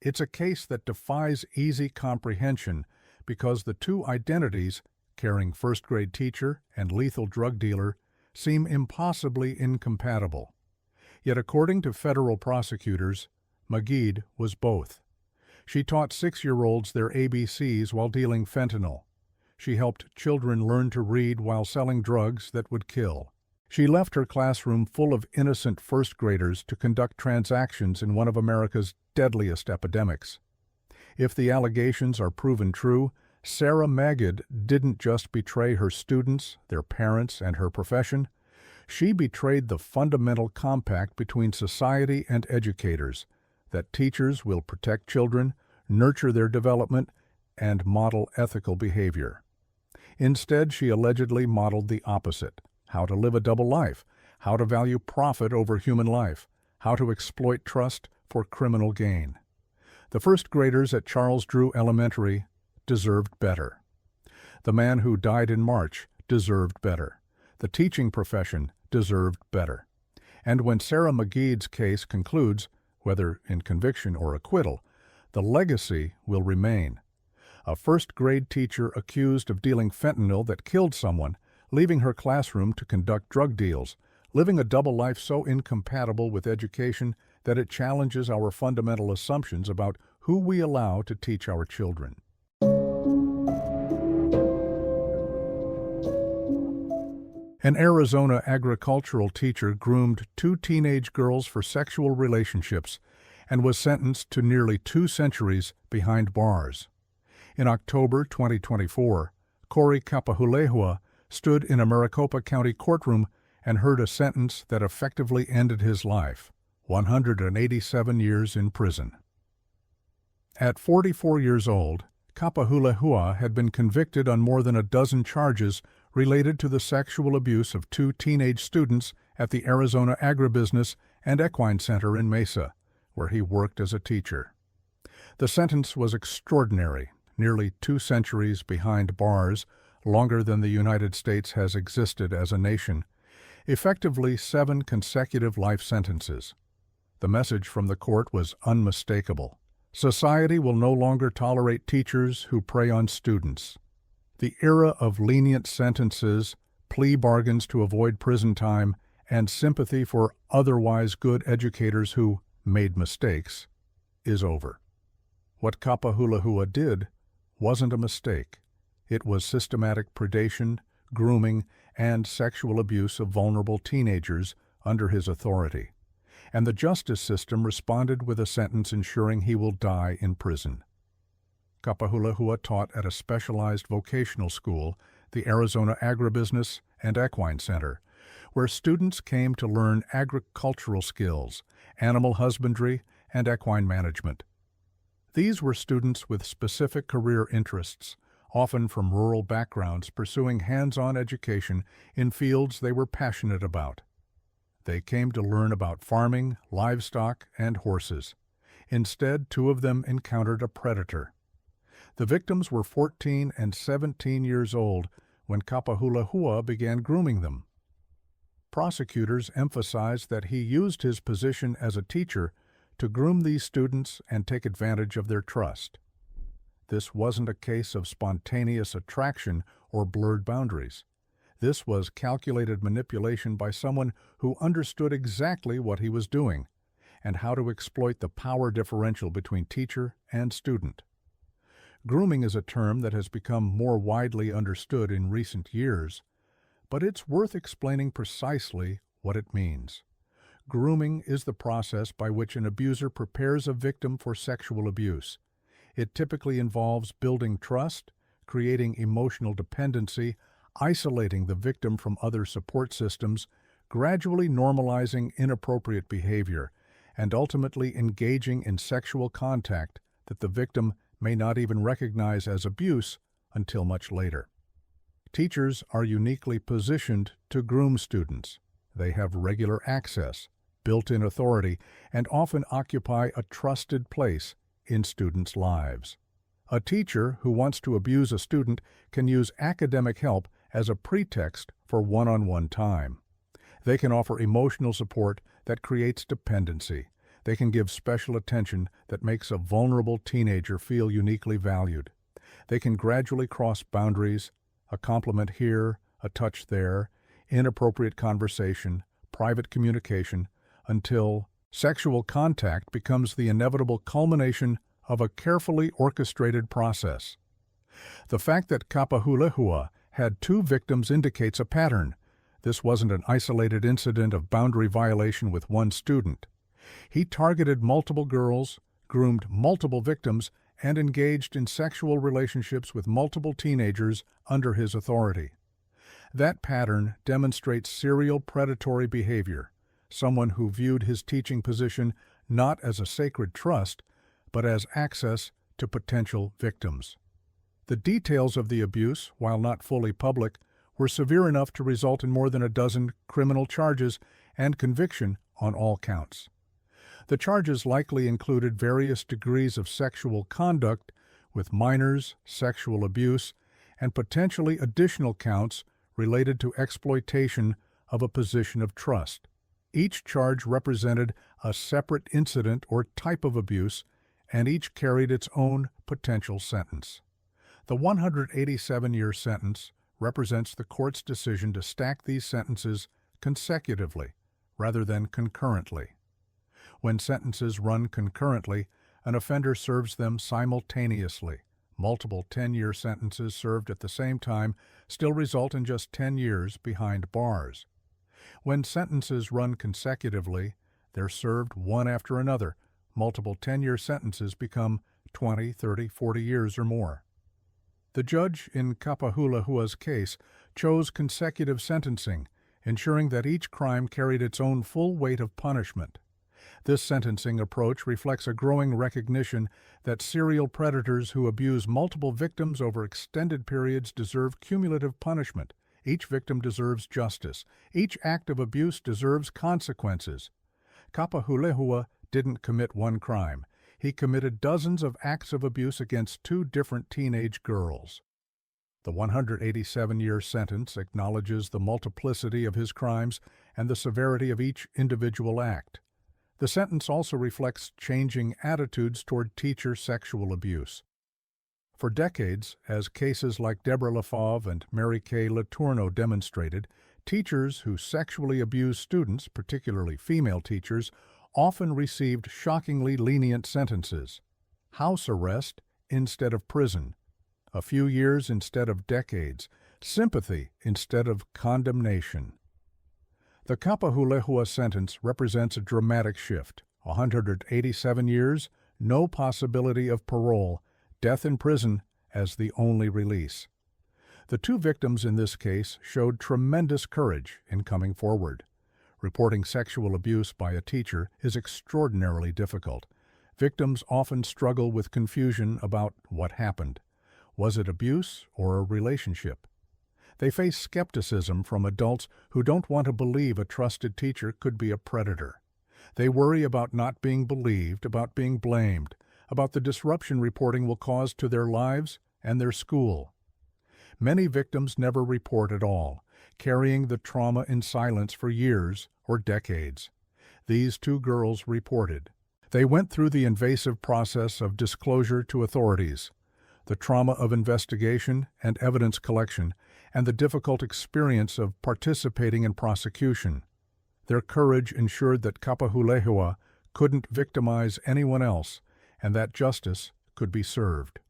It's a case that defies easy comprehension because the two identities, caring first-grade teacher and lethal drug dealer, seem impossibly incompatible. Yet according to federal prosecutors, Magid was both. She taught 6-year-olds their ABCs while dealing fentanyl. She helped children learn to read while selling drugs that would kill. She left her classroom full of innocent first-graders to conduct transactions in one of America's deadliest epidemics. If the allegations are proven true, Sarah Magid didn't just betray her students, their parents, and her profession. She betrayed the fundamental compact between society and educators, that teachers will protect children, nurture their development, and model ethical behavior. Instead, she allegedly modeled the opposite: how to live a double life, how to value profit over human life, how to exploit trust for criminal gain. The first graders at Charles Drew Elementary deserved better. The man who died in March deserved better. The teaching profession deserved better. And when Sarah Magid's case concludes, whether in conviction or acquittal, the legacy will remain. A first-grade teacher accused of dealing fentanyl that killed someone, leaving her classroom to conduct drug deals, living a double life so incompatible with education that it challenges our fundamental assumptions about who we allow to teach our children. An Arizona agricultural teacher groomed 2 teenage girls for sexual relationships and was sentenced to nearly 2 centuries behind bars. In October 2024, Corey Kapahulehua stood in a Maricopa County courtroom and heard a sentence that effectively ended his life: 187 years in prison. At 44 years old, Kapahulehua had been convicted on more than a dozen charges related to the sexual abuse of 2 teenage students at the Arizona Agribusiness and Equine Center in Mesa, where he worked as a teacher. The sentence was extraordinary, nearly 2 centuries behind bars, longer than the United States has existed as a nation, effectively 7 consecutive life sentences. The message from the court was unmistakable. Society will no longer tolerate teachers who prey on students. The era of lenient sentences, plea bargains to avoid prison time, and sympathy for otherwise good educators who made mistakes is over. What Kapahulehua did wasn't a mistake. It was systematic predation, grooming, and sexual abuse of vulnerable teenagers under his authority. And the justice system responded with a sentence ensuring he will die in prison. Kapahulehua taught at a specialized vocational school, the Arizona Agribusiness and Equine Center, where students came to learn agricultural skills, animal husbandry, and equine management. These were students with specific career interests, often from rural backgrounds pursuing hands-on education in fields they were passionate about. They came to learn about farming, livestock, and horses. Instead, 2 of them encountered a predator. The victims were 14 and 17 years old when Kapahulehua began grooming them. Prosecutors emphasized that he used his position as a teacher to groom these students and take advantage of their trust. This wasn't a case of spontaneous attraction or blurred boundaries. This was calculated manipulation by someone who understood exactly what he was doing and how to exploit the power differential between teacher and student. Grooming is a term that has become more widely understood in recent years, but it's worth explaining precisely what it means. Grooming is the process by which an abuser prepares a victim for sexual abuse. It typically involves building trust, creating emotional dependency, isolating the victim from other support systems, gradually normalizing inappropriate behavior, and ultimately engaging in sexual contact that the victim may not even recognize as abuse until much later. Teachers are uniquely positioned to groom students. They have regular access, built-in authority, and often occupy a trusted place in students' lives. A teacher who wants to abuse a student can use academic help as a pretext for one-on-one time. They can offer emotional support that creates dependency. They can give special attention that makes a vulnerable teenager feel uniquely valued. They can gradually cross boundaries, a compliment here, a touch there, inappropriate conversation, private communication, until sexual contact becomes the inevitable culmination of a carefully orchestrated process. The fact that Kapahulehua had 2 victims indicates a pattern. This wasn't an isolated incident of boundary violation with one student. He targeted multiple girls, groomed multiple victims, and engaged in sexual relationships with multiple teenagers under his authority. That pattern demonstrates serial predatory behavior, someone who viewed his teaching position not as a sacred trust, but as access to potential victims. The details of the abuse, while not fully public, were severe enough to result in more than a dozen criminal charges and conviction on all counts. The charges likely included various degrees of sexual conduct with minors, sexual abuse, and potentially additional counts related to exploitation of a position of trust. Each charge represented a separate incident or type of abuse, and each carried its own potential sentence. The 187-year sentence represents the court's decision to stack these sentences consecutively rather than concurrently. When sentences run concurrently, an offender serves them simultaneously. Multiple 10-year sentences served at the same time still result in just 10 years behind bars. When sentences run consecutively, they're served one after another. Multiple 10-year sentences become 20, 30, 40 years or more. The judge in Kapahulehua's case chose consecutive sentencing, ensuring that each crime carried its own full weight of punishment. This sentencing approach reflects a growing recognition that serial predators who abuse multiple victims over extended periods deserve cumulative punishment. Each victim deserves justice. Each act of abuse deserves consequences. Kapahulehua didn't commit one crime. He committed dozens of acts of abuse against 2 different teenage girls. The 187-year sentence acknowledges the multiplicity of his crimes and the severity of each individual act. The sentence also reflects changing attitudes toward teacher sexual abuse. For decades, as cases like Deborah LaFave and Mary Kay Letourneau demonstrated, teachers who sexually abused students, particularly female teachers, often received shockingly lenient sentences. House arrest instead of prison, a few years instead of decades, sympathy instead of condemnation. The Kapahulehua sentence represents a dramatic shift. 187 years, no possibility of parole, death in prison as the only release. The 2 victims in this case showed tremendous courage in coming forward. Reporting sexual abuse by a teacher is extraordinarily difficult. Victims often struggle with confusion about what happened. Was it abuse or a relationship? They face skepticism from adults who don't want to believe a trusted teacher could be a predator. They worry about not being believed, about being blamed, about the disruption reporting will cause to their lives and their school. Many victims never report at all, carrying the trauma in silence for years or decades. These 2 girls reported. They went through the invasive process of disclosure to authorities, the trauma of investigation and evidence collection, and the difficult experience of participating in prosecution. Their courage ensured that Kapahulehua couldn't victimize anyone else and that justice could be served.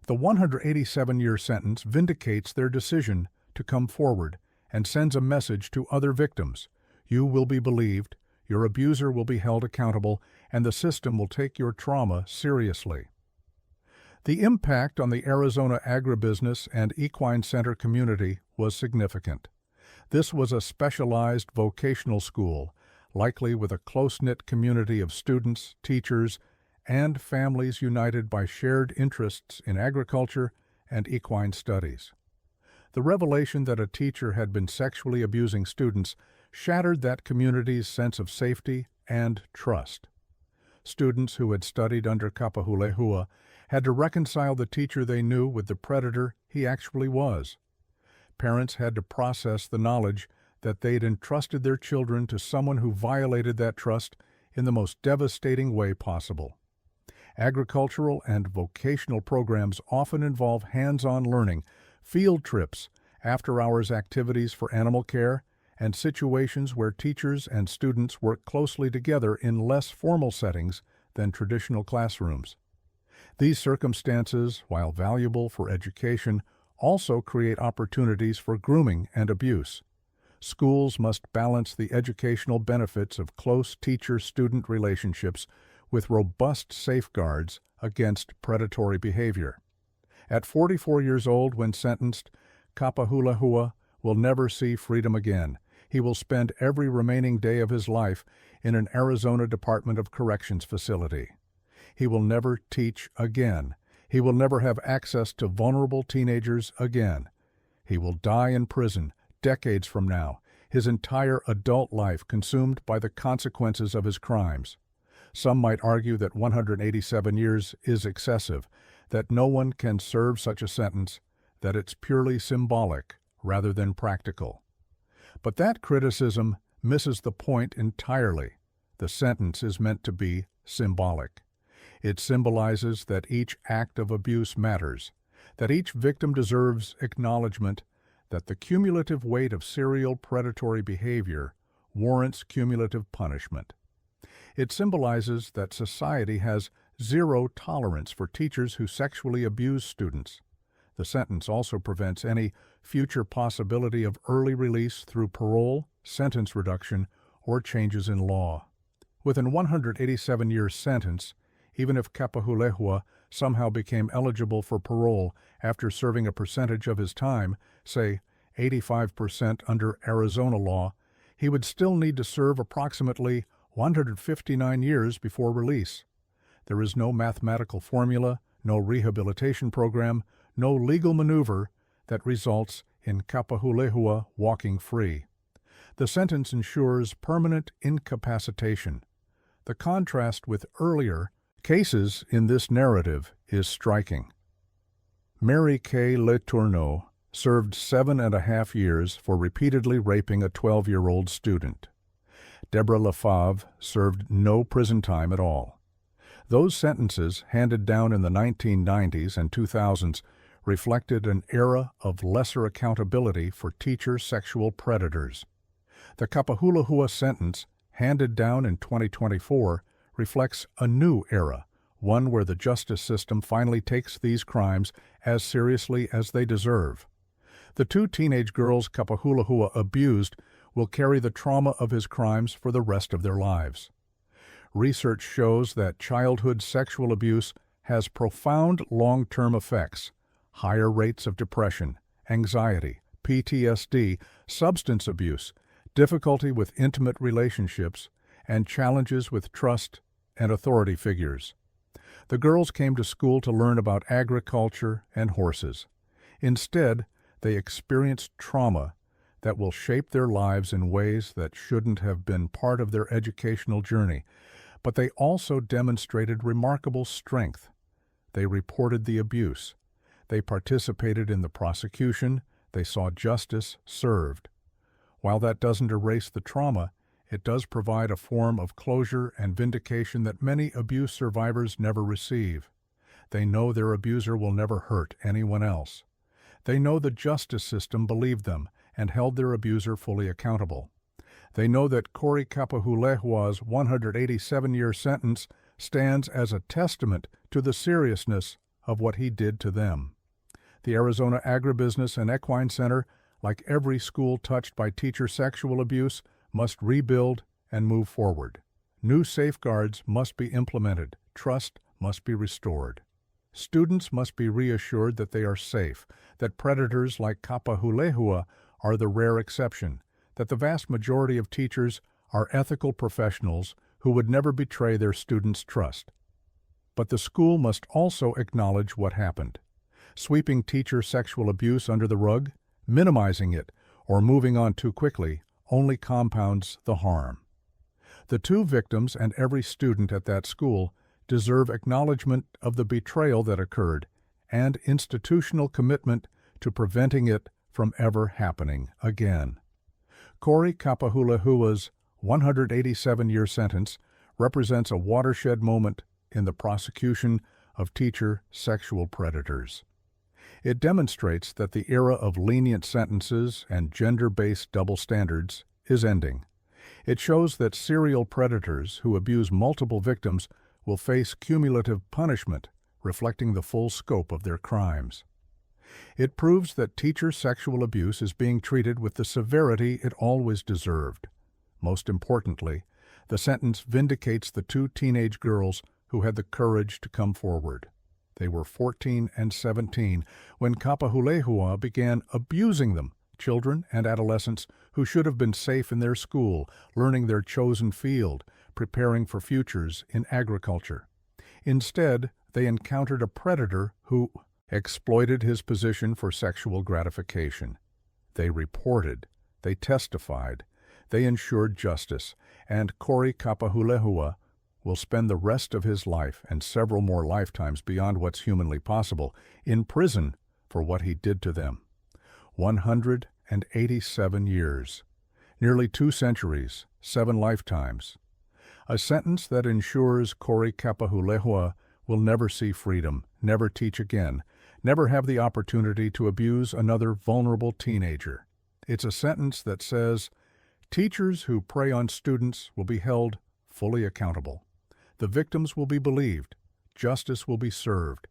The 187-year sentence vindicates their decision to come forward and sends a message to other victims. You will be believed, your abuser will be held accountable, and the system will take your trauma seriously. The impact on the Arizona agribusiness and equine center community was significant. This was a specialized vocational school, likely with a close-knit community of students, teachers, and families united by shared interests in agriculture and equine studies. The revelation that a teacher had been sexually abusing students shattered that community's sense of safety and trust. Students who had studied under Kapahulehua had to reconcile the teacher they knew with the predator he actually was. Parents had to process the knowledge that they'd entrusted their children to someone who violated that trust in the most devastating way possible. Agricultural and vocational programs often involve hands-on learning, field trips, after-hours activities for animal care, and situations where teachers and students work closely together in less formal settings than traditional classrooms. These circumstances, while valuable for education, also create opportunities for grooming and abuse. Schools must balance the educational benefits of close teacher-student relationships with robust safeguards against predatory behavior. At 44 years old when sentenced, Kapahulehua will never see freedom again. He will spend every remaining day of his life in an Arizona Department of Corrections facility. He will never teach again. He will never have access to vulnerable teenagers again. He will die in prison decades from now, his entire adult life consumed by the consequences of his crimes. Some might argue that 187 years is excessive, that no one can serve such a sentence, that it's purely symbolic rather than practical. But that criticism misses the point entirely. The sentence is meant to be symbolic. It symbolizes that each act of abuse matters, that each victim deserves acknowledgement, that the cumulative weight of serial predatory behavior warrants cumulative punishment. It symbolizes that society has zero tolerance for teachers who sexually abuse students. The sentence also prevents any future possibility of early release through parole, sentence reduction, or changes in law. With an 187-year sentence, even if Kapahulehua somehow became eligible for parole after serving a percentage of his time, say 85% under Arizona law, he would still need to serve approximately 159 years before release. There is no mathematical formula, no rehabilitation program, no legal maneuver that results in Kapahulehua walking free. The sentence ensures permanent incapacitation. The contrast with earlier cases in this narrative is striking. Mary Kay Letourneau served 7.5 years for repeatedly raping a 12-year-old student. Deborah LaFave served no prison time at all. Those sentences, handed down in the 1990s and 2000s, reflected an era of lesser accountability for teacher sexual predators. The Kapahulehua sentence, handed down in 2024, reflects a new era, one where the justice system finally takes these crimes as seriously as they deserve. The two teenage girls Kapahulehua abused will carry the trauma of his crimes for the rest of their lives. Research shows that childhood sexual abuse has profound long-term effects: higher rates of depression, anxiety, PTSD, substance abuse, difficulty with intimate relationships, and challenges with trust and authority figures. The girls came to school to learn about agriculture and horses. Instead, they experienced trauma that will shape their lives in ways that shouldn't have been part of their educational journey, but they also demonstrated remarkable strength. They reported the abuse. They participated in the prosecution. They saw justice served. While that doesn't erase the trauma, it does provide a form of closure and vindication that many abuse survivors never receive. They know their abuser will never hurt anyone else. They know the justice system believed them and held their abuser fully accountable. They know that Corey Kapahulehua's 187-year sentence stands as a testament to the seriousness of what he did to them. The Arizona Agribusiness and Equine Center, like every school touched by teacher sexual abuse, must rebuild and move forward. New safeguards must be implemented. Trust must be restored. Students must be reassured that they are safe, that predators like Kapahulehua are the rare exception, that the vast majority of teachers are ethical professionals who would never betray their students' trust. But the school must also acknowledge what happened. Sweeping teacher sexual abuse under the rug, minimizing it, or moving on too quickly only compounds the harm. The two victims and every student at that school deserve acknowledgement of the betrayal that occurred and institutional commitment to preventing it from ever happening again. Corey Kapahulehua's 187-year sentence represents a watershed moment in the prosecution of teacher sexual predators. It demonstrates that the era of lenient sentences and gender-based double standards is ending. It shows that serial predators who abuse multiple victims will face cumulative punishment, reflecting the full scope of their crimes. It proves that teacher sexual abuse is being treated with the severity it always deserved. Most importantly, the sentence vindicates the two teenage girls who had the courage to come forward. They were 14 and 17 when Kapahulehua began abusing them, children and adolescents who should have been safe in their school, learning their chosen field, preparing for futures in agriculture. Instead, they encountered a predator who exploited his position for sexual gratification. They reported, they testified, they ensured justice, and Corey Kapahulehua will spend the rest of his life and several more lifetimes beyond what's humanly possible in prison for what he did to them. 187 years, nearly 2 centuries, 7 lifetimes. A sentence that ensures Corey Kapahulehua will never see freedom, never teach again, never have the opportunity to abuse another vulnerable teenager. It's a sentence that says, teachers who prey on students will be held fully accountable. The victims will be believed, justice will be served,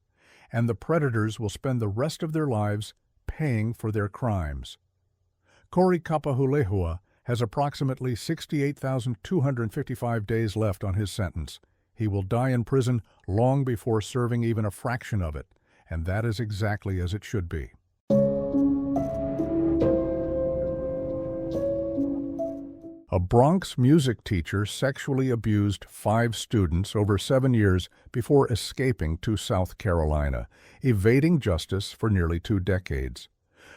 and the predators will spend the rest of their lives paying for their crimes. Corey Kapahulehua has approximately 68,255 days left on his sentence. He will die in prison long before serving even a fraction of it, and that is exactly as it should be. A Bronx music teacher sexually abused 5 students over 7 years before escaping to South Carolina, evading justice for nearly 2 decades.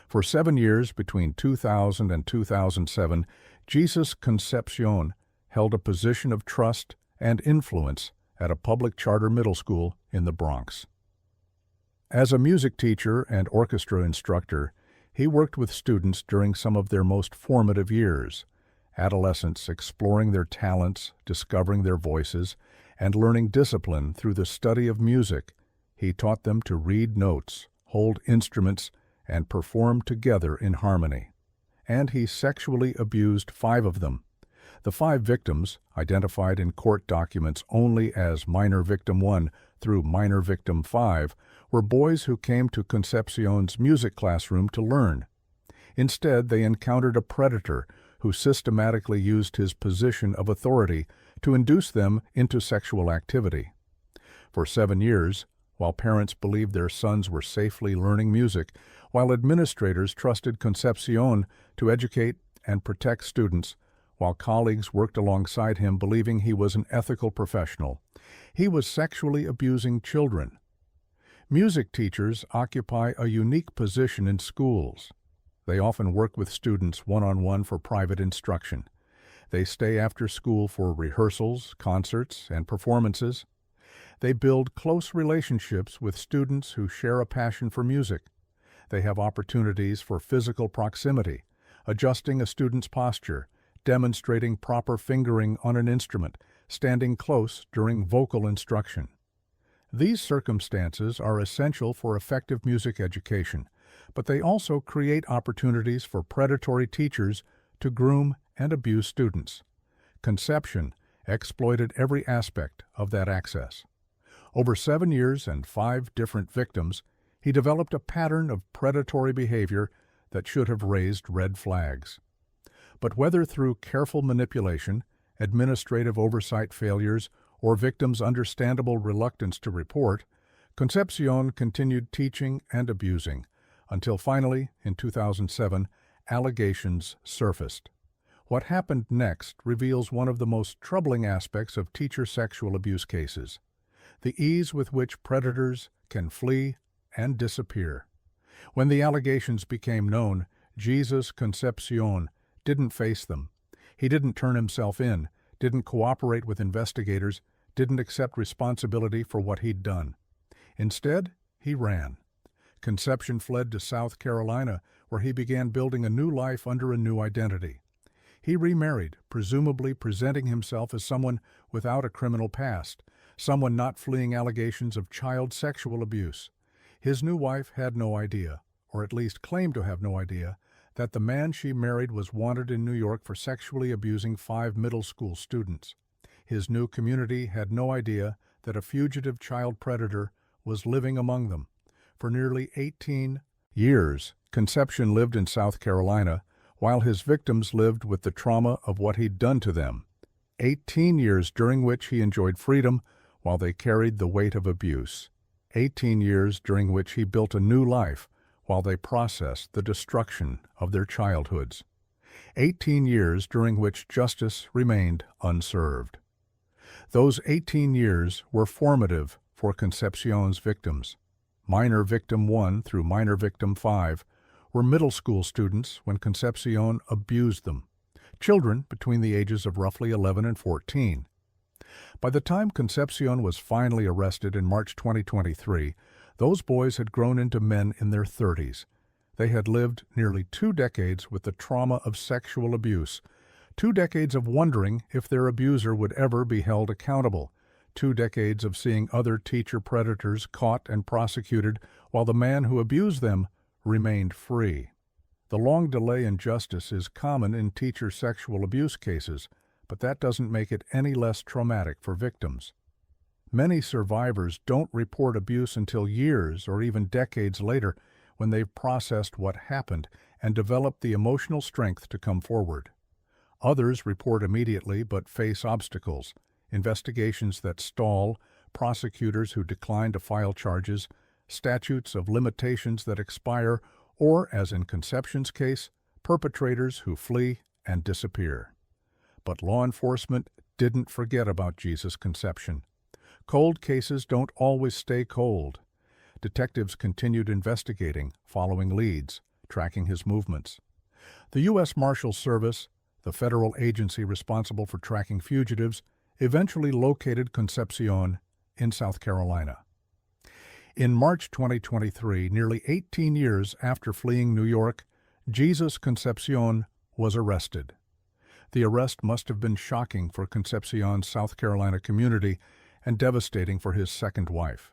For 7 years between 2000 and 2007, Jesus Concepcion held a position of trust and influence at a public charter middle school in the Bronx. As a music teacher and orchestra instructor, he worked with students during some of their most formative years. Adolescents exploring their talents, discovering their voices, and learning discipline through the study of music. He taught them to read notes, hold instruments, and perform together in harmony. And he sexually abused 5 of them. The 5 victims, identified in court documents only as Minor Victim 1 through Minor Victim 5, were boys who came to Concepcion's music classroom to learn. Instead, they encountered a predator who systematically used his position of authority to induce them into sexual activity. For 7 years, while parents believed their sons were safely learning music, while administrators trusted Concepcion to educate and protect students, while colleagues worked alongside him believing he was an ethical professional, he was sexually abusing children. Music teachers occupy a unique position in schools. They often work with students one-on-one for private instruction. They stay after school for rehearsals, concerts, and performances. They build close relationships with students who share a passion for music. They have opportunities for physical proximity, adjusting a student's posture, demonstrating proper fingering on an instrument, standing close during vocal instruction. These circumstances are essential for effective music education, but they also create opportunities for predatory teachers to groom and abuse students. Concepcion exploited every aspect of that access. Over 7 years and 5 different victims, he developed a pattern of predatory behavior that should have raised red flags. But whether through careful manipulation, administrative oversight failures, or victims' understandable reluctance to report, Concepcion continued teaching and abusing, until finally, in 2007, allegations surfaced. What happened next reveals one of the most troubling aspects of teacher sexual abuse cases: the ease with which predators can flee and disappear. When the allegations became known, Jesus Concepcion didn't face them. He didn't turn himself in, didn't cooperate with investigators, didn't accept responsibility for what he'd done. Instead, he ran. Concepcion fled to South Carolina, where he began building a new life under a new identity. He remarried, presumably presenting himself as someone without a criminal past, someone not fleeing allegations of child sexual abuse. His new wife had no idea, or at least claimed to have no idea, that the man she married was wanted in New York for sexually abusing 5 middle school students. His new community had no idea that a fugitive child predator was living among them. For nearly 18 years, Concepcion lived in South Carolina, while his victims lived with the trauma of what he'd done to them. 18 years during which he enjoyed freedom while they carried the weight of abuse. 18 years during which he built a new life while they processed the destruction of their childhoods. 18 years during which justice remained unserved. Those 18 years were formative for Concepcion's victims. Minor Victim 1 through Minor Victim 5 were middle school students when Concepcion abused them, children between the ages of roughly 11 and 14. By the time Concepcion was finally arrested in March 2023, those boys had grown into men in their 30s. They had lived nearly 2 decades with the trauma of sexual abuse, 2 decades of wondering if their abuser would ever be held accountable, 2 decades of seeing other teacher predators caught and prosecuted while the man who abused them remained free. The long delay in justice is common in teacher sexual abuse cases, but that doesn't make it any less traumatic for victims. Many survivors don't report abuse until years or even decades later, when they've processed what happened and developed the emotional strength to come forward. Others report immediately but face obstacles, investigations that stall, prosecutors who decline to file charges, statutes of limitations that expire, or, as in Concepcion's case, perpetrators who flee and disappear. But law enforcement didn't forget about Jesus Concepcion. Cold cases don't always stay cold. Detectives continued investigating, following leads, tracking his movements. The U.S. Marshals Service, the federal agency responsible for tracking fugitives, eventually located Concepcion in South Carolina. In March 2023, nearly 18 years after fleeing New York, Jesus Concepcion was arrested. The arrest must have been shocking for Concepcion's South Carolina community and devastating for his second wife.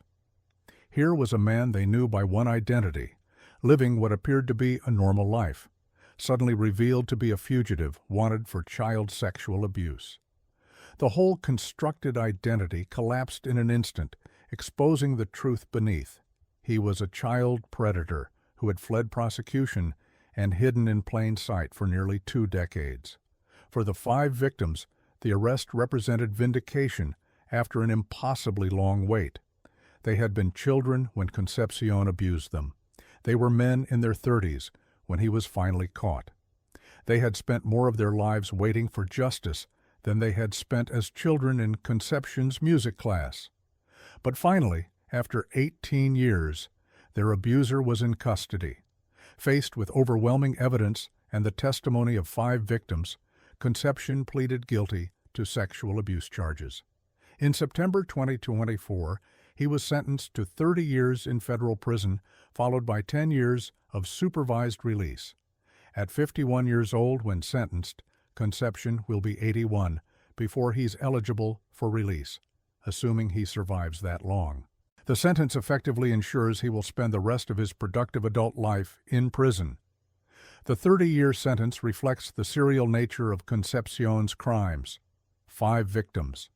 Here was a man they knew by one identity, living what appeared to be a normal life, suddenly revealed to be a fugitive wanted for child sexual abuse. The whole constructed identity collapsed in an instant, exposing the truth beneath. He was a child predator who had fled prosecution and hidden in plain sight for nearly 2 decades. For the 5 victims, the arrest represented vindication after an impossibly long wait. They had been children when Concepcion abused them. They were men in their 30s when he was finally caught. They had spent more of their lives waiting for justice than they had spent as children in Concepcion's music class. But finally, after 18 years, their abuser was in custody. Faced with overwhelming evidence and the testimony of 5 victims, Concepcion pleaded guilty to sexual abuse charges. In September 2024, he was sentenced to 30 years in federal prison, followed by 10 years of supervised release. At 51 years old when sentenced, Concepcion will be 81 before he's eligible for release, assuming he survives that long. The sentence effectively ensures he will spend the rest of his productive adult life in prison. The 30-year sentence reflects the serial nature of Concepcion's crimes. 5 victims,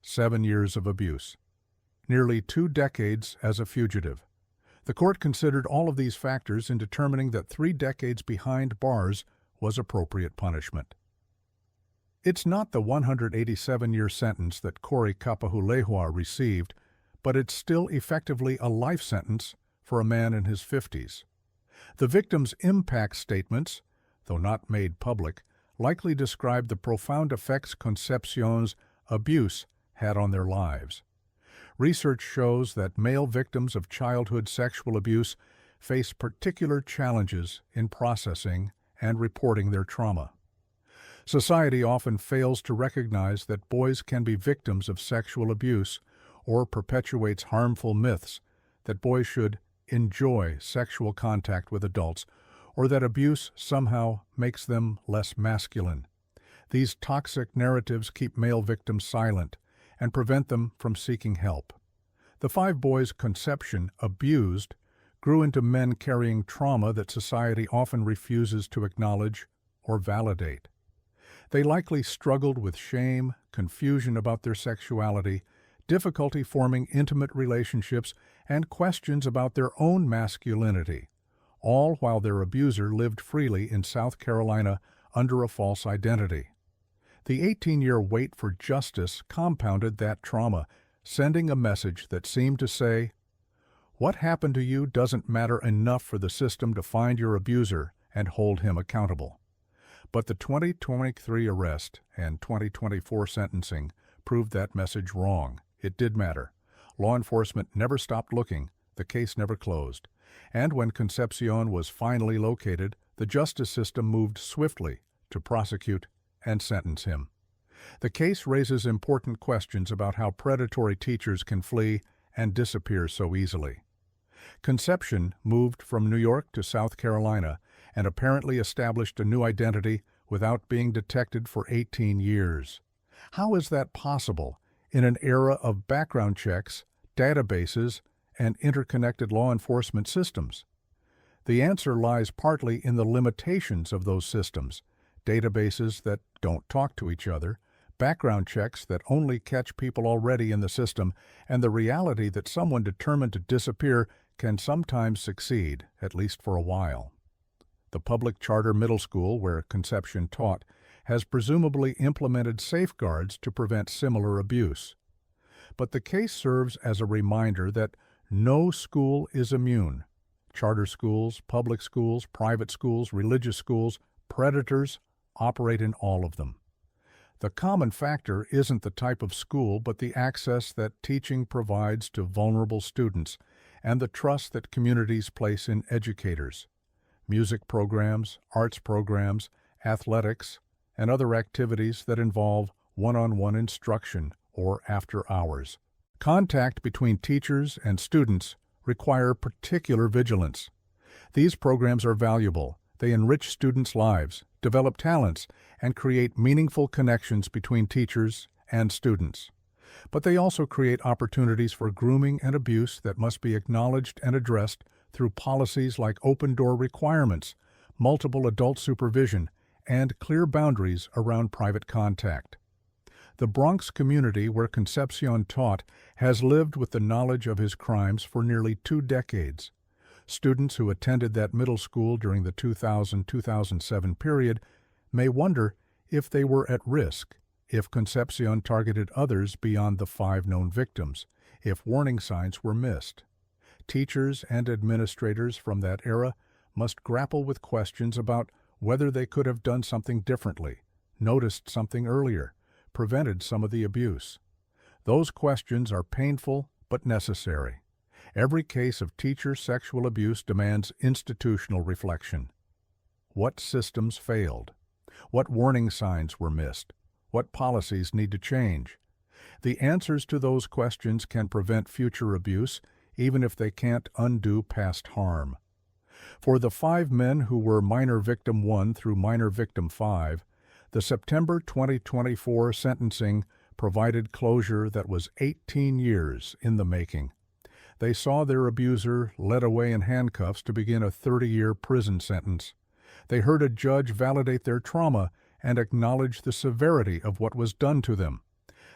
7 years of abuse, nearly 2 decades as a fugitive. The court considered all of these factors in determining that 3 decades behind bars was appropriate punishment. It's not the 187-year sentence that Corey Kapahulehua received, but it's still effectively a life sentence for a man in his 50s. The victim's impact statements, though not made public, likely describe the profound effects Concepcion's abuse had on their lives. Research shows that male victims of childhood sexual abuse face particular challenges in processing and reporting their trauma. Society often fails to recognize that boys can be victims of sexual abuse or perpetuates harmful myths that boys should enjoy sexual contact with adults or that abuse somehow makes them less masculine. These toxic narratives keep male victims silent and prevent them from seeking help. The 5 boys Concepcion abused grew into men carrying trauma that society often refuses to acknowledge or validate. They likely struggled with shame, confusion about their sexuality, difficulty forming intimate relationships, and questions about their own masculinity, all while their abuser lived freely in South Carolina under a false identity. The 18-year wait for justice compounded that trauma, sending a message that seemed to say, "What happened to you doesn't matter enough for the system to find your abuser and hold him accountable." But the 2023 arrest and 2024 sentencing proved that message wrong. It did matter. Law enforcement never stopped looking, the case never closed. And when Concepcion was finally located, the justice system moved swiftly to prosecute and sentence him. The case raises important questions about how predatory teachers can flee and disappear so easily. Concepcion moved from New York to South Carolina and apparently established a new identity without being detected for 18 years. How is that possible in an era of background checks, databases, and interconnected law enforcement systems? The answer lies partly in the limitations of those systems, databases that don't talk to each other, background checks that only catch people already in the system, and the reality that someone determined to disappear can sometimes succeed, at least for a while. The public charter middle school where Concepcion taught has presumably implemented safeguards to prevent similar abuse. But the case serves as a reminder that no school is immune. Charter schools, public schools, private schools, religious schools, predators operate in all of them. The common factor isn't the type of school, but the access that teaching provides to vulnerable students and the trust that communities place in educators. Music programs, arts programs, athletics, and other activities that involve one-on-one instruction or after hours. Contact between teachers and students require particular vigilance. These programs are valuable. They enrich students' lives, develop talents, and create meaningful connections between teachers and students. But they also create opportunities for grooming and abuse that must be acknowledged and addressed through policies like open-door requirements, multiple adult supervision, and clear boundaries around private contact. The Bronx community where Concepcion taught has lived with the knowledge of his crimes for nearly 2 decades. Students who attended that middle school during the 2000-2007 period may wonder if they were at risk, if Concepcion targeted others beyond the 5 known victims, if warning signs were missed. Teachers and administrators from that era must grapple with questions about whether they could have done something differently, noticed something earlier, prevented some of the abuse. Those questions are painful but necessary. Every case of teacher sexual abuse demands institutional reflection. What systems failed? What warning signs were missed? What policies need to change? The answers to those questions can prevent future abuse, even if they can't undo past harm. For the 5 men who were minor victim 1 through minor victim 5, the September 2024 sentencing provided closure that was 18 years in the making. They saw their abuser led away in handcuffs to begin a 30-year prison sentence. They heard a judge validate their trauma and acknowledge the severity of what was done to them.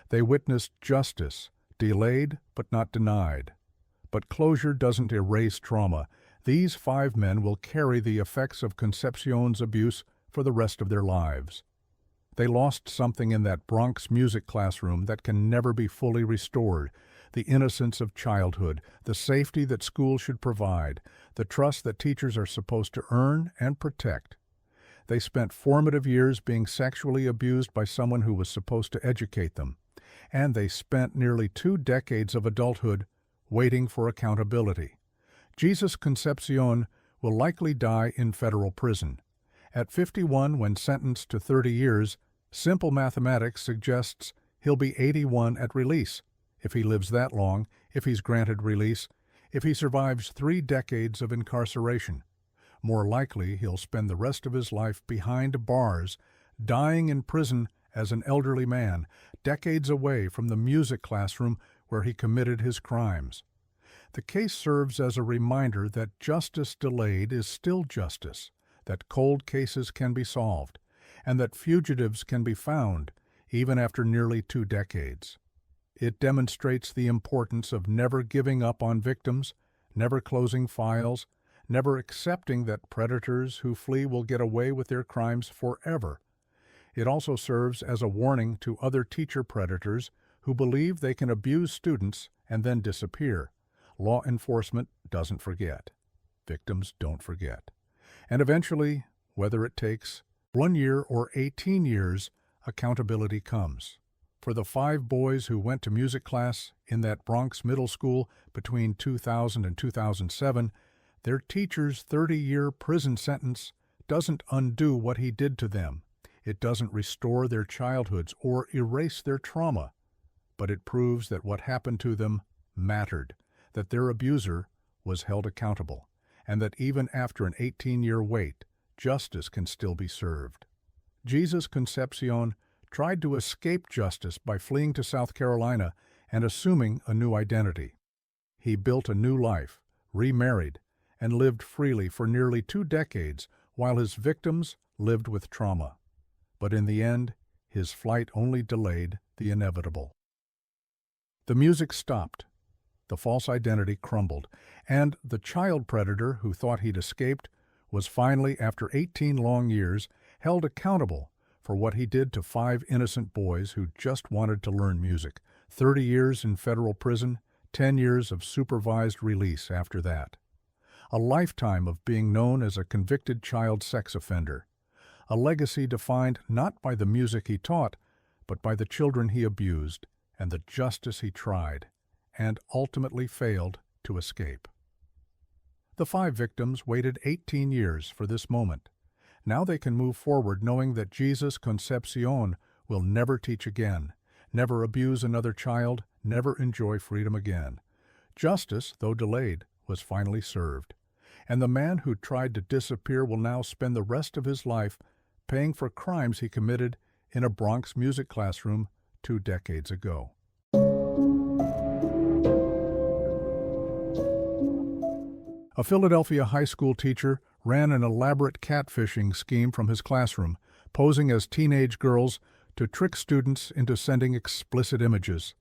They witnessed justice, delayed but not denied. But closure doesn't erase trauma. These 5 men will carry the effects of Concepcion's abuse for the rest of their lives. They lost something in that Bronx music classroom that can never be fully restored: the innocence of childhood, the safety that schools should provide, the trust that teachers are supposed to earn and protect. They spent formative years being sexually abused by someone who was supposed to educate them, and they spent nearly 2 decades of adulthood waiting for accountability. Jesus Concepcion will likely die in federal prison, At 51, when sentenced to 30 years, simple mathematics suggests he'll be 81 at release, if he lives that long, if he's granted release, if he survives 3 decades of incarceration. More likely, he'll spend the rest of his life behind bars, dying in prison as an elderly man, decades away from the music classroom where he committed his crimes. The case serves as a reminder that justice delayed is still justice, that cold cases can be solved, and that fugitives can be found even after nearly 2 decades. It demonstrates the importance of never giving up on victims, never closing files, never accepting that predators who flee will get away with their crimes forever. It also serves as a warning to other teacher predators who believe they can abuse students and then disappear. Law enforcement doesn't forget. Victims don't forget. And eventually, whether it takes 1 year or 18 years, accountability comes. For the 5 boys who went to music class in that Bronx middle school between 2000 and 2007, their teacher's 30-year prison sentence doesn't undo what he did to them. It doesn't restore their childhoods or erase their trauma, but it proves that what happened to them mattered, that their abuser was held accountable, and that even after an 18-year wait, justice can still be served. Jesus Concepcion tried to escape justice by fleeing to South Carolina and assuming a new identity. He built a new life, remarried, and lived freely for nearly 2 decades while his victims lived with trauma. But in the end, his flight only delayed the inevitable. The music stopped, the false identity crumbled, and the child predator who thought he'd escaped was finally, after 18 long years, held accountable for what he did to 5 innocent boys who just wanted to learn music. 30 years in federal prison, 10 years of supervised release after that. A lifetime of being known as a convicted child sex offender. A legacy defined not by the music he taught, but by the children he abused and the justice he tried, and ultimately failed to escape. The 5 victims waited 18 years for this moment. Now they can move forward knowing that Jesus Concepcion will never teach again, never abuse another child, never enjoy freedom again. Justice, though delayed, was finally served. And the man who tried to disappear will now spend the rest of his life paying for crimes he committed in a Bronx music classroom 2 decades ago. A Philadelphia high school teacher ran an elaborate catfishing scheme from his classroom, posing as teenage girls to trick students into sending explicit images.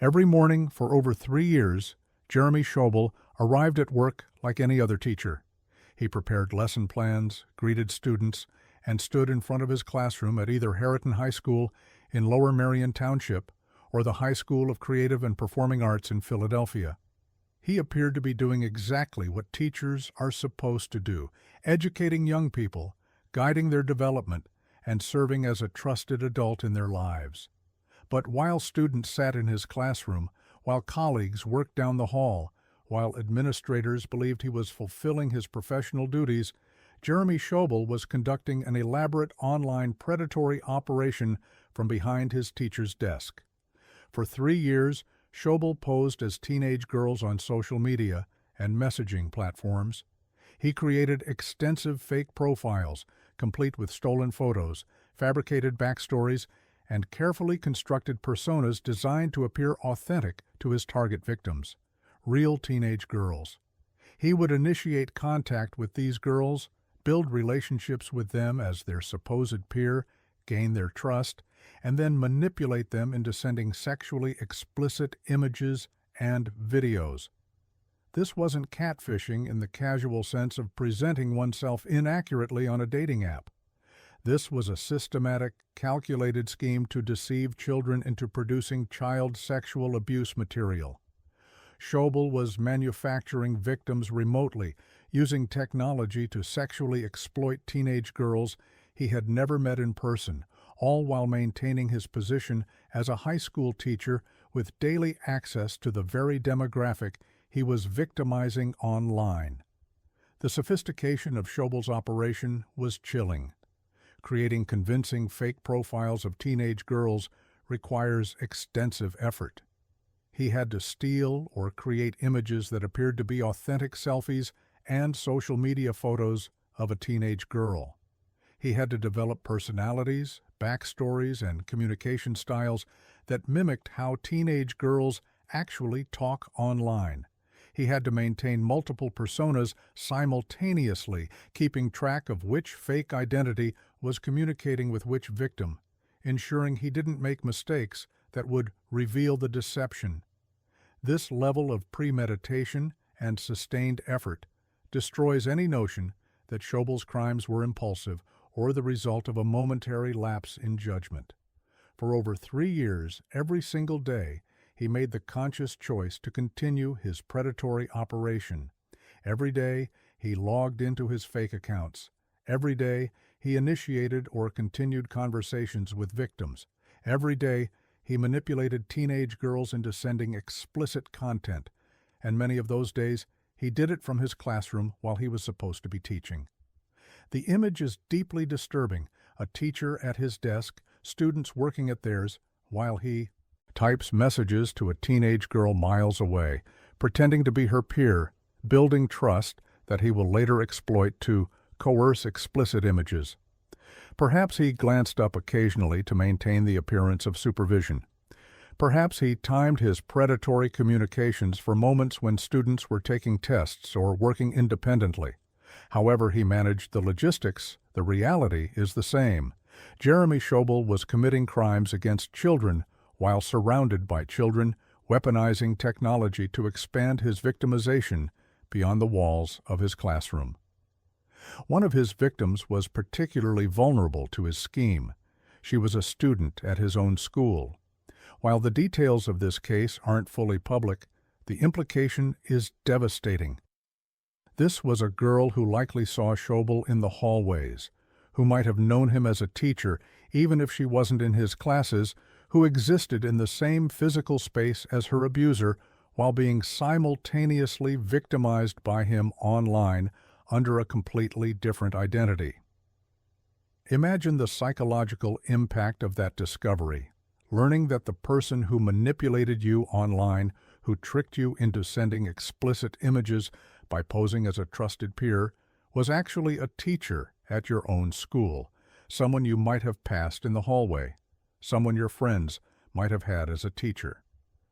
Every morning for over 3 years, Jeremy Schobel arrived at work like any other teacher. He prepared lesson plans, greeted students, and stood in front of his classroom at either Harriton High School in Lower Merion Township or the High School of Creative and Performing Arts in Philadelphia. He appeared to be doing exactly what teachers are supposed to do, educating young people, guiding their development, and serving as a trusted adult in their lives. But while students sat in his classroom, while colleagues worked down the hall, while administrators believed he was fulfilling his professional duties, Jeremy Schobel was conducting an elaborate online predatory operation from behind his teacher's desk. For 3 years, Schobel posed as teenage girls on social media and messaging platforms. He created extensive fake profiles, complete with stolen photos, fabricated backstories, and carefully constructed personas designed to appear authentic to his target victims, real teenage girls. He would initiate contact with these girls, build relationships with them as their supposed peer, gain their trust, and then manipulate them into sending sexually explicit images and videos. This wasn't catfishing in the casual sense of presenting oneself inaccurately on a dating app. This was a systematic, calculated scheme to deceive children into producing child sexual abuse material. Schobel was manufacturing victims remotely, using technology to sexually exploit teenage girls he had never met in person, all while maintaining his position as a high school teacher with daily access to the very demographic he was victimizing online. The sophistication of Schobel's operation was chilling. Creating convincing fake profiles of teenage girls requires extensive effort. He had to steal or create images that appeared to be authentic selfies and social media photos of a teenage girl. He had to develop personalities, backstories, and communication styles that mimicked how teenage girls actually talk online. He had to maintain multiple personas simultaneously, keeping track of which fake identity was communicating with which victim, ensuring he didn't make mistakes that would reveal the deception. This level of premeditation and sustained effort destroys any notion that Schobel's crimes were impulsive or the result of a momentary lapse in judgment. For over 3 years, every single day, he made the conscious choice to continue his predatory operation. Every day, he logged into his fake accounts. Every day, he initiated or continued conversations with victims. Every day, he manipulated teenage girls into sending explicit content, and many of those days, he did it from his classroom while he was supposed to be teaching. The image is deeply disturbing: a teacher at his desk, students working at theirs, while he types messages to a teenage girl miles away, pretending to be her peer, building trust that he will later exploit to coerce explicit images. Perhaps he glanced up occasionally to maintain the appearance of supervision. Perhaps he timed his predatory communications for moments when students were taking tests or working independently. However he managed the logistics, the reality is the same. Jeremy Schobel was committing crimes against children while surrounded by children, weaponizing technology to expand his victimization beyond the walls of his classroom. One of his victims was particularly vulnerable to his scheme. She was a student at his own school. While the details of this case aren't fully public, the implication is devastating. This was a girl who likely saw Schobel in the hallways, who might have known him as a teacher even if she wasn't in his classes, who existed in the same physical space as her abuser while being simultaneously victimized by him online under a completely different identity. Imagine the psychological impact of that discovery, learning that the person who manipulated you online, who tricked you into sending explicit images by posing as a trusted peer, was actually a teacher at your own school, someone you might have passed in the hallway, someone your friends might have had as a teacher,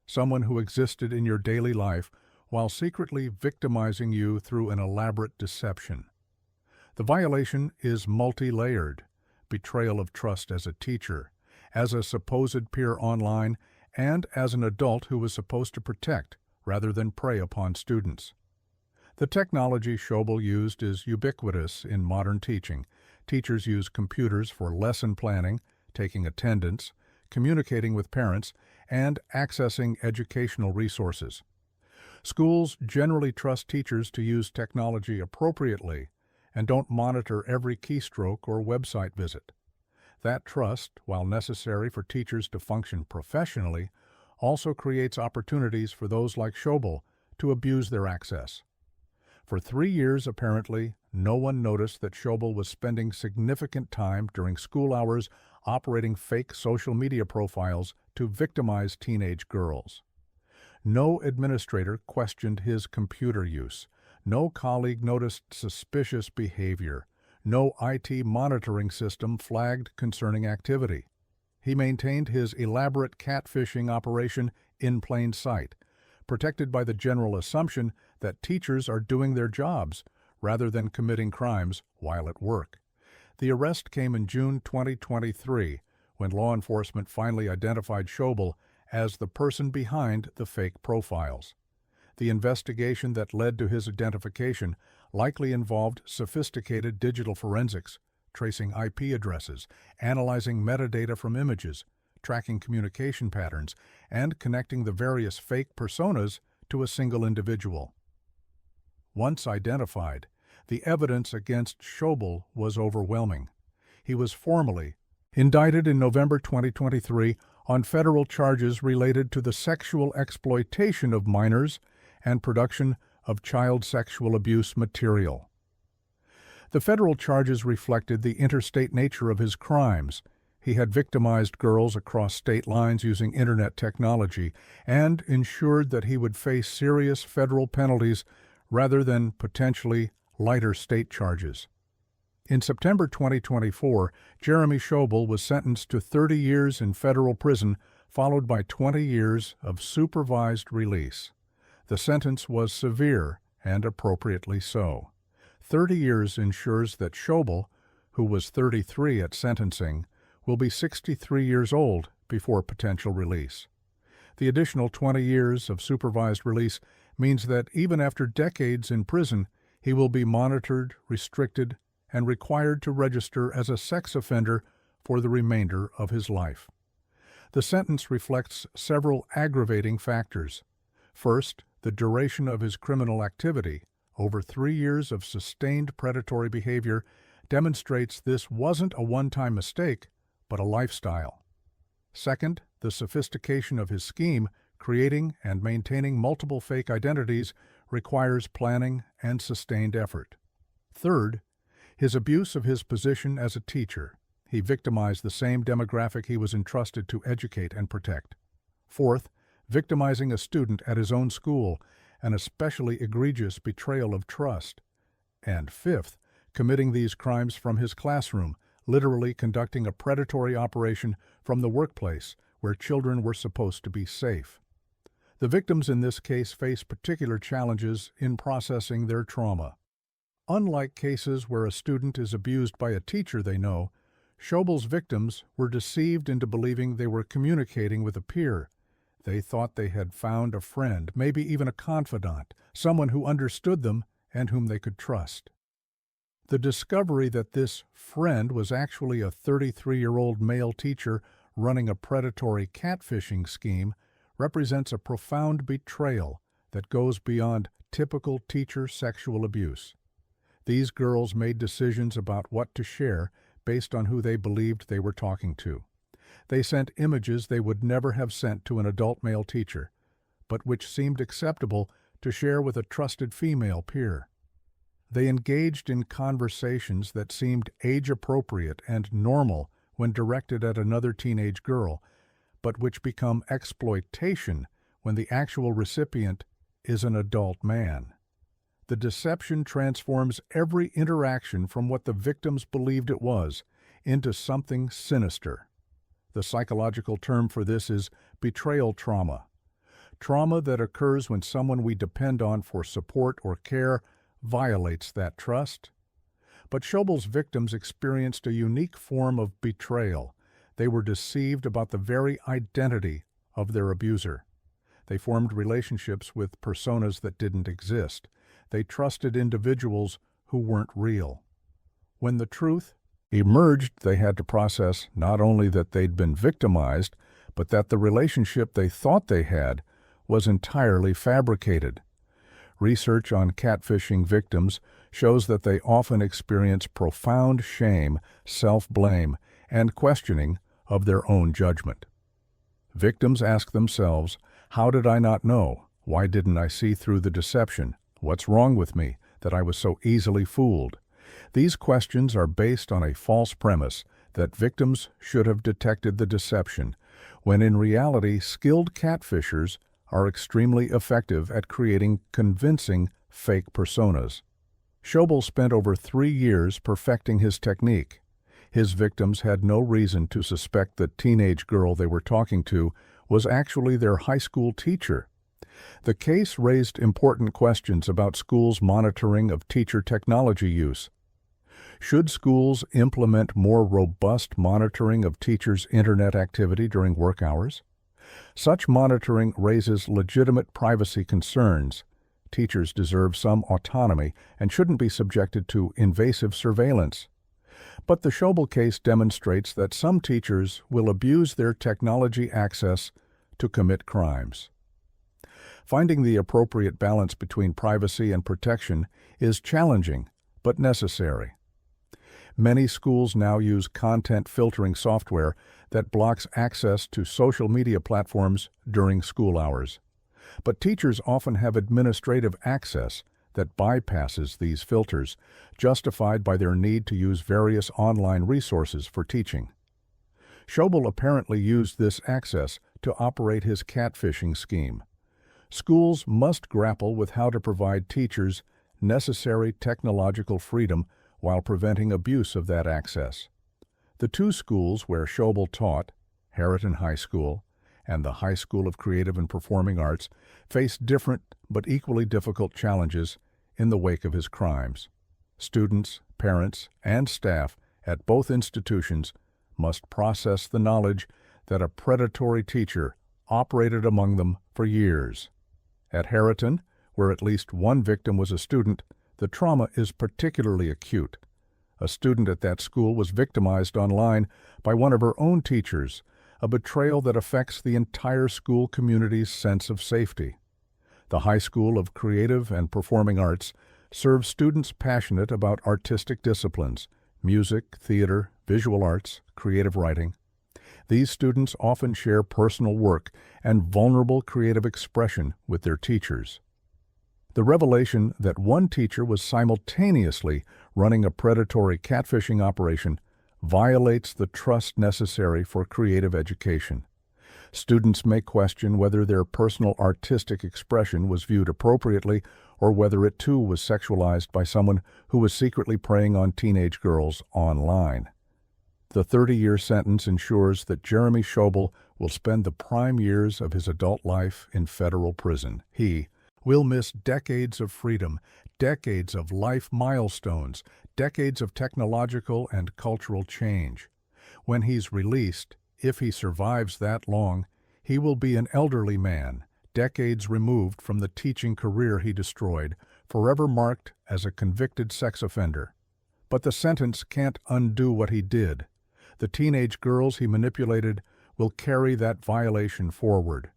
someone who existed in your daily life while secretly victimizing you through an elaborate deception. The violation is multi-layered: betrayal of trust as a teacher, as a supposed peer online, and as an adult who was supposed to protect rather than prey upon students. The technology Schobel used is ubiquitous in modern teaching. Teachers use computers for lesson planning, taking attendance, communicating with parents, and accessing educational resources. Schools generally trust teachers to use technology appropriately and don't monitor every keystroke or website visit. That trust, while necessary for teachers to function professionally, also creates opportunities for those like Schobel to abuse their access. For 3 years, apparently, no one noticed that Schobel was spending significant time during school hours operating fake social media profiles to victimize teenage girls. No administrator questioned his computer use. No colleague noticed suspicious behavior. No IT monitoring system flagged concerning activity. He maintained his elaborate catfishing operation in plain sight, protected by the general assumption that teachers are doing their jobs rather than committing crimes while at work. The arrest came in June 2023, when law enforcement finally identified Schobel as the person behind the fake profiles. The investigation that led to his identification likely involved sophisticated digital forensics, tracing IP addresses, analyzing metadata from images, tracking communication patterns, and connecting the various fake personas to a single individual. Once identified, the evidence against Schobel was overwhelming. He was formally indicted in November 2023 on federal charges related to the sexual exploitation of minors and production of child sexual abuse material. The federal charges reflected the interstate nature of his crimes. He had victimized girls across state lines using internet technology and ensured that he would face serious federal penalties rather than potentially lighter state charges. In September 2024, Jeremy Schobel was sentenced to 30 years in federal prison, followed by 20 years of supervised release. The sentence was severe, and appropriately so. 30 years ensures that Schobel, who was 33 at sentencing, will be 63 years old before potential release. The additional 20 years of supervised release means that even after decades in prison, he will be monitored, restricted, and required to register as a sex offender for the remainder of his life. The sentence reflects several aggravating factors. First, the duration of his criminal activity, over 3 years of sustained predatory behavior, demonstrates this wasn't a one-time mistake, but a lifestyle. Second, the sophistication of his scheme, creating and maintaining multiple fake identities, requires planning and sustained effort. Third, his abuse of his position as a teacher. He victimized the same demographic he was entrusted to educate and protect. Fourth, victimizing a student at his own school, an especially egregious betrayal of trust. And fifth, committing these crimes from his classroom, literally conducting a predatory operation from the workplace where children were supposed to be safe. The victims in this case face particular challenges in processing their trauma. Unlike cases where a student is abused by a teacher they know, Schobel's victims were deceived into believing they were communicating with a peer. They thought they had found a friend, maybe even a confidant, someone who understood them and whom they could trust. The discovery that this friend was actually a 33-year-old male teacher running a predatory catfishing scheme represents a profound betrayal that goes beyond typical teacher sexual abuse. These girls made decisions about what to share based on who they believed they were talking to. They sent images they would never have sent to an adult male teacher, but which seemed acceptable to share with a trusted female peer. They engaged in conversations that seemed age-appropriate and normal when directed at another teenage girl, but which become exploitation when the actual recipient is an adult man. The deception transforms every interaction from what the victims believed it was into something sinister. The psychological term for this is betrayal trauma. Trauma that occurs when someone we depend on for support or care violates that trust. But Schobel's victims experienced a unique form of betrayal. They were deceived about the very identity of their abuser. They formed relationships with personas that didn't exist. They trusted individuals who weren't real. When the truth emerged, they had to process not only that they'd been victimized, but that the relationship they thought they had was entirely fabricated. Research on catfishing victims shows that they often experience profound shame, self-blame, and questioning of their own judgment. Victims ask themselves, "How did I not know? Why didn't I see through the deception? What's wrong with me that I was so easily fooled?" These questions are based on a false premise that victims should have detected the deception, when in reality skilled catfishers are extremely effective at creating convincing fake personas. Schobel spent over 3 years perfecting his technique. His victims had no reason to suspect the teenage girl they were talking to was actually their high school teacher. The case raised important questions about schools' monitoring of teacher technology use. Should schools implement more robust monitoring of teachers' internet activity during work hours? Such monitoring raises legitimate privacy concerns. Teachers deserve some autonomy and shouldn't be subjected to invasive surveillance. But the Schobel case demonstrates that some teachers will abuse their technology access to commit crimes. Finding the appropriate balance between privacy and protection is challenging, but necessary. Many schools now use content filtering software that blocks access to social media platforms during school hours. But teachers often have administrative access that bypasses these filters, justified by their need to use various online resources for teaching. Schobel apparently used this access to operate his catfishing scheme. Schools must grapple with how to provide teachers necessary technological freedom while preventing abuse of that access. The two schools where Schobel taught, Harriton High School and the High School of Creative and Performing Arts, faced different but equally difficult challenges in the wake of his crimes. Students, parents, and staff at both institutions must process the knowledge that a predatory teacher operated among them for years. At Harriton, where at least one victim was a student, the trauma is particularly acute. A student at that school was victimized online by one of her own teachers, a betrayal that affects the entire school community's sense of safety. The High School of Creative and Performing Arts serves students passionate about artistic disciplines, music, theater, visual arts, creative writing. These students often share personal work and vulnerable creative expression with their teachers. The revelation that one teacher was simultaneously running a predatory catfishing operation violates the trust necessary for creative education. Students may question whether their personal artistic expression was viewed appropriately or whether it too was sexualized by someone who was secretly preying on teenage girls online. The 30-year sentence ensures that Jeremy Schobel will spend the prime years of his adult life in federal prison. He will miss decades of freedom, decades of life milestones, decades of technological and cultural change. When he's released, if he survives that long, he will be an elderly man, decades removed from the teaching career he destroyed, forever marked as a convicted sex offender. But the sentence can't undo what he did. The teenage girls he manipulated will carry that violation forward.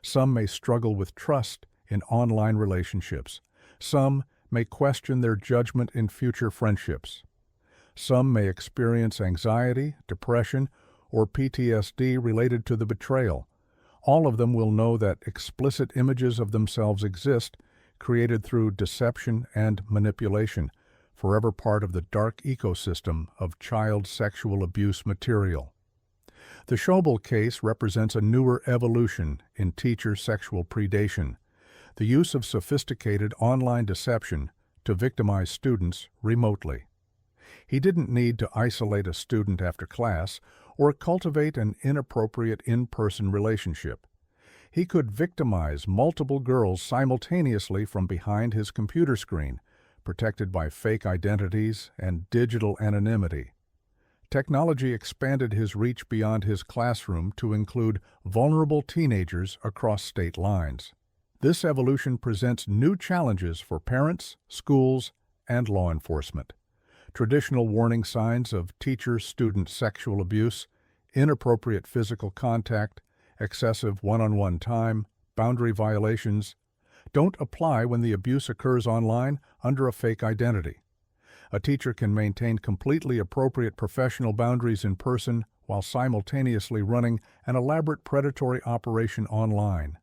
Some may struggle with trust in online relationships. Some may question their judgment in future friendships. Some may experience anxiety, depression, or PTSD related to the betrayal. All of them will know that explicit images of themselves exist, created through deception and manipulation, forever part of the dark ecosystem of child sexual abuse material. The Schobel case represents a newer evolution in teacher sexual predation, the use of sophisticated online deception to victimize students remotely. He didn't need to isolate a student after class or cultivate an inappropriate in-person relationship. He could victimize multiple girls simultaneously from behind his computer screen, protected by fake identities and digital anonymity. Technology expanded his reach beyond his classroom to include vulnerable teenagers across state lines. This evolution presents new challenges for parents, schools, and law enforcement. Traditional warning signs of teacher-student sexual abuse, inappropriate physical contact, excessive one-on-one time, boundary violations, don't apply when the abuse occurs online under a fake identity. A teacher can maintain completely appropriate professional boundaries in person while simultaneously running an elaborate predatory operation online.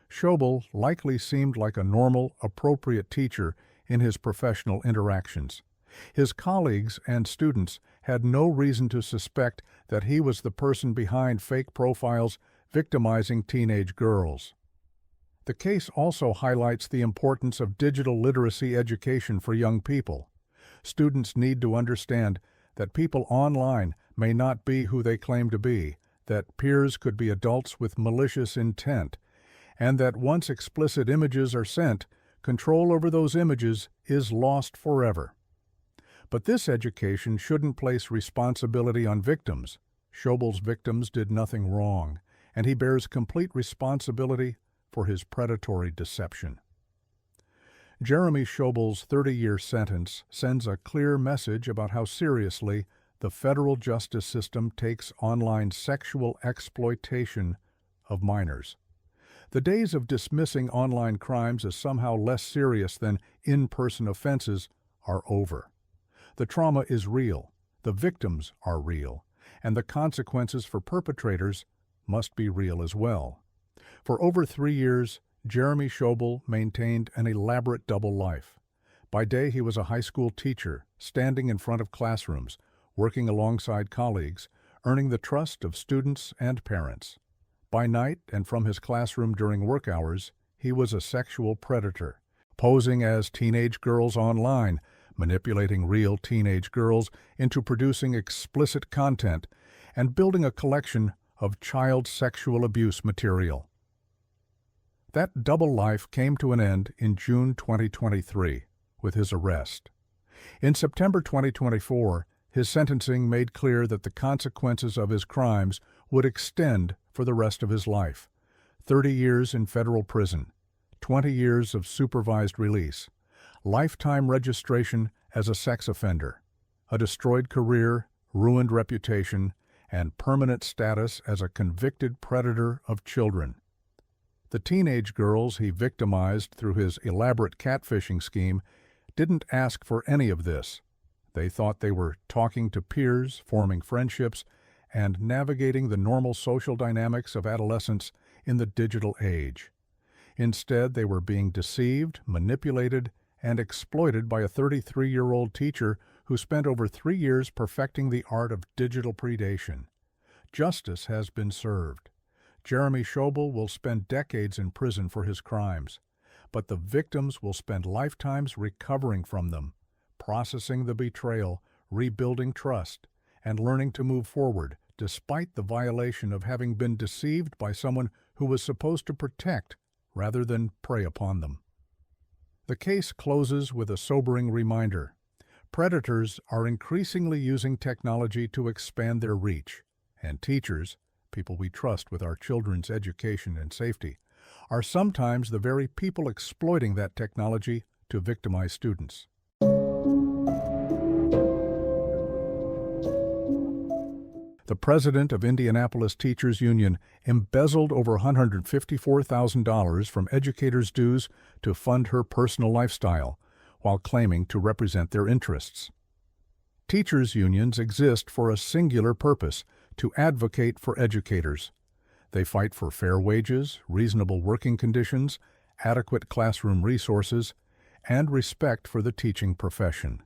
Schobel likely seemed like a normal, appropriate teacher in his professional interactions. His colleagues and students had no reason to suspect that he was the person behind fake profiles victimizing teenage girls. The case also highlights the importance of digital literacy education for young people. Students need to understand that people online may not be who they claim to be, that peers could be adults with malicious intent, and that once explicit images are sent, control over those images is lost forever. But this education shouldn't place responsibility on victims. Schobel's victims did nothing wrong, and he bears complete responsibility for his predatory deception. Jeremy Schobel's 30-year sentence sends a clear message about how seriously the federal justice system takes online sexual exploitation of minors. The days of dismissing online crimes as somehow less serious than in-person offenses are over. The trauma is real, the victims are real, and the consequences for perpetrators must be real as well. For over 3 years, Jeremy Schobel maintained an elaborate double life. By day, he was a high school teacher, standing in front of classrooms, working alongside colleagues, earning the trust of students and parents. By night, and from his classroom during work hours, he was a sexual predator, posing as teenage girls online, manipulating real teenage girls into producing explicit content, and building a collection of child sexual abuse material. That double life came to an end in June 2023 with his arrest. In September 2024, his sentencing made clear that the consequences of his crimes would extend for the rest of his life. 30 years in federal prison, 20 years of supervised release, lifetime registration as a sex offender, a destroyed career, ruined reputation, and permanent status as a convicted predator of children. The teenage girls he victimized through his elaborate catfishing scheme didn't ask for any of this. They thought they were talking to peers, forming friendships, and navigating the normal social dynamics of adolescence in the digital age. Instead, they were being deceived, manipulated, and exploited by a 33-year-old teacher who spent over 3 years perfecting the art of digital predation. Justice has been served. Jeremy Schobel will spend decades in prison for his crimes, but the victims will spend lifetimes recovering from them, processing the betrayal, rebuilding trust, and learning to move forward despite the violation of having been deceived by someone who was supposed to protect rather than prey upon them. The case closes with a sobering reminder. Predators are increasingly using technology to expand their reach, and teachers, people we trust with our children's education and safety, are sometimes the very people exploiting that technology to victimize students. The president of Indianapolis Teachers Union embezzled over $154,000 from educators' dues to fund her personal lifestyle, while claiming to represent their interests. Teachers' unions exist for a singular purpose: to advocate for educators. They fight for fair wages, reasonable working conditions, adequate classroom resources, and respect for the teaching profession.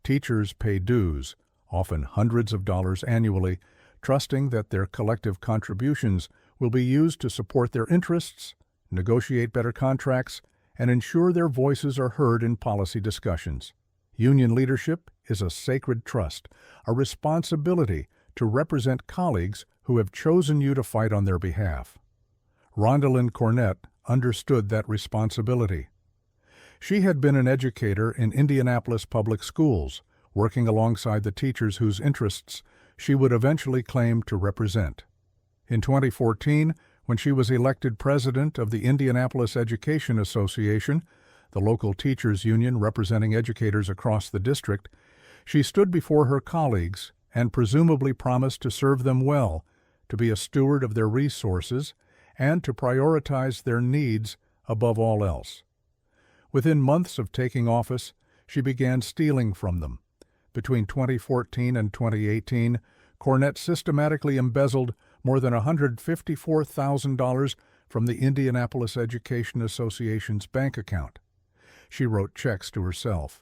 Teachers pay dues, often hundreds of dollars annually, trusting that their collective contributions will be used to support their interests, negotiate better contracts, and ensure their voices are heard in policy discussions. Union leadership is a sacred trust, a responsibility to represent colleagues who have chosen you to fight on their behalf. Rondalyn Cornett understood that responsibility. She had been an educator in Indianapolis public schools, working alongside the teachers whose interests she would eventually claim to represent. In 2014, when she was elected president of the Indianapolis Education Association, the local teachers' union representing educators across the district, she stood before her colleagues and presumably promised to serve them well, to be a steward of their resources, and to prioritize their needs above all else. Within months of taking office, she began stealing from them. Between 2014 and 2018, Cornett systematically embezzled more than $154,000 from the Indianapolis Education Association's bank account. She wrote checks to herself.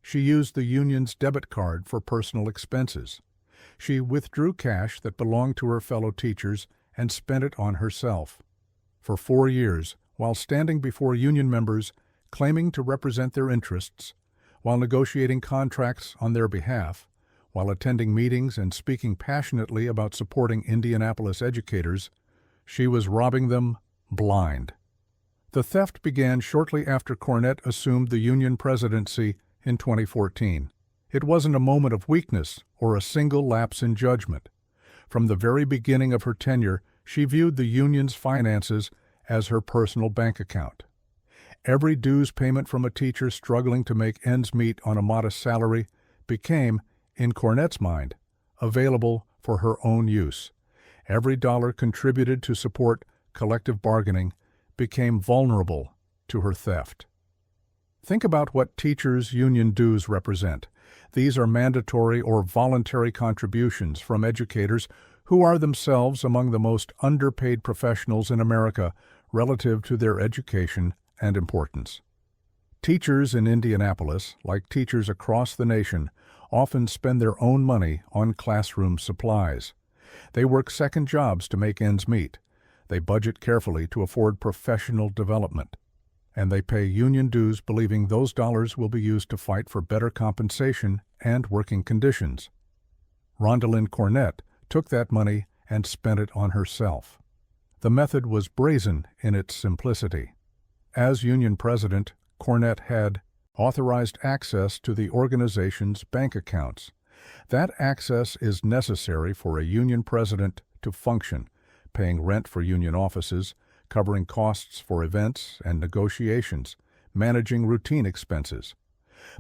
She used the union's debit card for personal expenses. She withdrew cash that belonged to her fellow teachers and spent it on herself. For 4 years, while standing before union members, claiming to represent their interests, while negotiating contracts on their behalf, while attending meetings and speaking passionately about supporting Indianapolis educators, she was robbing them blind. The theft began shortly after Cornett assumed the union presidency in 2014. It wasn't a moment of weakness or a single lapse in judgment. From the very beginning of her tenure, she viewed the union's finances as her personal bank account. Every dues payment from a teacher struggling to make ends meet on a modest salary became, in Cornett's mind, available for her own use. Every dollar contributed to support collective bargaining became vulnerable to her theft. Think about what teachers' union dues represent. These are mandatory or voluntary contributions from educators who are themselves among the most underpaid professionals in America relative to their education and importance. Teachers in Indianapolis, like teachers across the nation, often spend their own money on classroom supplies. They work second jobs to make ends meet. They budget carefully to afford professional development. And they pay union dues believing those dollars will be used to fight for better compensation and working conditions. Rondalyn Cornett took that money and spent it on herself. The method was brazen in its simplicity. As union president, Cornett had authorized access to the organization's bank accounts. That access is necessary for a union president to function, paying rent for union offices, covering costs for events and negotiations, managing routine expenses.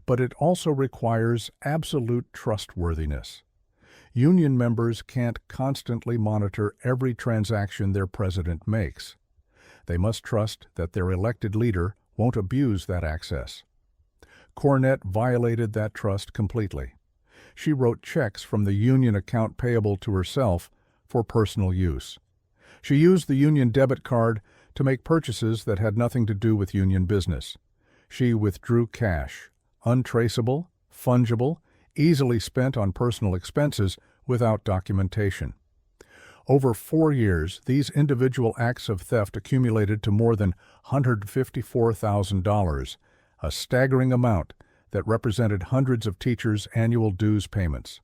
But it also requires absolute trustworthiness. Union members can't constantly monitor every transaction their president makes. They must trust that their elected leader won't abuse that access. Cornett violated that trust completely. She wrote checks from the union account payable to herself for personal use. She used the union debit card to make purchases that had nothing to do with union business. She withdrew cash, untraceable, fungible, easily spent on personal expenses without documentation. Over 4 years, these individual acts of theft accumulated to more than $154,000, a staggering amount that represented hundreds of teachers' annual dues payments.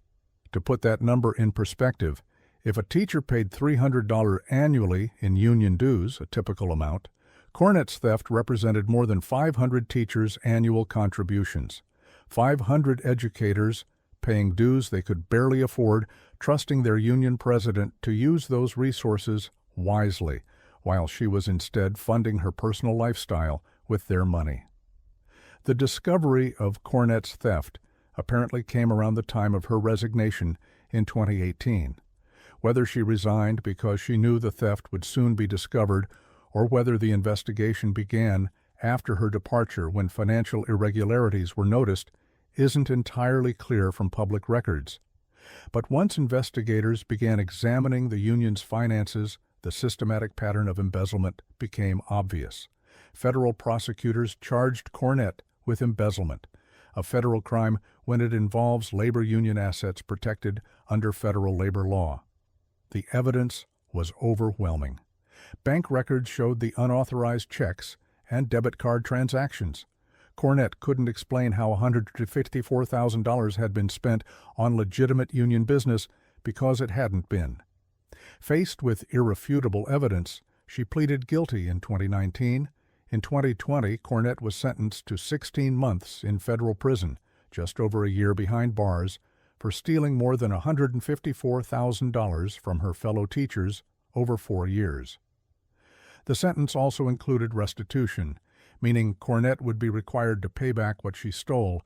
To put that number in perspective, if a teacher paid $300 annually in union dues, a typical amount, Cornett's theft represented more than 500 teachers' annual contributions. 500 educators paying dues they could barely afford, trusting their union president to use those resources wisely, while she was instead funding her personal lifestyle with their money. The discovery of Cornett's theft apparently came around the time of her resignation in 2018. Whether she resigned because she knew the theft would soon be discovered, or whether the investigation began after her departure when financial irregularities were noticed, isn't entirely clear from public records. But once investigators began examining the union's finances, the systematic pattern of embezzlement became obvious. Federal prosecutors charged Cornett with embezzlement, a federal crime when it involves labor union assets protected under federal labor law. The evidence was overwhelming. Bank records showed the unauthorized checks and debit card transactions. Cornett couldn't explain how $154,000 had been spent on legitimate union business because it hadn't been. Faced with irrefutable evidence, she pleaded guilty in 2019. In 2020, Cornett was sentenced to 16 months in federal prison, just over a year behind bars, for stealing more than $154,000 from her fellow teachers over 4 years. The sentence also included restitution, meaning Cornett would be required to pay back what she stole,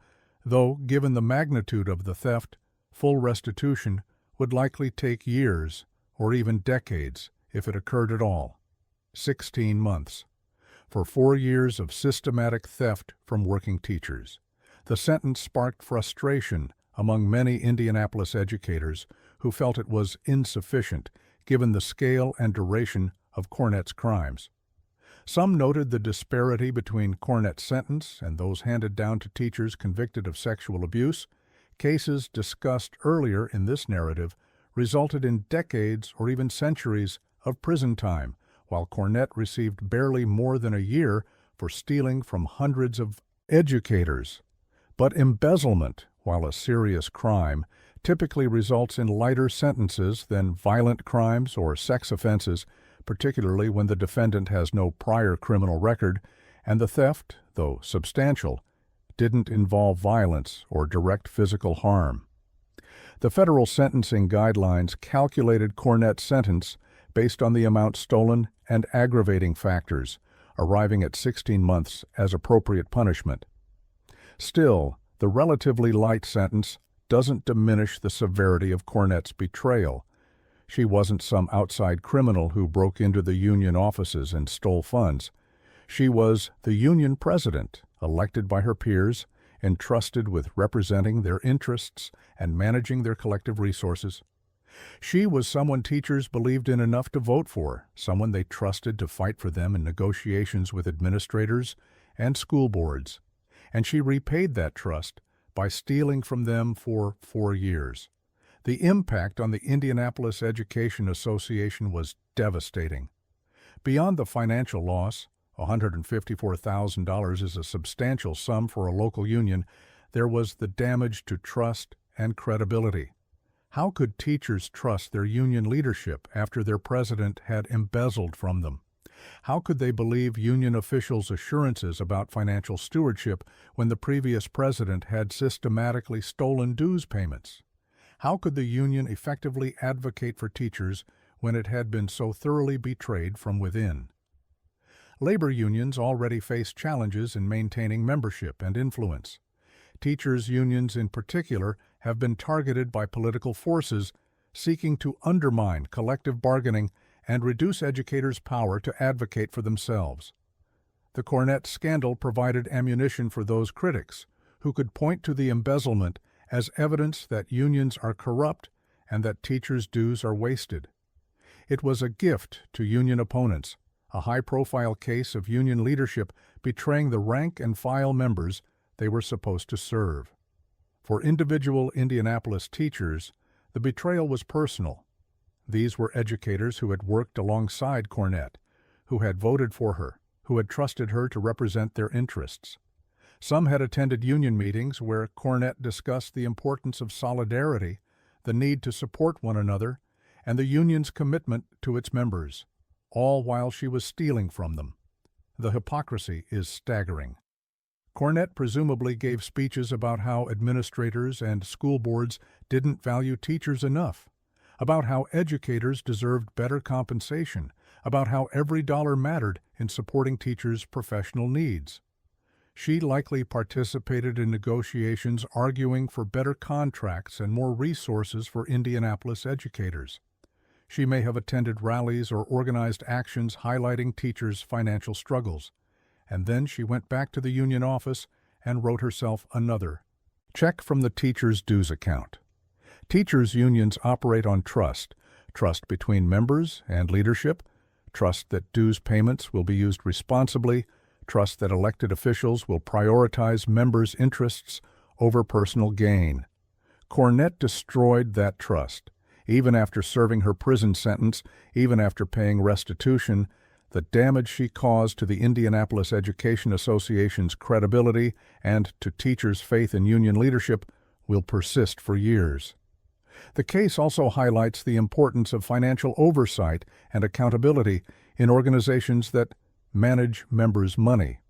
though, given the magnitude of the theft, full restitution would likely take years or even decades if it occurred at all. 16 months. For 4 years of systematic theft from working teachers. The sentence sparked frustration among many Indianapolis educators who felt it was insufficient given the scale and duration of Cornett's crimes. Some noted the disparity between Cornett's sentence and those handed down to teachers convicted of sexual abuse. Cases discussed earlier in this narrative resulted in decades or even centuries of prison time, while Cornett received barely more than a year for stealing from hundreds of educators. But embezzlement, while a serious crime, typically results in lighter sentences than violent crimes or sex offenses, particularly when the defendant has no prior criminal record, and the theft, though substantial, didn't involve violence or direct physical harm. The federal sentencing guidelines calculated Cornett's sentence based on the amount stolen and aggravating factors, arriving at 16 months as appropriate punishment. Still, the relatively light sentence doesn't diminish the severity of Cornett's betrayal. She wasn't some outside criminal who broke into the union offices and stole funds. She was the union president, elected by her peers, entrusted with representing their interests and managing their collective resources. She was someone teachers believed in enough to vote for, someone they trusted to fight for them in negotiations with administrators and school boards. and she repaid that trust by stealing from them for 4 years. The impact on the Indianapolis Education Association was devastating. Beyond the financial loss, $154,000 is a substantial sum for a local union, there was the damage to trust and credibility. How could teachers trust their union leadership after their president had embezzled from them? How could they believe union officials' assurances about financial stewardship when the previous president had systematically stolen dues payments? How could the union effectively advocate for teachers when it had been so thoroughly betrayed from within? Labor unions already face challenges in maintaining membership and influence. Teachers' unions in particular have been targeted by political forces seeking to undermine collective bargaining and reduce educators' power to advocate for themselves. The Cornett scandal provided ammunition for those critics who could point to the embezzlement as evidence that unions are corrupt and that teachers' dues are wasted. It was a gift to union opponents, a high-profile case of union leadership betraying the rank-and-file members they were supposed to serve. For individual Indianapolis teachers, the betrayal was personal. These were educators who had worked alongside Cornett, who had voted for her, who had trusted her to represent their interests. Some had attended union meetings where Cornett discussed the importance of solidarity, the need to support one another, and the union's commitment to its members, all while she was stealing from them. The hypocrisy is staggering. Cornett presumably gave speeches about how administrators and school boards didn't value teachers enough, about how educators deserved better compensation, about how every dollar mattered in supporting teachers' professional needs. She likely participated in negotiations arguing for better contracts and more resources for Indianapolis educators. She may have attended rallies or organized actions highlighting teachers' financial struggles. And then she went back to the union office and wrote herself another check from the teachers' dues account. Teachers' unions operate on trust between members and leadership, trust that dues payments will be used responsibly, trust that elected officials will prioritize members' interests over personal gain. Cornett destroyed that trust. Even after serving her prison sentence, even after paying restitution, the damage she caused to the Indianapolis Education Association's credibility and to teachers' faith in union leadership will persist for years. The case also highlights the importance of financial oversight and accountability in organizations that manage members' money.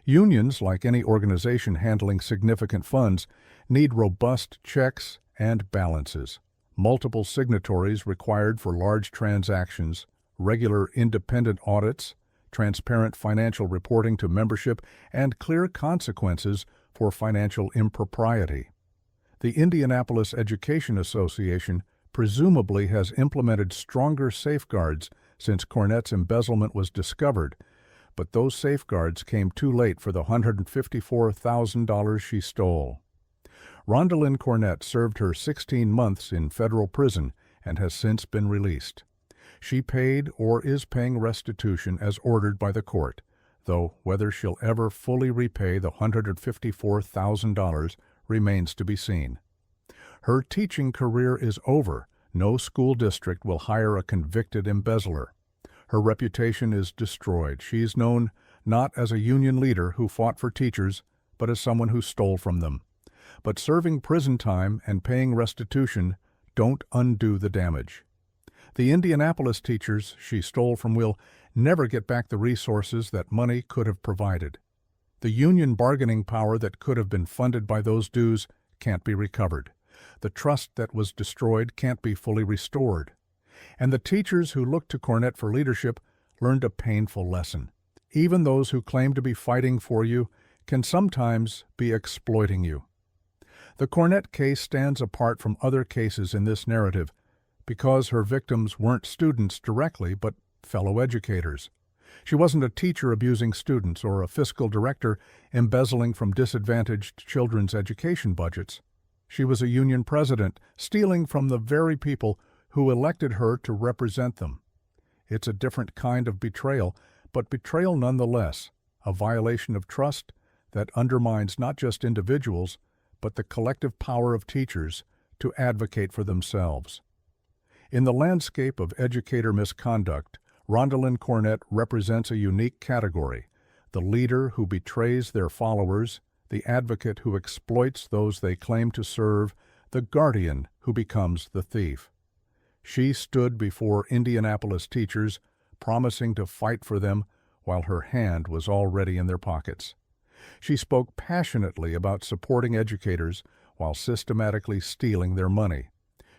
Unions, like any organization handling significant funds, need robust checks and balances, multiple signatories required for large transactions, regular independent audits, transparent financial reporting to membership, and clear consequences for financial impropriety. The Indianapolis Education Association presumably has implemented stronger safeguards since Cornett's embezzlement was discovered, but those safeguards came too late for the $154,000 she stole. Rondalyn Cornett served her 16 months in federal prison and has since been released. She paid or is paying restitution as ordered by the court, though whether she'll ever fully repay the $154,000 remains to be seen. Her teaching career is over. No school district will hire a convicted embezzler. Her reputation is destroyed. She's known not as a union leader who fought for teachers, but as someone who stole from them. But serving prison time and paying restitution don't undo the damage. The Indianapolis teachers she stole from will never get back the resources that money could have provided. The union bargaining power that could have been funded by those dues can't be recovered. The trust that was destroyed can't be fully restored. And the teachers who looked to Cornett for leadership learned a painful lesson. Even those who claim to be fighting for you can sometimes be exploiting you. The Cornett case stands apart from other cases in this narrative because her victims weren't students directly, but fellow educators. She wasn't a teacher abusing students or a fiscal director embezzling from disadvantaged children's education budgets. She was a union president stealing from the very people who elected her to represent them. It's a different kind of betrayal, but betrayal nonetheless, a violation of trust that undermines not just individuals, but the collective power of teachers to advocate for themselves. In the landscape of educator misconduct, Rondalyn Cornett represents a unique category: the leader who betrays their followers, the advocate who exploits those they claim to serve, the guardian who becomes the thief. She stood before Indianapolis teachers, promising to fight for them while her hand was already in their pockets. She spoke passionately about supporting educators while systematically stealing their money.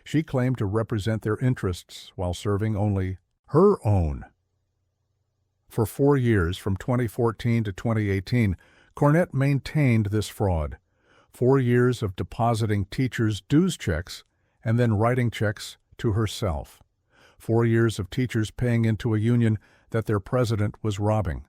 She claimed to represent their interests while serving only her own. For 4 years, from 2014 to 2018, Cornett maintained this fraud. 4 years of depositing teachers' dues checks and then writing checks to herself. 4 years of teachers paying into a union that their president was robbing.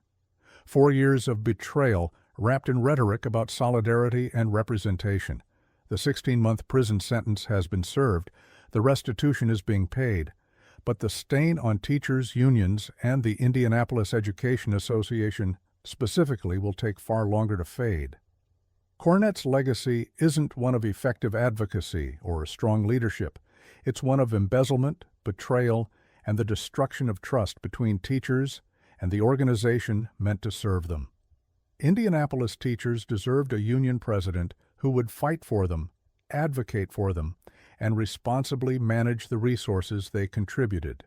4 years of betrayal wrapped in rhetoric about solidarity and representation. The 16-month prison sentence has been served. The restitution is being paid. But the stain on teachers' unions and the Indianapolis Education Association specifically will take far longer to fade. Cornett's legacy isn't one of effective advocacy or strong leadership. It's one of embezzlement, betrayal, and the destruction of trust between teachers and the organization meant to serve them. Indianapolis teachers deserved a union president who would fight for them, advocate for them, and responsibly manage the resources they contributed.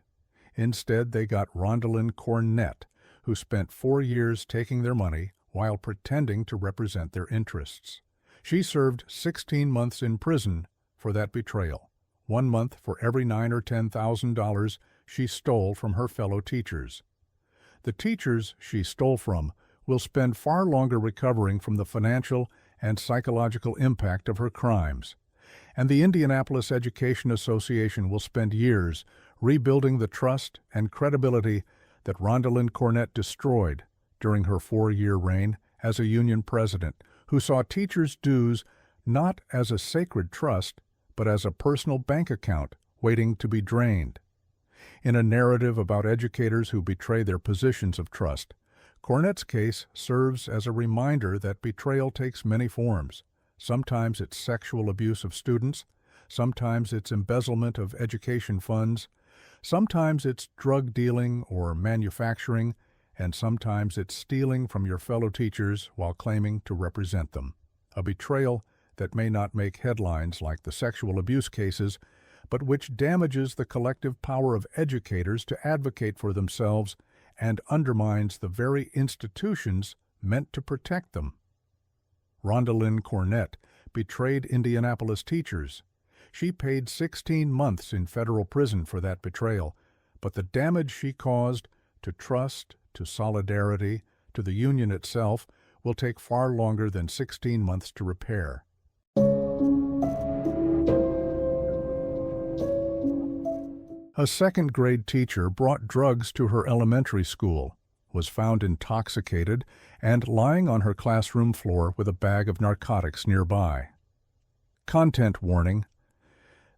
Instead, they got Rondalyn Cornett, who spent 4 years taking their money while pretending to represent their interests. She served 16 months in prison for that betrayal, 1 month for every $9,000 or $10,000 she stole from her fellow teachers. The teachers she stole from will spend far longer recovering from the financial and psychological impact of her crimes. And the Indianapolis Education Association will spend years rebuilding the trust and credibility that Rondalyn Cornett destroyed during her 4-year reign as a union president, who saw teachers' dues not as a sacred trust, but as a personal bank account waiting to be drained. In a narrative about educators who betray their positions of trust, Cornett's case serves as a reminder that betrayal takes many forms. Sometimes it's sexual abuse of students, sometimes it's embezzlement of education funds, sometimes it's drug dealing or manufacturing, and sometimes it's stealing from your fellow teachers while claiming to represent them. A betrayal that may not make headlines like the sexual abuse cases, but which damages the collective power of educators to advocate for themselves and undermines the very institutions meant to protect them. Rondalyn Cornett betrayed Indianapolis teachers. She paid 16 months in federal prison for that betrayal, but the damage she caused to trust, to solidarity, to the union itself will take far longer than 16 months to repair. A second-grade teacher brought drugs to her elementary school, was found intoxicated, and lying on her classroom floor with a bag of narcotics nearby. Content warning: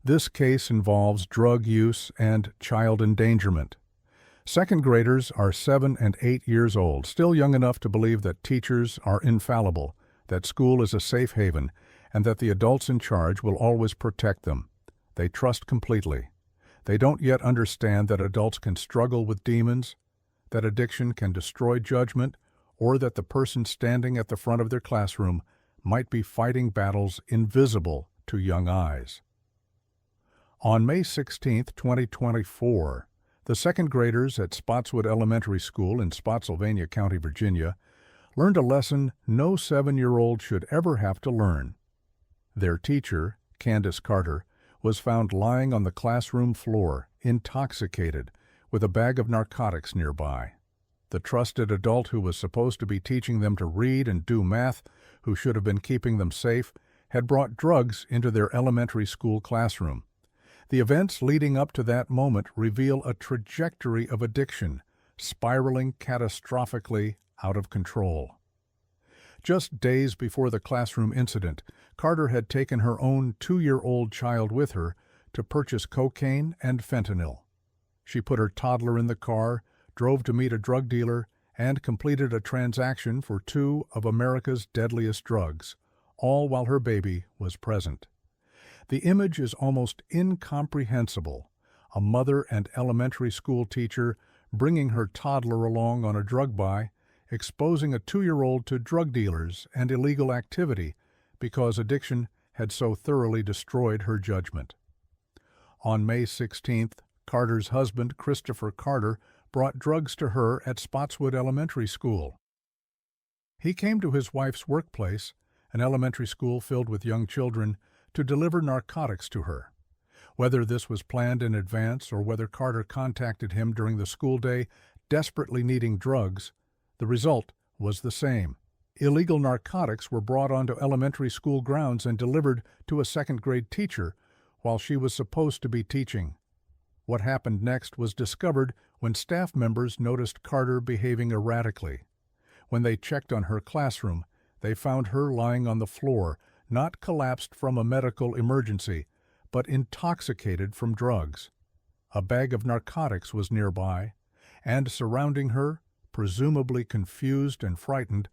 this case involves drug use and child endangerment. Second graders are 7 and 8 years old, still young enough to believe that teachers are infallible, that school is a safe haven, and that the adults in charge will always protect them. They trust completely. They don't yet understand that adults can struggle with demons, that addiction can destroy judgment, or that the person standing at the front of their classroom might be fighting battles invisible to young eyes. On May 16, 2024, the second graders at Spotswood Elementary School in Spotsylvania County, Virginia, learned a lesson no 7-year-old should ever have to learn. Their teacher, Candace Carter, was found lying on the classroom floor, intoxicated, with a bag of narcotics nearby. The trusted adult who was supposed to be teaching them to read and do math, who should have been keeping them safe, had brought drugs into their elementary school classroom. The events leading up to that moment reveal a trajectory of addiction, spiraling catastrophically out of control. Just days before the classroom incident, Carter had taken her own 2-year-old child with her to purchase cocaine and fentanyl. She put her toddler in the car, drove to meet a drug dealer, and completed a transaction for two of America's deadliest drugs, all while her baby was present. The image is almost incomprehensible. A mother and elementary school teacher bringing her toddler along on a drug buy, exposing a 2-year-old to drug dealers and illegal activity because addiction had so thoroughly destroyed her judgment. On May 16th, Carter's husband, Christopher Carter, brought drugs to her at Spotswood Elementary School. He came to his wife's workplace, an elementary school filled with young children, to deliver narcotics to her. Whether this was planned in advance or whether Carter contacted him during the school day, desperately needing drugs, the result was the same. Illegal narcotics were brought onto elementary school grounds and delivered to a second-grade teacher while she was supposed to be teaching. What happened next was discovered when staff members noticed Carter behaving erratically. When they checked on her classroom, they found her lying on the floor, not collapsed from a medical emergency, but intoxicated from drugs. A bag of narcotics was nearby, and surrounding her, presumably confused and frightened,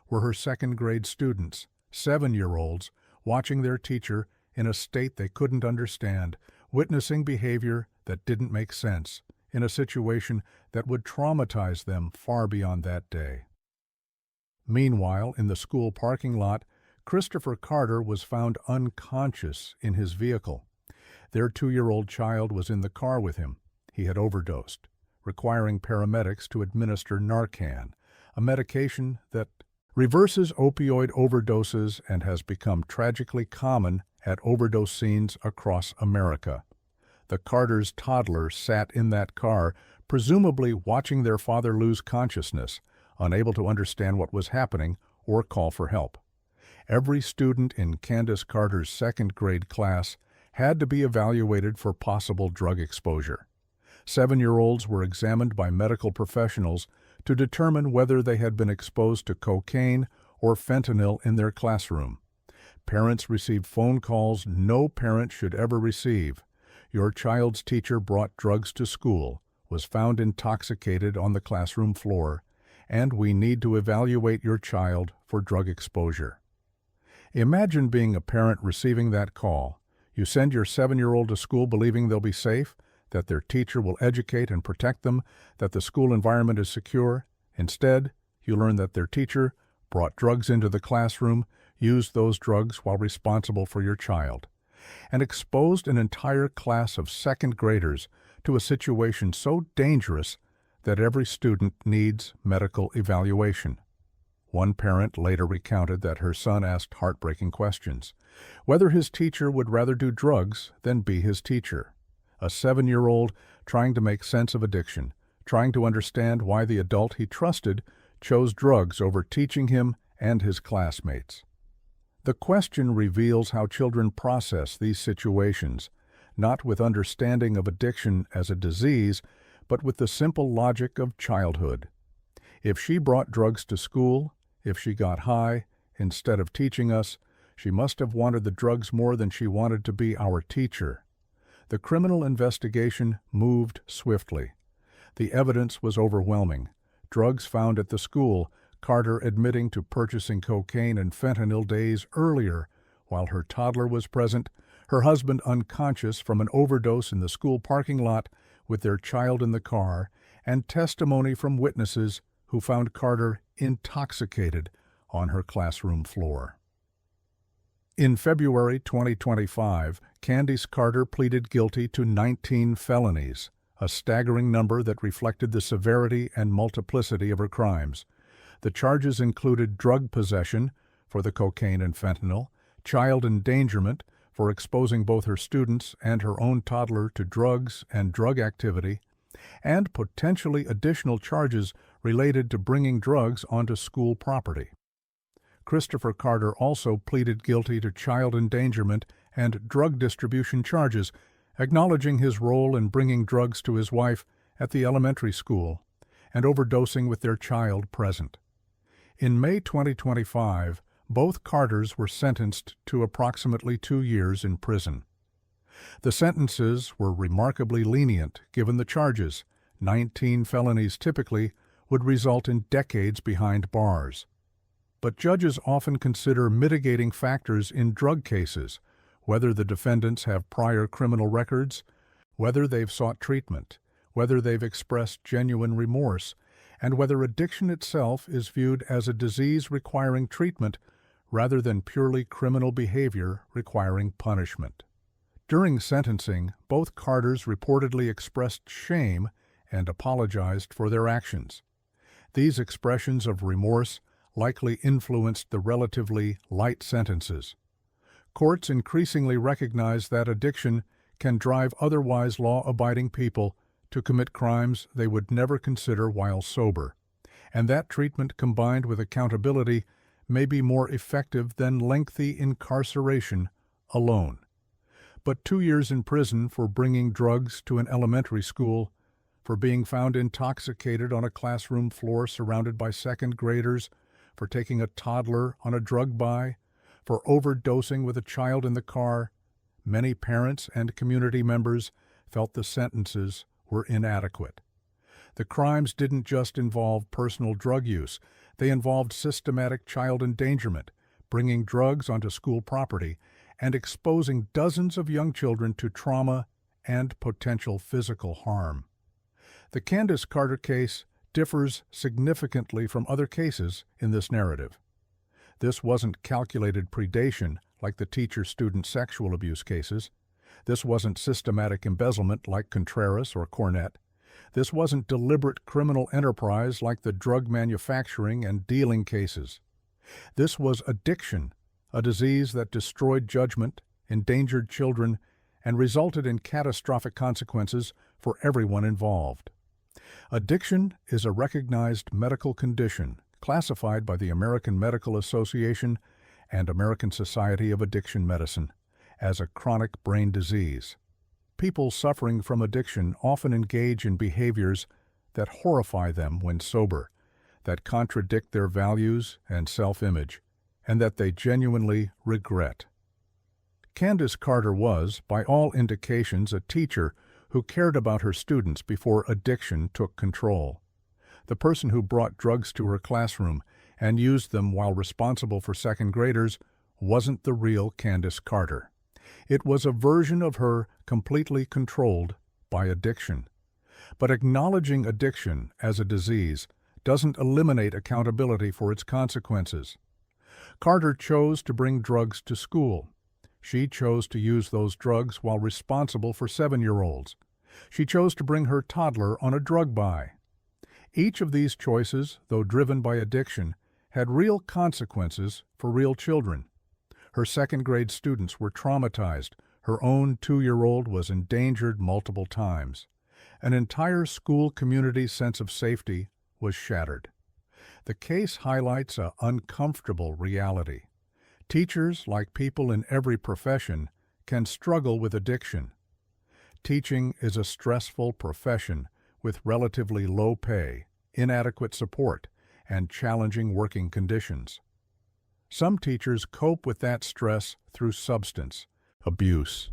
were her second-grade students, 7-year-olds, watching their teacher in a state they couldn't understand, witnessing behavior that didn't make sense, in a situation that would traumatize them far beyond that day. Meanwhile, in the school parking lot, Christopher Carter was found unconscious in his vehicle. Their 2-year-old child was in the car with him. He had overdosed, requiring paramedics to administer Narcan, a medication that reverses opioid overdoses and has become tragically common at overdose scenes across America. The Carters' toddler sat in that car, presumably watching their father lose consciousness, unable to understand what was happening or call for help. Every student in Candace Carter's second-grade class had to be evaluated for possible drug exposure. 7-year-olds were examined by medical professionals to determine whether they had been exposed to cocaine or fentanyl in their classroom. Parents received phone calls no parent should ever receive. Your child's teacher brought drugs to school, was found intoxicated on the classroom floor, and we need to evaluate your child for drug exposure. Imagine being a parent receiving that call. You send your 7-year-old to school believing they'll be safe, that their teacher will educate and protect them, that the school environment is secure. Instead, you learn that their teacher brought drugs into the classroom, used those drugs while responsible for your child, and exposed an entire class of second graders to a situation so dangerous that every student needs medical evaluation. One parent later recounted that her son asked heartbreaking questions, whether his teacher would rather do drugs than be his teacher. A 7-year-old trying to make sense of addiction, trying to understand why the adult he trusted chose drugs over teaching him and his classmates. The question reveals how children process these situations, not with understanding of addiction as a disease, but with the simple logic of childhood. If she brought drugs to school, if she got high, instead of teaching us, she must have wanted the drugs more than she wanted to be our teacher. The criminal investigation moved swiftly. The evidence was overwhelming. Drugs found at the school, Carter admitting to purchasing cocaine and fentanyl days earlier, while her toddler was present, her husband unconscious from an overdose in the school parking lot with their child in the car, and testimony from witnesses who found Carter intoxicated on her classroom floor. In February 2025, Candace Carter pleaded guilty to 19 felonies, a staggering number that reflected the severity and multiplicity of her crimes. The charges included drug possession for the cocaine and fentanyl, child endangerment for exposing both her students and her own toddler to drugs and drug activity, and potentially additional charges related to bringing drugs onto school property. Christopher Carter also pleaded guilty to child endangerment and drug distribution charges, acknowledging his role in bringing drugs to his wife at the elementary school and overdosing with their child present. In May 2025, both Carters were sentenced to approximately 2 years in prison. The sentences were remarkably lenient given the charges, 19 felonies typically, would result in decades behind bars. But judges often consider mitigating factors in drug cases, whether the defendants have prior criminal records, whether they've sought treatment, whether they've expressed genuine remorse, and whether addiction itself is viewed as a disease requiring treatment rather than purely criminal behavior requiring punishment. During sentencing, both Carters reportedly expressed shame and apologized for their actions. These expressions of remorse likely influenced the relatively light sentences. Courts increasingly recognize that addiction can drive otherwise law-abiding people to commit crimes they would never consider while sober, and that treatment combined with accountability may be more effective than lengthy incarceration alone. But 2 years in prison for bringing drugs to an elementary school, for being found intoxicated on a classroom floor surrounded by second graders, for taking a toddler on a drug buy, for overdosing with a child in the car, many parents and community members felt the sentences were inadequate. The crimes didn't just involve personal drug use, they involved systematic child endangerment, bringing drugs onto school property, and exposing dozens of young children to trauma and potential physical harm. The Candace Carter case differs significantly from other cases in this narrative. This wasn't calculated predation like the teacher-student sexual abuse cases. This wasn't systematic embezzlement like Contreras or Cornett. This wasn't deliberate criminal enterprise like the drug manufacturing and dealing cases. This was addiction, a disease that destroyed judgment, endangered children, and resulted in catastrophic consequences for everyone involved. Addiction is a recognized medical condition classified by the American Medical Association and American Society of Addiction Medicine as a chronic brain disease. People suffering from addiction often engage in behaviors that horrify them when sober, that contradict their values and self-image, and that they genuinely regret. Candace Carter was, by all indications, a teacher who cared about her students before addiction took control. The person who brought drugs to her classroom and used them while responsible for second graders wasn't the real Candace Carter. It was a version of her completely controlled by addiction. But acknowledging addiction as a disease doesn't eliminate accountability for its consequences. Carter chose to bring drugs to school. She chose to use those drugs while responsible for 7-year-olds. She chose to bring her toddler on a drug buy. Each of these choices, though driven by addiction, had real consequences for real children. Her second-grade students were traumatized. Her own 2-year-old was endangered multiple times. An entire school community's sense of safety was shattered. The case highlights an uncomfortable reality. Teachers, like people in every profession, can struggle with addiction. Teaching is a stressful profession with relatively low pay, inadequate support, and challenging working conditions. Some teachers cope with that stress through substance abuse.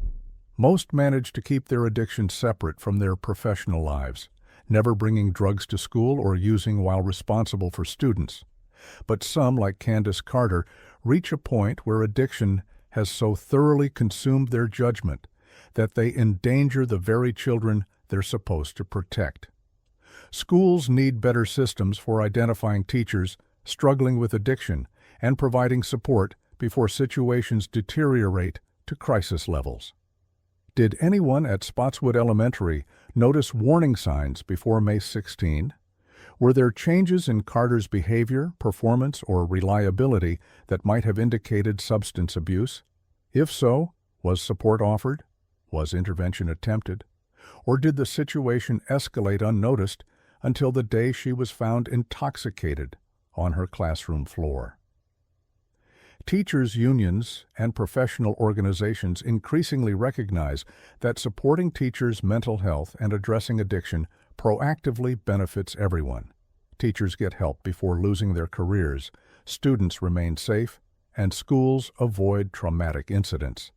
Most manage to keep their addiction separate from their professional lives, never bringing drugs to school or using while responsible for students. But some, like Candace Carter, reach a point where addiction has so thoroughly consumed their judgment that they endanger the very children they're supposed to protect. Schools need better systems for identifying teachers struggling with addiction and providing support before situations deteriorate to crisis levels. Did anyone at Spotswood Elementary notice warning signs before May 16? Were there changes in Carter's behavior, performance, or reliability that might have indicated substance abuse? If so, was support offered? Was intervention attempted? Or did the situation escalate unnoticed until the day she was found intoxicated on her classroom floor? Teachers' unions and professional organizations increasingly recognize that supporting teachers' mental health and addressing addiction proactively benefits everyone. Teachers get help before losing their careers, students remain safe, and schools avoid traumatic incidents.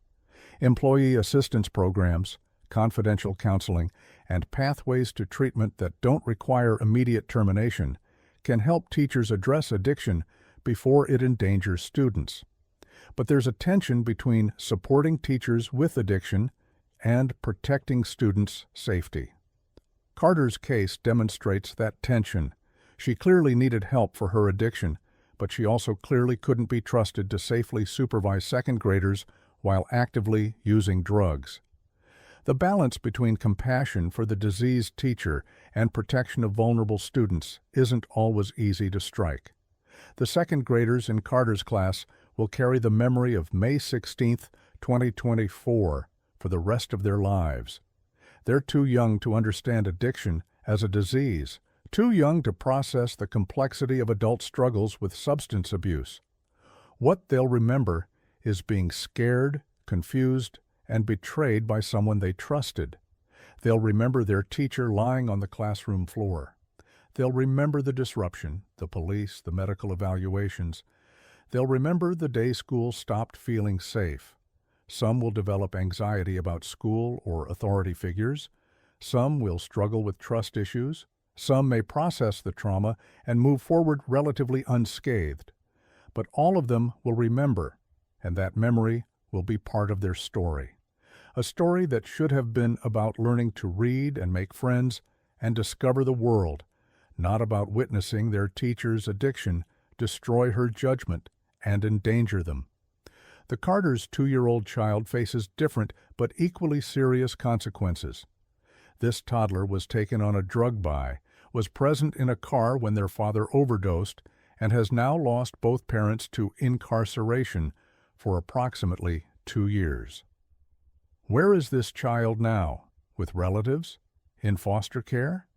Employee assistance programs, confidential counseling, and pathways to treatment that don't require immediate termination can help teachers address addiction before it endangers students. But there's a tension between supporting teachers with addiction and protecting students' safety. Carter's case demonstrates that tension. She clearly needed help for her addiction, but she also clearly couldn't be trusted to safely supervise second graders while actively using drugs. The balance between compassion for the diseased teacher and protection of vulnerable students isn't always easy to strike. The second graders in Carter's class will carry the memory of May 16, 2024, for the rest of their lives. They're too young to understand addiction as a disease, too young to process the complexity of adult struggles with substance abuse. What they'll remember is being scared, confused, and betrayed by someone they trusted. They'll remember their teacher lying on the classroom floor. They'll remember the disruption, the police, the medical evaluations. They'll remember the day school stopped feeling safe. Some will develop anxiety about school or authority figures. Some will struggle with trust issues. Some may process the trauma and move forward relatively unscathed. But all of them will remember, and that memory will be part of their story. A story that should have been about learning to read and make friends and discover the world, not about witnessing their teacher's addiction destroy her judgment and endanger them. The Carter's 2-year-old child faces different but equally serious consequences. This toddler was taken on a drug buy, was present in a car when their father overdosed, and has now lost both parents to incarceration for approximately 2 years. Where is this child now? With relatives? In foster care?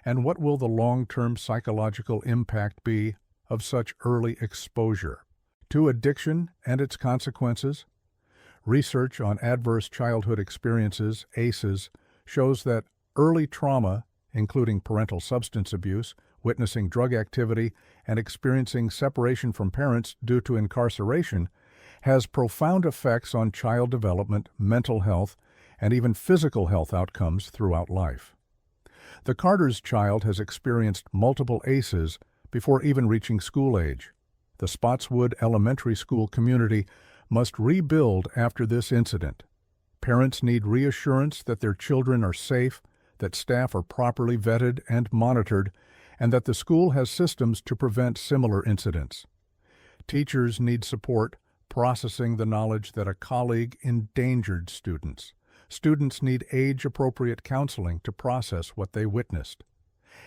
And what will the long-term psychological impact be of such early exposure to addiction and its consequences? Research on adverse childhood experiences, ACEs, shows that early trauma, including parental substance abuse, witnessing drug activity, and experiencing separation from parents due to incarceration, has profound effects on child development, mental health, and even physical health outcomes throughout life. The Carter's child has experienced multiple ACEs before even reaching school age. The Spotswood Elementary School community must rebuild after this incident. Parents need reassurance that their children are safe, that staff are properly vetted and monitored, and that the school has systems to prevent similar incidents. Teachers need support processing the knowledge that a colleague endangered students. Students need age-appropriate counseling to process what they witnessed.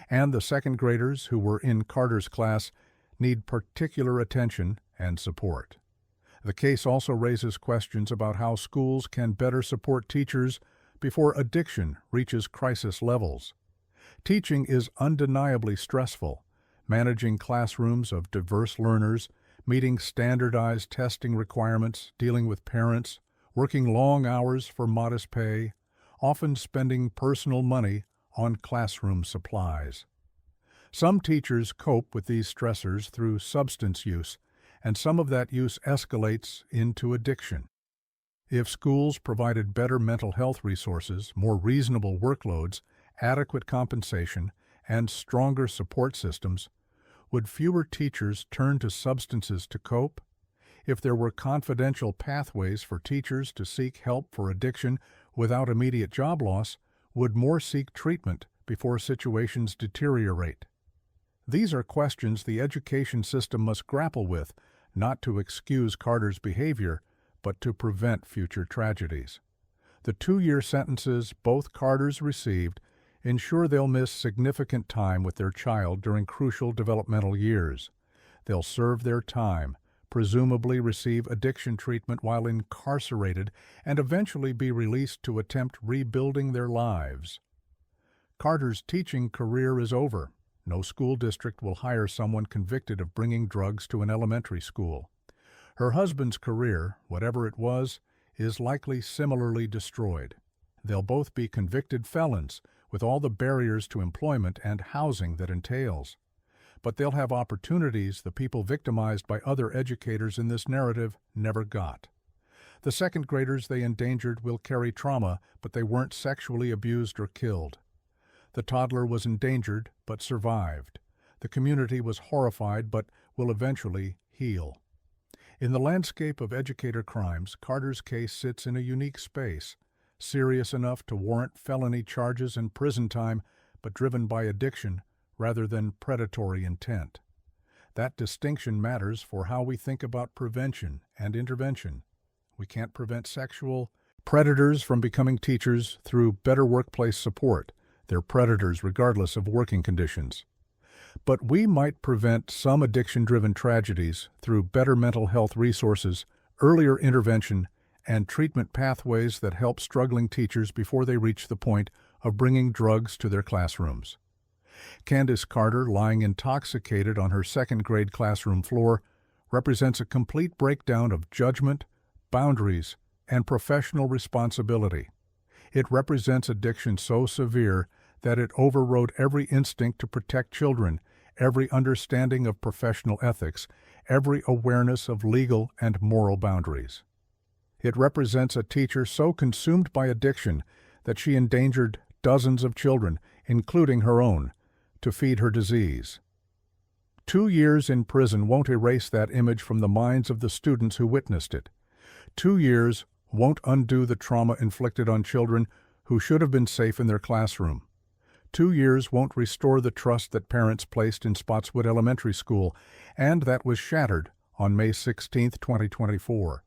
And the second graders who were in Carter's class need particular attention and support. The case also raises questions about how schools can better support teachers before addiction reaches crisis levels. Teaching is undeniably stressful. Managing classrooms of diverse learners, meeting standardized testing requirements, dealing with parents, working long hours for modest pay, often spending personal money on classroom supplies. Some teachers cope with these stressors through substance use, and some of that use escalates into addiction. If schools provided better mental health resources, more reasonable workloads, adequate compensation, and stronger support systems, would fewer teachers turn to substances to cope? If there were confidential pathways for teachers to seek help for addiction without immediate job loss, would more seek treatment before situations deteriorate? These are questions the education system must grapple with, not to excuse Carter's behavior, but to prevent future tragedies. The 2-year sentences both Carters received ensure they'll miss significant time with their child during crucial developmental years. They'll serve their time, presumably receive addiction treatment while incarcerated, and eventually be released to attempt rebuilding their lives. Carter's teaching career is over. No school district will hire someone convicted of bringing drugs to an elementary school. Her husband's career, whatever it was, is likely similarly destroyed. They'll both be convicted felons, with all the barriers to employment and housing that entails. But they'll have opportunities the people victimized by other educators in this narrative never got. The second graders they endangered will carry trauma, but they weren't sexually abused or killed. The toddler was endangered but survived. The community was horrified but will eventually heal. In the landscape of educator crimes, Carter's case sits in a unique space, serious enough to warrant felony charges and prison time, but driven by addiction rather than predatory intent. That distinction matters for how we think about prevention and intervention. We can't prevent sexual predators from becoming teachers through better workplace support. They're predators regardless of working conditions. But we might prevent some addiction-driven tragedies through better mental health resources, earlier intervention, and treatment pathways that help struggling teachers before they reach the point of bringing drugs to their classrooms. Candace Carter, lying intoxicated on her second-grade classroom floor, represents a complete breakdown of judgment, boundaries, and professional responsibility. It represents addiction so severe that it overrode every instinct to protect children, every understanding of professional ethics, every awareness of legal and moral boundaries. It represents a teacher so consumed by addiction that she endangered dozens of children, including her own, to feed her disease. 2 years in prison won't erase that image from the minds of the students who witnessed it. 2 years won't undo the trauma inflicted on children who should have been safe in their classroom. 2 years won't restore the trust that parents placed in Spotswood Elementary School, and that was shattered on May 16, 2024.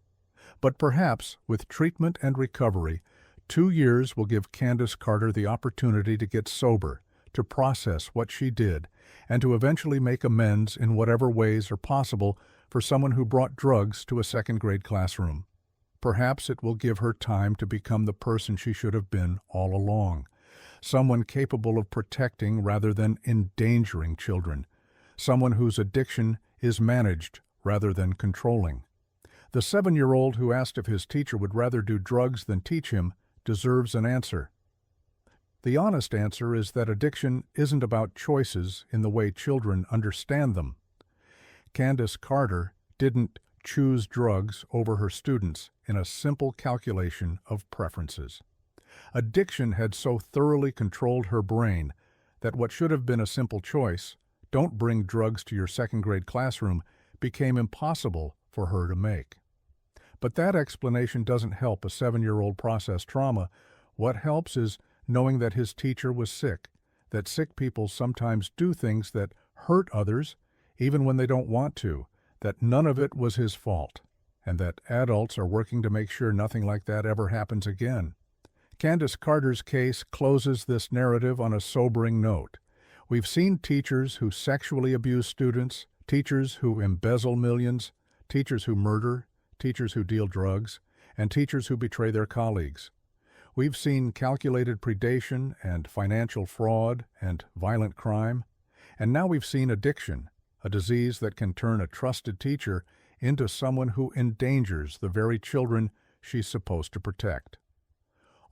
But perhaps, with treatment and recovery, 2 years will give Candace Carter the opportunity to get sober, to process what she did, and to eventually make amends in whatever ways are possible for someone who brought drugs to a second-grade classroom. Perhaps it will give her time to become the person she should have been all along. Someone capable of protecting rather than endangering children. Someone whose addiction is managed rather than controlling. The 7-year-old who asked if his teacher would rather do drugs than teach him deserves an answer. The honest answer is that addiction isn't about choices in the way children understand them. Candace Carter didn't choose drugs over her students in a simple calculation of preferences. Addiction had so thoroughly controlled her brain that what should have been a simple choice, don't bring drugs to your second-grade classroom, became impossible for her to make. But that explanation doesn't help a 7-year-old process trauma. What helps is knowing that his teacher was sick, that sick people sometimes do things that hurt others, even when they don't want to, that none of it was his fault, and that adults are working to make sure nothing like that ever happens again. Candace Carter's case closes this narrative on a sobering note. We've seen teachers who sexually abuse students, teachers who embezzle millions, teachers who murder, teachers who deal drugs, and teachers who betray their colleagues. We've seen calculated predation and financial fraud and violent crime, and now we've seen addiction, a disease that can turn a trusted teacher into someone who endangers the very children she's supposed to protect.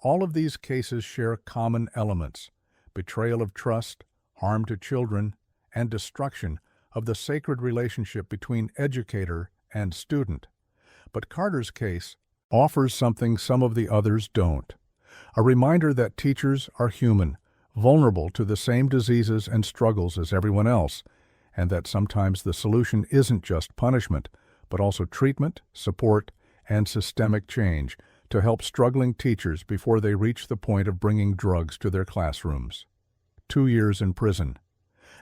All of these cases share common elements: betrayal of trust, harm to children, and destruction of the sacred relationship between educator and student. But Carter's case offers something some of the others don't: a reminder that teachers are human, vulnerable to the same diseases and struggles as everyone else, and that sometimes the solution isn't just punishment, but also treatment, support, and systemic change to help struggling teachers before they reach the point of bringing drugs to their classrooms. 2 years in prison,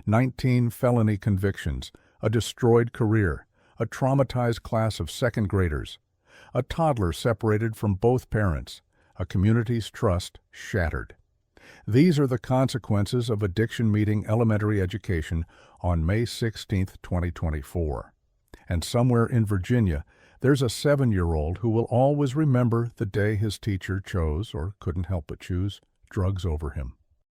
19 felony convictions, a destroyed career, a traumatized class of second graders, a toddler separated from both parents, a community's trust shattered. These are the consequences of addiction meeting elementary education on May 16, 2024. And somewhere in Virginia, there's a 7-year-old who will always remember the day his teacher chose, or couldn't help but choose, drugs over him.